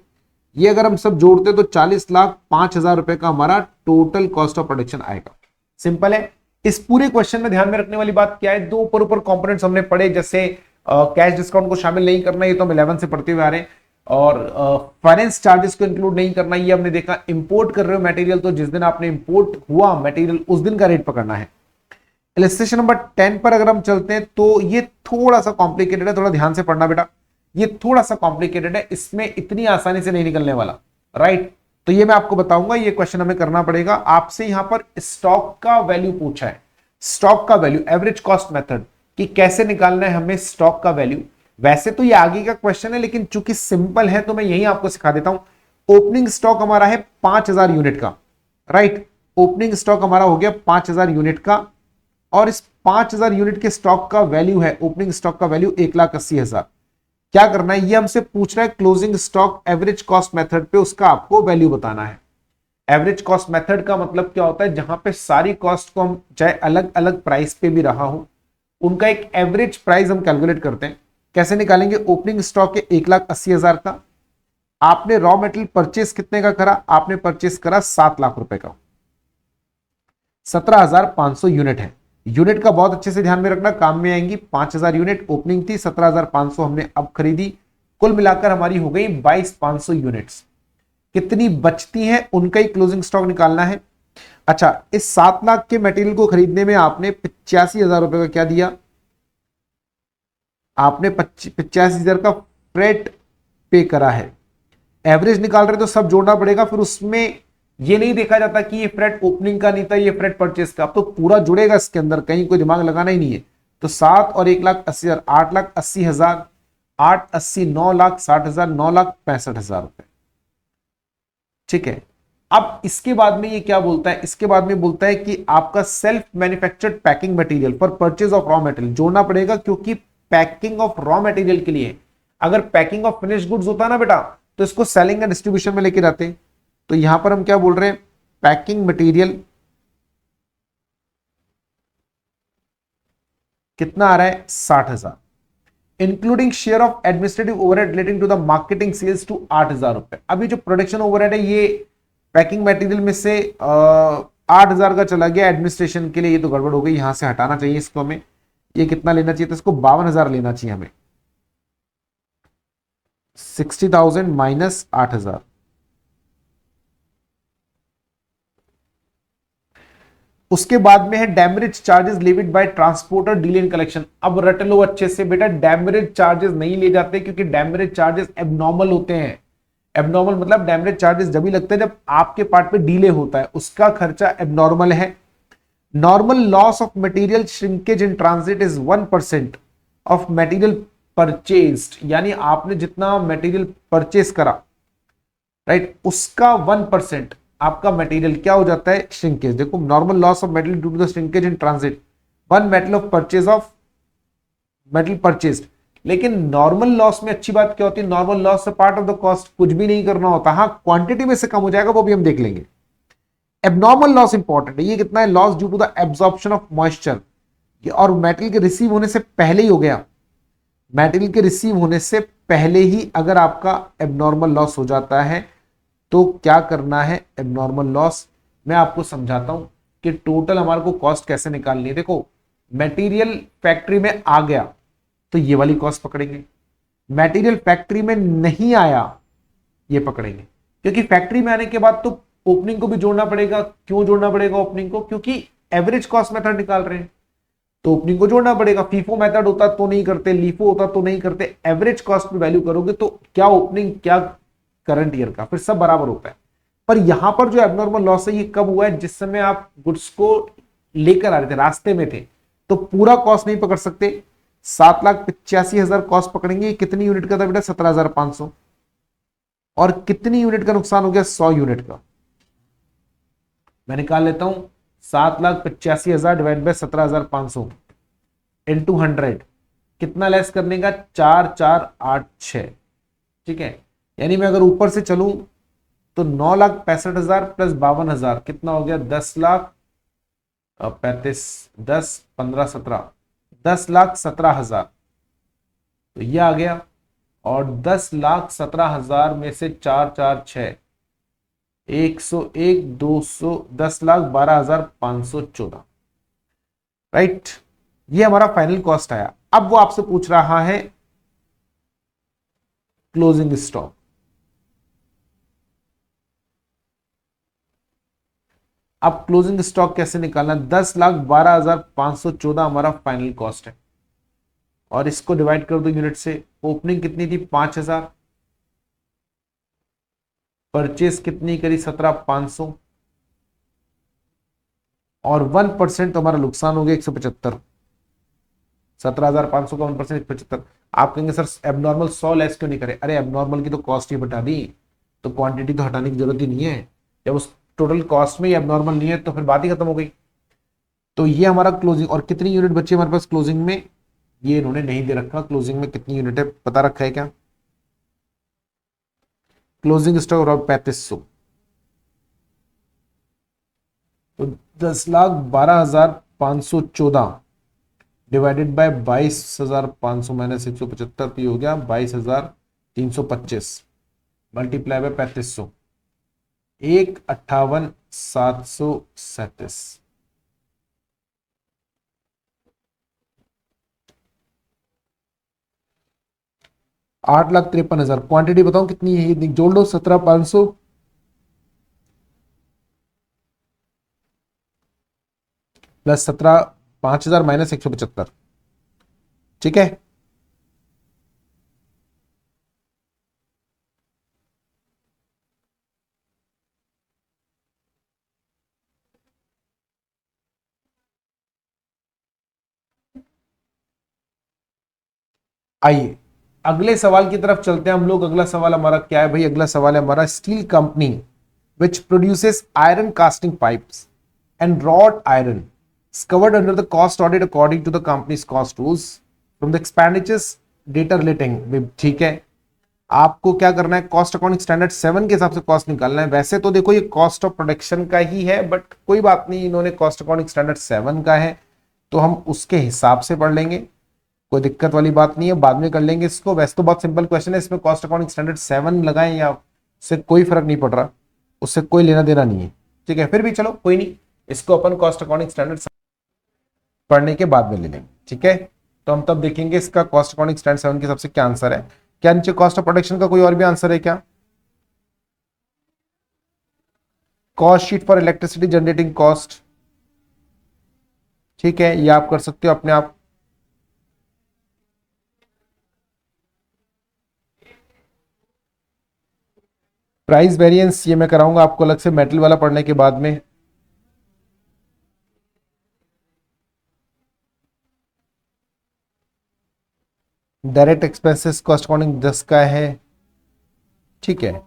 ये अगर हम सब जोड़ते तो 40,05,000 रुपए का हमारा टोटल कॉस्ट ऑफ प्रोडक्शन आएगा। सिंपल है। इस पूरे क्वेश्चन में ध्यान में रखने वाली बात क्या है, दो ऊपर कंपोनेंट्स हमने पढ़े, जैसे कैश डिस्काउंट को शामिल नहीं करना, ये तो हम 11 से पढ़ते हुए आ रहे हैं, और फाइनेंस चार्जेस को इंक्लूड नहीं करना, ये हमने देखा। इंपोर्ट कर रहे हो मटेरियल तो जिस दिन आपने इंपोर्ट हुआ मटेरियल उस दिन का रेट पकड़ना है। इलस्ट्रेशन नंबर 10 पर अगर हम चलते हैं तो ये थोड़ा सा कॉम्प्लिकेटेड है, थोड़ा ध्यान से पढ़ना बेटा, ये थोड़ा सा कॉम्प्लिकेटेड है, इसमें इतनी आसानी से नहीं निकलने वाला, राइट। तो ये मैं आपको बताऊंगा, ये क्वेश्चन हमें करना पड़ेगा। आपसे यहां पर स्टॉक का वैल्यू पूछा है, स्टॉक का वैल्यू, एवरेज कॉस्ट मेथड, कि कैसे निकालना है हमें स्टॉक का वैल्यू। वैसे तो ये आगे का क्वेश्चन है, लेकिन चूंकि सिंपल है तो मैं यही आपको सिखा देता हूं। ओपनिंग स्टॉक हमारा है 5,000 यूनिट का, राइट। ओपनिंग स्टॉक हमारा हो गया 5,000 यूनिट का, और इस 5,000 यूनिट के स्टॉक का वैल्यू है, ओपनिंग स्टॉक का वैल्यू 1,80,000। क्या करना है, ये हमसे पूछ रहा है closing stock average cost method पे, उसका आपको वैल्यू बताना है। एवरेज कॉस्ट मेथड का मतलब क्या होता है, जहां पे सारी कॉस्ट को हम चाहे अलग अलग प्राइस पे भी रहा हो, उनका एक एवरेज प्राइस हम कैलकुलेट करते हैं। कैसे निकालेंगे, ओपनिंग स्टॉक है 1,80,000 का, आपने रॉ मेटेरियल परचेस कितने का करा, आपने परचेस करा 7 लाख रुपए का, 17,500 यूनिट है। यूनिट का बहुत अच्छे से ध्यान में रखना, काम में आएंगी। 5,000 यूनिट ओपनिंग थी, 17,500 हमने अब खरीदी, कुल मिलाकर हमारी हो गई 22,500 यूनिट्स। कितनी बचती है उनका ही क्लोजिंग स्टॉक निकालना है। अच्छा, इस 7 लाख के मटेरियल को खरीदने में आपने 85,000 रुपए का क्या दिया, आपने 85,000 का फ्रेट पे करा है। एवरेज निकाल रहे तो सब जोड़ना पड़ेगा, फिर उसमें ये नहीं देखा जाता कि ये फ्रेट ओपनिंग का नहीं था, ये फ्रेट परचेस का, अब तो पूरा जुड़ेगा इसके अंदर, कहीं कोई दिमाग लगाना ही नहीं है। तो 7 और 1,80,000, 8,80,000, 8,80, 9,60,000, 9,65,000 रुपए, ठीक है। अब इसके बाद में ये क्या बोलता है, इसके बाद में बोलता है कि आपका self manufactured packing material for purchase of raw material जोड़ना पड़ेगा, क्योंकि पैकिंग ऑफ रॉ मटेरियल के लिए, अगर पैकिंग ऑफ फिनिश गुड्स होता ना बेटा, तो इसको सेलिंग एंड डिस्ट्रीब्यूशन में लेके जाते हैं। तो यहां पर हम क्या बोल रहे हैं, पैकिंग मटेरियल कितना आ रहा है, 60,000, including share of administrative overhead relating to the marketing sales to 8,000 रुपए। अभी जो प्रोडक्शन ओवरहेड है ये पैकिंग मटेरियल में से 8,000 का चला गया एडमिनिस्ट्रेशन के लिए, ये तो गड़बड़ हो गई, यहां से हटाना चाहिए इसको हमें। ये कितना लेना चाहिए, तो इसको 52,000 लेना चाहिए हमें, 60,000 माइनस 8,000। उसके बाद में है demurrage charges levied by transporter delay in collection. अब रट लो अच्छे से बेटा, डैमरेज चार्जेस नहीं ले जाते, क्योंकि डैमरेज चार्जेस एबनॉर्मल होते हैं। एबनॉर्मल मतलब डैमरेज चार्जेस जब भी लगते हैं जब आपके पार्ट पे डीले होता है, उसका खर्चा एबनॉर्मल है। Normal loss of material shrinkage in transit is 1% of material purchased, यानी आपने जितना मटेरियल परचेज करा, राइट, उसका 1%। आपका मटेरियल क्या हो जाता है, श्रिंकेज। देखो, normal loss of metal due to the shrinkage in transit, one metal of purchase of metal purchase. लेकिन नॉर्मल लॉस में अच्छी बात क्या होती है, नॉर्मल लॉस से पार्ट ऑफ द कॉस्ट कुछ भी नहीं करना होता। हाँ, क्वांटिटी में से कम हो जाएगा, वो भी हम देख लेंगे। एबनॉर्मल लॉस इंपॉर्टेंट है, ये कितना है, loss due to the absorption of moisture, और मेटल के रिसीव होने से पहले ही हो गया। मेटल के रिसीव होने से पहले ही अगर आपका एबनॉर्मल लॉस हो जाता है तो क्या करना है, एबनॉर्मल लॉस मैं आपको समझाता हूं कि टोटल हमारे को कॉस्ट कैसे निकालनी है। देखो, मटेरियल फैक्ट्री में आ गया तो ये वाली कॉस्ट पकड़ेंगे, मटेरियल फैक्ट्री में नहीं आया ये पकड़ेंगे, क्योंकि फैक्ट्री में आने के बाद तो ओपनिंग को भी जोड़ना पड़ेगा। क्यों जोड़ना पड़ेगा ओपनिंग को, क्योंकि एवरेज कॉस्ट मेथड निकाल रहे हैं तो ओपनिंग को जोड़ना पड़ेगा। फीफो मेथड होता तो नहीं करते, लीफो होता तो नहीं करते, एवरेज कॉस्ट पे वैल्यू करोगे तो क्या ओपनिंग क्या करंट ईयर का, फिर सब बराबर होता है। पर यहां पर जो एबनॉर्मल लॉस है ये कब हुआ है, जिस समय आप गुड्स को लेकर आ रहे थे, रास्ते में थे, तो पूरा कॉस्ट नहीं पकड़ सकते। 7,85,000 कॉस्ट पकड़ेंगे। कितनी यूनिट का था बेटा, 17,500। और कितनी यूनिट का नुकसान हो गया, 100 यूनिट का। मैं निकाल लेता हूं, 7,85,000 डिवाइड बाय 17,500 इंटू 100, कितना लेस करने का, 4,486। ठीक है, यानी मैं अगर ऊपर से चलूं तो 9,65,000 प्लस 52,000 कितना हो गया, 10,35, 10, 15, 17, 10,17,000 तो ये आ गया। और 10,17,000 में से 4,4,6, 101, 200, 10,12,514, राइट। ये हमारा फाइनल कॉस्ट आया। अब वो आपसे पूछ रहा है क्लोजिंग स्टॉक। अब क्लोजिंग स्टॉक कैसे निकालना, 10,12,514 हमारा फाइनल कॉस्ट है, और इसको डिवाइड कर दो यूनिट से। ओपनिंग कितनी थी, 5,000, परचेस कितनी करी, 17,500, और 1% तो हमारा नुकसान हो गया 175। 17,500 का 1% 175। आप कहेंगे सर एबनॉर्मल 100 लेस क्यों नहीं करे, अरे एबनॉर्मल की तो कॉस्ट ही बता दी, तो क्वांटिटी तो हटाने की जरूरत ही नहीं है। जब उस टोटल कॉस्ट में ही एबनॉर्मल नहीं है तो फिर बात ही खत्म हो गई। तो ये हमारा क्लोजिंग, और कितनी यूनिट बची हमारे पास क्लोजिंग में, ये इन्होंने नहीं दे रखा। क्लोजिंग में कितनी यूनिट है पता रखा है क्या, क्लोजिंग स्टॉक और 3,500, तो 10,12,514 डिवाइडेड बाय 22,500 माइनस 175, तो हो गया 22,325 मल्टीप्लाई बाय 3,500, 1,58,737। 8,53,000 क्वांटिटी बताओ कितनी है, ये जोड़ लो, 17,500 प्लस 5,000 माइनस 175। ठीक है, आइए अगले सवाल की तरफ चलते हैं हम लोग। अगला सवाल हमारा क्या है भाई, अगला सवाल है हमारा, steel company which produces iron casting pipes and wrought iron is covered under the cost audit according to the company's cost rules from the expenditures data relating। ठीक है, आपको क्या करना है, कॉस्ट अकाउंटिंग स्टैंडर्ड 7 के हिसाब से कॉस्ट निकालना है। वैसे तो देखो ये कॉस्ट ऑफ प्रोडक्शन का ही है, बट कोई बात नहीं, इन्होंने कॉस्ट अकाउंटिंग स्टैंडर्ड 7 का है तो हम उसके हिसाब से पढ़ लेंगे, कोई दिक्कत वाली बात नहीं है, बाद में कर लेंगे इसको। वैसे तो बहुत सिंपल क्वेश्चन है, इसमें कॉस्ट अकाउंटिंग स्टैंडर्ड 7 लगाएं या उससे कोई फर्क नहीं पड़ रहा, उससे कोई लेना देना नहीं है। ठीक है, फिर भी चलो कोई नहीं, इसको अपन कॉस्ट अकाउंटिंग स्टैंडर्ड पढ़ने के बाद में ले लेंगे। ठीक है, तो हम तब देखेंगे इसका कॉस्ट अकाउंटिंग स्टैंडर्ड 7 के सबसे क्या आंसर है। क्या नीचे कॉस्ट ऑफ प्रोडक्शन का कोई और भी आंसर है क्या, cost sheet for electricity generating cost. ठीक है, ये आप कर सकते हो अपने आप। प्राइस वेरिएंस ये मैं कराऊंगा आपको अलग से मेटल वाला पढ़ने के बाद में। डायरेक्ट एक्सपेंसेस कॉस्ट अकाउंटिंग 10 का है। ठीक है,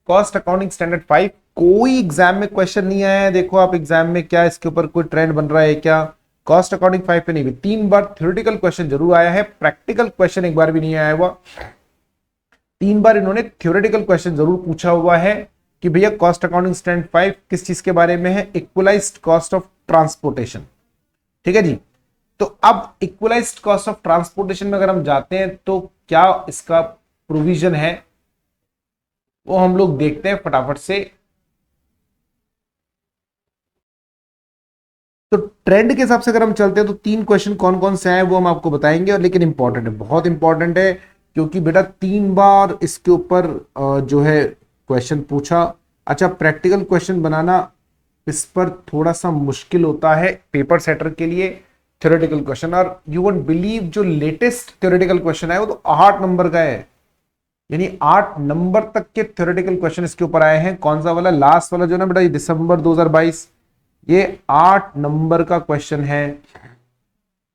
कॉस्ट अकाउंटिंग स्टैंडर्ड 5 कोई एग्जाम में क्वेश्चन नहीं आया है। देखो आप एग्जाम में क्या इसके ऊपर कोई ट्रेंड बन रहा है क्या? कॉस्ट अकाउंटिंग 5 पे नहीं भी 3 बार थ्योरेटिकल क्वेश्चन जरूर आया है, प्रैक्टिकल क्वेश्चन एक बार भी नहीं आया हुआ। 3 बार इन्होंने थ्योरेटिकल क्वेश्चन जरूर पूछा हुआ है कि भैया कॉस्ट अकाउंटिंग स्टैंडर्ड 5 किस चीज के बारे में है? Equalised cost of transportation. ठीक है जी। तो अब इक्वलाइज्ड कॉस्ट ऑफ ट्रांसपोर्टेशन में अगर हम जाते हैं तो क्या इसका प्रोविजन है वो हम लोग देखते हैं फटाफट से। तो ट्रेंड के हिसाब से अगर हम चलते हैं तो 3 क्वेश्चन कौन कौन से आए वो हम आपको बताएंगे, और लेकिन इंपॉर्टेंट है, बहुत इंपॉर्टेंट है, क्योंकि बेटा 3 बार इसके ऊपर जो है क्वेश्चन पूछा। अच्छा, प्रैक्टिकल क्वेश्चन बनाना इस पर थोड़ा सा मुश्किल होता है पेपर सेटर के लिए, थ्योरेटिकल क्वेश्चन। और यू वोंट बिलीव जो लेटेस्ट थ्योरेटिकल क्वेश्चन है वो तो 8 नंबर का है, यानी 8 नंबर तक के थ्योरेटिकल क्वेश्चन इसके ऊपर आए हैं। कौन सा वाला? लास्ट वाला जो ना बेटा, दिसंबर 2022, ये 8 नंबर का क्वेश्चन है।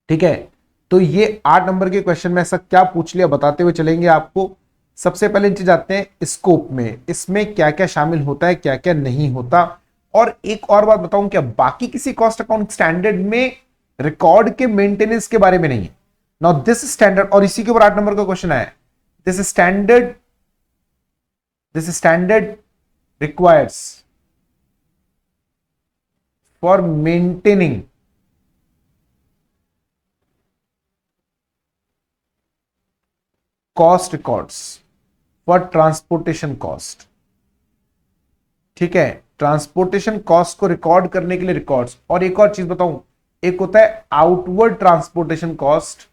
ठीक है, तो ये 8 नंबर के क्वेश्चन में ऐसा क्या पूछ लिया बताते हुए चलेंगे आपको। सबसे पहले नीचे जाते हैं स्कोप में, इसमें क्या क्या शामिल होता है, क्या क्या नहीं होता। और एक और बात बताऊं, क्या बाकी किसी कॉस्ट अकाउंट स्टैंडर्ड में रिकॉर्ड के मेंटेनेंस के बारे में नहीं है। नाउ दिस स्टैंडर्ड, और इसी के ऊपर 8 नंबर का क्वेश्चन आया, this standard requires for maintaining cost records for transportation cost। ठीक है, ट्रांसपोर्टेशन कॉस्ट को रिकॉर्ड करने के लिए रिकॉर्ड्स। और एक और चीज बताऊं, एक होता है आउटवर्ड ट्रांसपोर्टेशन कॉस्ट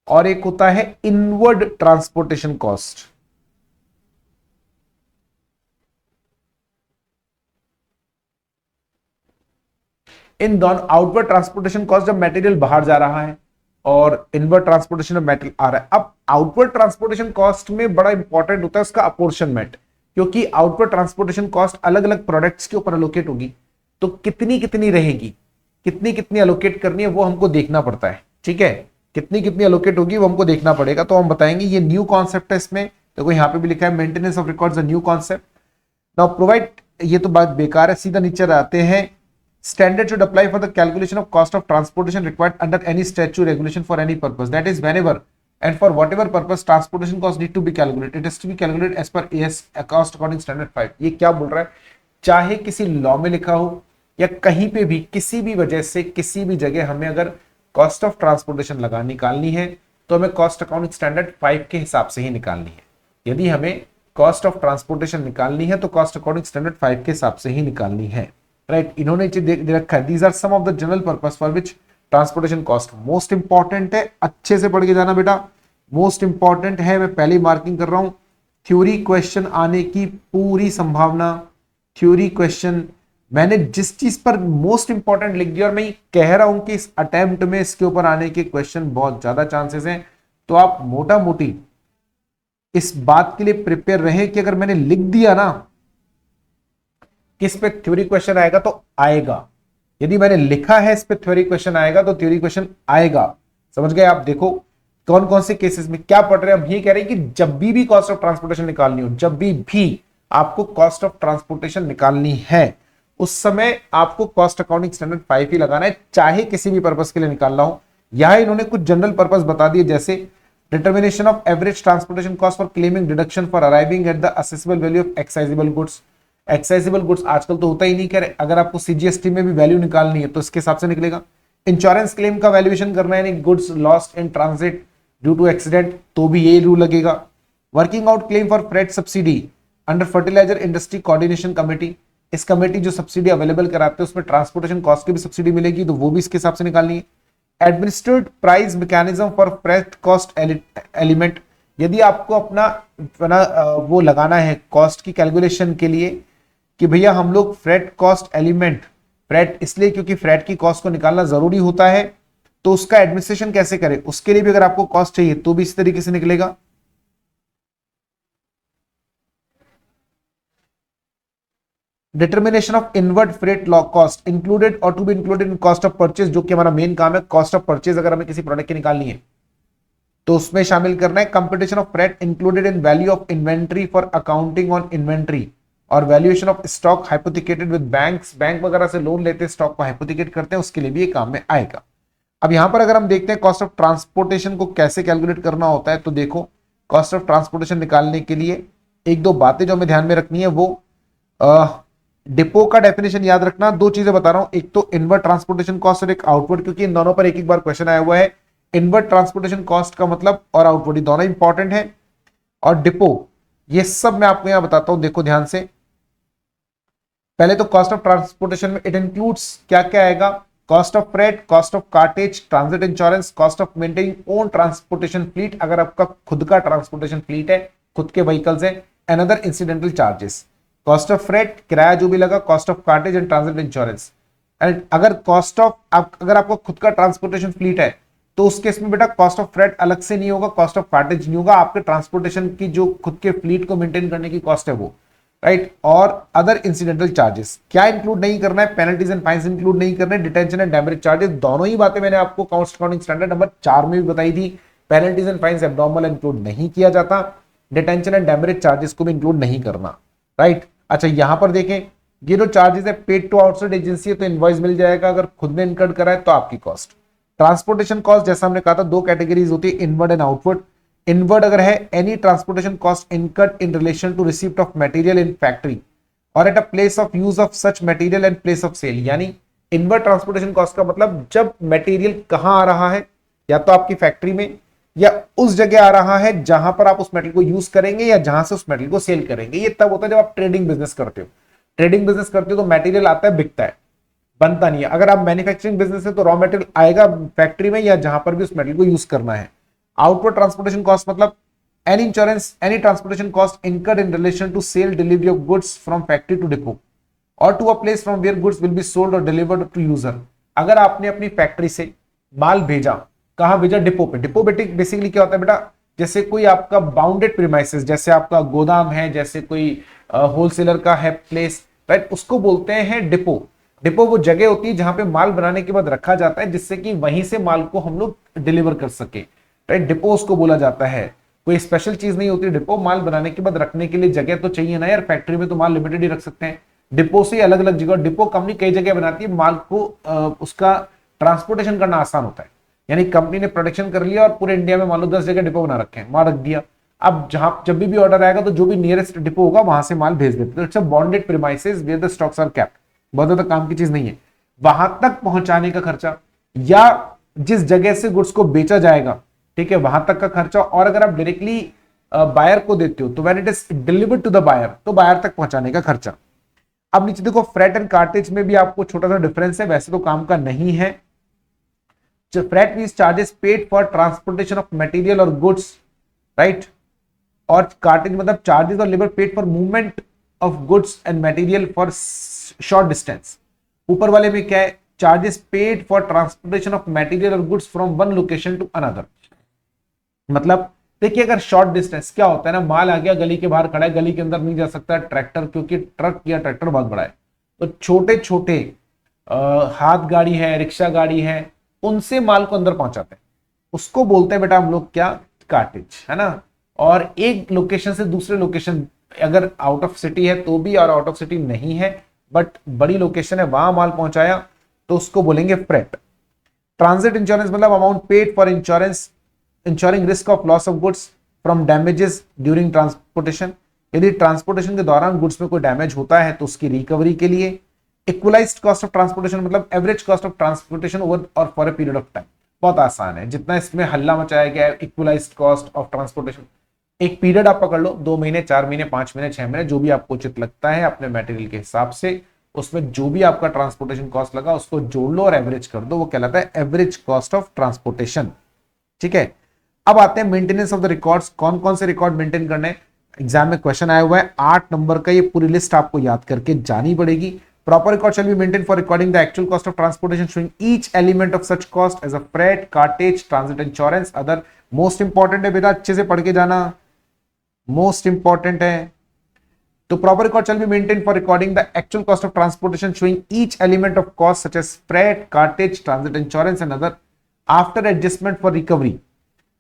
और एक होता है इनवर्ड ट्रांसपोर्टेशन कॉस्ट। इन दोनों, आउटवर्ड ट्रांसपोर्टेशन कॉस्ट जब मटेरियल बाहर जा रहा है और इनवर्ड ट्रांसपोर्टेशन में मटेरियल आ रहा है। अब आउटवर्ड ट्रांसपोर्टेशन कॉस्ट में बड़ा इंपॉर्टेंट होता है उसका अपोर्शनमेंट, क्योंकि आउटवर्ड ट्रांसपोर्टेशन कॉस्ट अलग अलग प्रोडक्ट्स के ऊपर अलोकेट होगी, तो कितनी कितनी रहेगी, कितनी कितनी अलोकेट करनी है वो हमको देखना पड़ता है। ठीक है, कितनी कितनी अलोकेट होगी वो हमको देखना पड़ेगा, तो हम बताएंगे। ये न्यू कॉन्सेप्ट है इसमें, देखो यहाँ पे भी लिखा है maintenance of records new concept. Now provide, ये तो बात बेकार है, सीधा नीचे आते हैं। Standard should apply for the calculation of cost of transportation required under any statute regulation for any purpose. That is, whenever and for whatever purpose transportation cost need to be calculated, it has to be calculated as per AS Cost Accounting Standard 5। ये क्या बोल रहा है? चाहे किसी लॉ में लिखा हो या कहीं पे भी किसी भी वजह से किसी भी जगह हमें अगर कॉस्ट ऑफ ट्रांसपोर्टेशन निकालनी है तो हमें कॉस्ट अकाउंटिंग स्टैंडर्ड 5 के हिसाब से ही निकालनी है। यदि हमें कॉस्ट ऑफ ट्रांसपोर्टेशन निकालनी है तो कॉस्ट अकाउंटिंग स्टैंडर्ड 5 के हिसाब से ही निकालनी है। राइट, इन्होंने दे रखा है, these are some of the general purpose for which transportation cost. Most important है, अच्छे से पढ़ के जाना बेटा, मोस्ट इंपॉर्टेंट है, मैं पहले मार्किंग कर रहा हूं। थ्योरी क्वेश्चन आने की पूरी संभावना, थ्योरी क्वेश्चन मैंने जिस चीज पर मोस्ट इंपॉर्टेंट लिख दिया और मैं कह रहा हूं कि इस अटेम्प्ट में इसके ऊपर आने के क्वेश्चन बहुत ज्यादा चांसेस हैं, तो आप मोटा मोटी इस बात के लिए प्रिपेयर रहे कि अगर मैंने लिख दिया ना किस पे थ्योरी क्वेश्चन आएगा तो आएगा, यदि मैंने लिखा है इस पे थ्योरी क्वेश्चन आएगा तो थ्योरी क्वेश्चन आएगा। समझ गए आप? देखो कौन कौन से केसेस में क्या पढ़ रहे हैं हम, ये कह रहे हैं कि जब भी कॉस्ट ऑफ ट्रांसपोर्टेशन निकालनी हो, जब भी आपको कॉस्ट ऑफ ट्रांसपोर्टेशन निकालनी है उस समय आपको कॉस्ट अकाउंटिंग स्टैंडर्ड 5 ही लगाना है, चाहे किसी भी पर्पस के लिए निकालना हो। यहां इन्होंने कुछ जनरल पर्पस बता दिए, जैसे determination of average transportation cost for claiming deduction for arriving at the assessable value of excisable goods. Excisable goods आजकल तो होता ही नहीं, करे अगर आपको सीजीएसटी में भी वैल्यू निकालनी है तो इसके हिसाब से निकलेगा। इंश्योरेंस क्लेम का वैल्यूएशन करना है, goods lost in transit due to accident, तो भी यही रूल लगेगा। Working out claim for freight subsidy under fertiliser industry coordination committee, इस कमेटी जो सब्सिडी अवेलेबल कराते हैं उसमें ट्रांसपोर्टेशन कॉस्ट की भी सब्सिडी मिलेगी, तो वो भी इसके हिसाब से निकालनी है। Administered price mechanism for freight cost element, यदि आपको अपना वो लगाना है कॉस्ट की कैलकुलेशन के लिए कि भैया हम लोग फ्रेट कॉस्ट एलिमेंट, फ्रेट इसलिए क्योंकि फ्रेट की कॉस्ट को निकालना जरूरी होता है, तो उसका एडमिनिस्ट्रेशन कैसे करें, उसके लिए भी अगर आपको कॉस्ट चाहिए तो भी इस तरीके से निकलेगा। Determination of inward freight law cost included और to be included in cost of purchase, जो कि हमारा मेन काम है, कॉस्ट ऑफ परचेज अगर हमें किसी प्रोडक्ट की निकालनी है तो उसमें शामिल करना है computation of freight included in value of inventory for accounting on inventory और valuation of stock hypothecated with banks, bank वगैरह से लोन लेते स्टॉक को हाइपोथिकेट करते हैं, उसके लिए भी ये काम में आएगा। अब यहां पर अगर हम देखते हैं कॉस्ट ऑफ ट्रांसपोर्टेशन को कैसे कैलकुलेट करना होता है, तो देखो कॉस्ट ऑफ ट्रांसपोर्टेशन निकालने के लिए एक दो बातें जो हमें ध्यान में रखनी है, वो डिपो का डेफिनेशन याद रखना। दो चीजें बता रहा हूं, एक तो इनवर्ड ट्रांसपोर्टेशन कॉस्ट और एक आउटवर्ड, क्योंकि इन दोनों पर एक एक बार क्वेश्चन आया हुआ है। इनवर्ड ट्रांसपोर्टेशन कॉस्ट का मतलब और आउटवर्ड, दोनों इंपॉर्टेंट है। और डिपो, ये सब मैं आपको यहां बताता हूं, देखो ध्यान से। पहले तो कॉस्ट ऑफ ट्रांसपोर्टेशन में इट इंक्लूड्स क्या क्या आएगा, cost of freight, cost of cartage, transit insurance, cost of maintaining own transportation fleet, अगर आपका खुद का ट्रांसपोर्टेशन फ्लीट है, खुद के व्हीकल्स है, and other incidental charges, cost of freight, किराया जो भी लगा, cost of cartage and transit insurance. And अगर कॉस्ट ऑफ अगर आपको खुद का ट्रांसपोर्टेशन फ्लीट है तो उस केस में बेटा कॉस्ट ऑफ फ्रेट अलग से नहीं होगा, कॉस्ट ऑफ कार्टेज नहीं होगा, आपके ट्रांसपोर्टेशन की जो खुद के फ्लीट को मेंटेन करने की कॉस्ट है वो, राइट। और अदर इंसिडेंटल चार्जेस क्या इंक्लूड नहीं करना है, पेनल्टीज एंड फाइन्स इंक्लूड नहीं करना है, डिटेंशन एंड डैमेज चार्जेस, दोनों ही बातें मैंने आपको कॉस्ट अकाउंटिंग स्टैंडर्ड नंबर 4 में भी बताई थी। Penalties and fines abnormal include नहीं किया जाता, डिटेंशन एंड डैमेज चार्जेस को भी इंक्लूड नहीं करना, राइट। अच्छा, यहां पर देखें, ये जो चार्जेस है पेड टू आउटसाइड एजेंसी है तो इनवॉइस मिल जाएगा, अगर खुद ने इनकर्ड करा है तो आपकी कॉस्ट। ट्रांसपोर्टेशन कॉस्ट जैसा हमने कहा था दो कैटेगरीज होती है, इनवर्ड एंड आउटवर्ड। इनवर्ड अगर है any transportation cost incurred in relation to receipt of material in factory और at a place of use of such material and place of sale, यानी इनवर्ड ट्रांसपोर्टेशन कॉस्ट का मतलब जब मटेरियल कहां आ रहा है, या तो आपकी फैक्ट्री में या उस जगह आ रहा है जहां पर आप उस मेटल को यूज करेंगे या जहां से उस मेटल को सेल करेंगे। ये तब होता है जब आप ट्रेडिंग बिजनेस करते हो। ट्रेडिंग बिजनेस करते हो तो मटेरियल आता है, बिकता है, बनता नहीं है। अगर आप मैन्युफैक्चरिंग बिजनेस है तो रॉ मटेरियल आएगा फैक्ट्री में या जहां पर भी उस मेटल को यूज करना है। आउटवर्ड ट्रांसपोर्टेशन कॉस्ट मतलब any insurance, any transportation cost incurred in relation to sale delivery of goods from factory to depot और to a place from where goods will be sold और डिलीवर्ड टू यूजर। अगर आपने अपनी फैक्ट्री से माल भेजा, कहां भेजा, डिपो पे। डिपो बेसिकली क्या होता है बेटा, जैसे कोई आपका बाउंडेड प्रीमाइसेस, जैसे आपका गोदाम है, जैसे कोई होलसेलर का है प्लेस, राइट, उसको बोलते हैं डिपो। डिपो वो जगह होती है जहां पे माल बनाने के बाद रखा जाता है जिससे कि वहीं से माल को हम लोग डिलीवर कर सके, राइट। डिपो उसको बोला जाता है, कोई स्पेशल चीज नहीं होती डिपो। माल बनाने के बाद रखने के लिए जगह तो चाहिए ना यार, फैक्ट्री में तो माल लिमिटेड ही रख सकते हैं, डिपो से अलग अलग जगह। डिपो कंपनी कई जगह बनाती है, माल को उसका ट्रांसपोर्टेशन करना आसान होता है। यानी कंपनी ने प्रोडक्शन कर लिया और पूरे इंडिया में मान लो 10 जगह डिपो बना रखे हैं, माल रख दिया। अब जहां जब भी ऑर्डर आएगा तो जो भी नियरेस्ट डिपो होगा वहां से माल भेज देते हैं। It's a bonded premises where the stocks are kept. बहुत ज्यादा काम की चीज नहीं है। वहां तक पहुंचाने का खर्चा या जिस जगह से गुड्स को बेचा जाएगा, ठीक है, वहां तक का खर्चा। और अगर आप डायरेक्टली बायर को देते हो तो when it is delivered to the buyer, तो बायर तक पहुंचाने का खर्चा। अब नीचे देखो, फ्रेट एंड कार्टेज में भी आपको छोटा सा डिफरेंस है, वैसे तो काम का नहीं है। Freight means charges paid for transportation of material और गुड्स, राइट। और कार्टेज मतलब चार्जेस और labour paid for movement of goods and material for short distance. ऊपर वाले में क्या है, charges paid for transportation of material और goods from one location to another. मतलब देखिए, अगर शॉर्ट डिस्टेंस क्या होता है ना, माल आ गया, गली के बाहर खड़ा है, गली के अंदर नहीं जा सकता ट्रैक्टर, क्योंकि ट्रक या ट्रैक्टर बहुत बड़ा है। तो छोटे छोटे हाथ गाड़ी है, रिक्शा गाड़ी है, उनसे माल को अंदर पहुंचाते हैं, उसको बोलते हैं बेटा हम लोग क्या, कार्टेज, है ना। और एक लोकेशन से दूसरे लोकेशन, अगर आउट ऑफ सिटी है तो भी, और आउट ऑफ सिटी नहीं है बट बड़ी लोकेशन है, वहां माल पहुंचाया, तो उसको बोलेंगे फ्रेट। ट्रांजिट इंश्योरेंस मतलब amount paid for insurance ensuring risk of loss of goods from damages during transportation. यदि ट्रांसपोर्टेशन के दौरान गुड्स में कोई डैमेज होता है तो उसकी रिकवरी के लिए। इक्वलाइज्ड कॉस्ट ऑफ ट्रांसपोर्टेशन मतलब average cost of transportation over और for a period of time. बहुत आसान है, जितना इसमें हल्ला मचाया गया है, इक्वलाइज्ड कॉस्ट ऑफ ट्रांसपोर्टेशन। एक पीरियड आप पकड़ लो, 2 महीने, 4 महीने, 5 महीने, 6 महीने, जो भी आपको उचित लगता है अपने मटेरियल के हिसाब से, उसमें जो भी आपका ट्रांसपोर्टेशन कॉस्ट लगा उसको जोड़ लो और एवरेज कर दो, वो कहलाता है एवरेज कॉस्ट ऑफ ट्रांसपोर्टेशन, ठीक है। अब आते हैं मेंटेनेंस ऑफ द रिकॉर्ड्स। कौन कौन से रिकॉर्ड मेंटेन करने, एग्जाम में क्वेश्चन आया हुआ है 8 नंबर का, ये पूरी लिस्ट आपको याद करके जानी पड़ेगी। Proper record shall be maintain for recording the actual cost of transportation showing each element of such cost as a freight, cartage, transit insurance, other. Most important है बेटा, अच्छे से पढ़ के जाना, मोस्ट इंपॉर्टेंट है। तो proper record shall be maintain for recording the actual cost of transportation showing each element of cost such as freight, cartage, transit insurance and other after adjustment for recovery.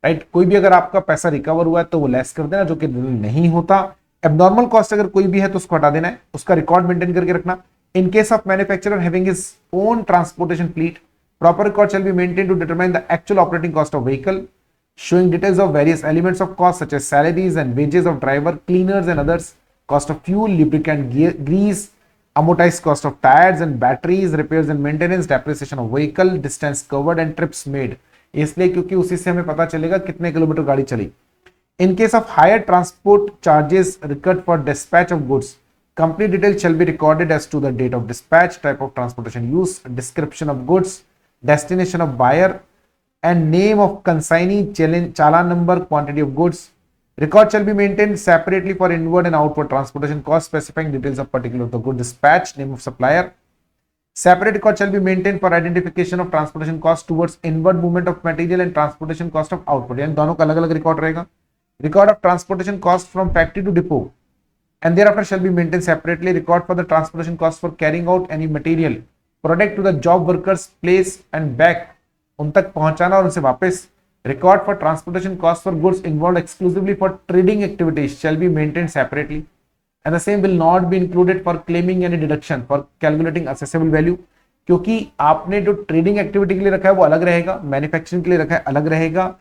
Right. कोई भी अगर आपका पैसा रिकवर हुआ है तो वो लेस कर देना, जो कि नहीं होता। एबनॉर्मल कॉस्ट अगर कोई भी है तो उसको हटा देना है, उसका रिकॉर्ड मेंटेन करके रखना। इन case of manufacturer having his own transportation fleet, proper record shall be maintained to determine the actual operating cost of vehicle, showing details of various elements of cost such as salaries and wages of driver, cleaners and others, cost of fuel, lubricant, grease, amortized cost of tires and batteries, repairs and maintenance, depreciation of vehicle, distance covered and trips made। इसलिए क्योंकि उसी से हमें पता चलेगा कितने किलोमीटर गाड़ी चली। In case of higher transport charges recurred for dispatch of goods, company details shall be recorded as to the date of dispatch, type of transportation used, description of goods, destination of buyer and name of consignee, challan number, quantity of goods. Record shall be maintained separately for inward and outward transportation cost, specifying details of particular of the good dispatch, name of supplier. Separate record shall be maintained for identification of transportation cost towards inward movement of material and transportation cost of outward। यानी दोनों का अलग अलग रिकॉर्ड रहेगा। Record of transportation cost from factory to depot and thereafter shall be maintained separately। Record for the transportation cost for carrying out any material product to the job workers place and back, उन तक पहुंचाना और उनसे वापस। Record for transportation cost for goods involve exclusively for trading activities shall be maintained separately and the same will not be included for claiming any deduction for calculating assessable value. क्योंकि आपने जो ट्रेडिंग एक्टिविटी के लिए रखा है वो अलग रहेगा, मैन्युफैक्चरिंग के लिए रखा है अलग रहेगा।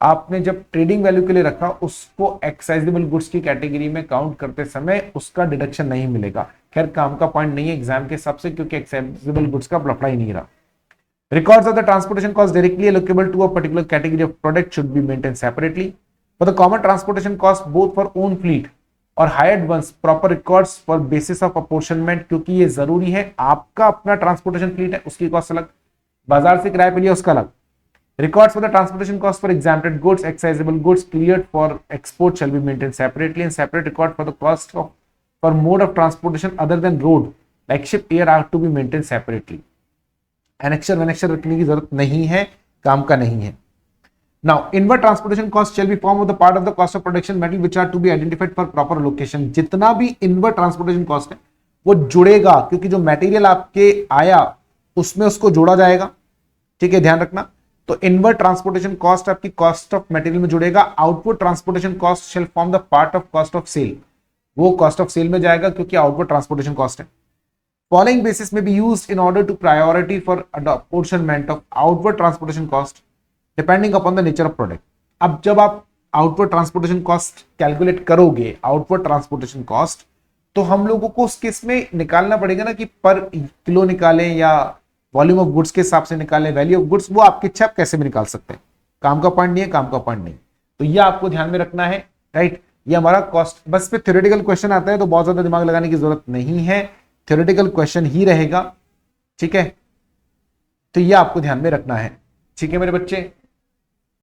आपने जब ट्रेडिंग वैल्यू के लिए रखा उसको एक्साइजेबल गुड्स की कैटेगरी में काउंट करते समय उसका डिडक्शन नहीं मिलेगा। खैर काम का पॉइंट नहीं है एग्जाम के हिसाब से, क्योंकि एक्साइजेबल गुड्स का लफड़ा ही नहीं रहा। Records of the transportation cost directly allocable to a particular category of product should be maintain separately for the common transportation cost both for own fleet और hired ones. Proper records for basis of apportionment, क्योंकि ये जरूरी है। आपका अपना ट्रांसपोर्टेशन फ्लीट है उसकी कॉस्ट अलग, बाजार से किराए पे लिया उसका अलग। Records for the transportation cost for exempted goods, excisable goods cleared for export shall be maintained separately, and separate record for the cost of for mode of transportation other than road like ship, air are to be maintained separately। Annexure वनेक्चर रखने की जरूरत नहीं है, काम का नहीं है। Now inward transportation cost shall be form of the part of the cost of production metal which are to be identified for proper allocation। जितना भी inward transportation cost है वो जुड़ेगा, क्योंकि जो मटेरियल आपके आया उसमें उसको जोड़ा जाएगा। ठीक है, ध्यान रखना। तो इनवर्ड ट्रांसपोर्टेशन कॉस्ट आपकी कॉस्ट ऑफ मटेरियल में जुड़ेगा। Outward transportation cost shall form the part of cost of sale, वो कॉस्ट ऑफ सेल में जाएगा क्योंकि आउटवर्ड ट्रांसपोर्टेशन कॉस्ट है। Following basis may be used in order to priority for apportionment of outward transportation cost depending upon the nature of product. अब जब आप आउटवर्ड ट्रांसपोर्टेशन कॉस्ट कैलकुलेट करोगे, आउटवर्ड ट्रांसपोर्टेशन कॉस्ट, तो हम लोगों को उस केस में निकालना पड़ेगा ना कि पर किलो निकालें या वॉल्यूम ऑफ गुड्स के हिसाब से निकालें, वैल्यू ऑफ गुड्स, वो आपकी इच्छा, आप कैसे भी निकाल सकते हैं। काम का पॉइंट नहीं है, काम का पॉइंट नहीं। तो ये आपको ध्यान में रखना है, राइट। ये हमारा कॉस्ट, बस पे थ्योरेटिकल क्वेश्चन आता है तो बहुत ज्यादा दिमाग लगाने की जरूरत नहीं है, थ्योरेटिकल क्वेश्चन ही रहेगा। ठीक है, तो ये आपको ध्यान में रखना है। ठीक है मेरे बच्चे।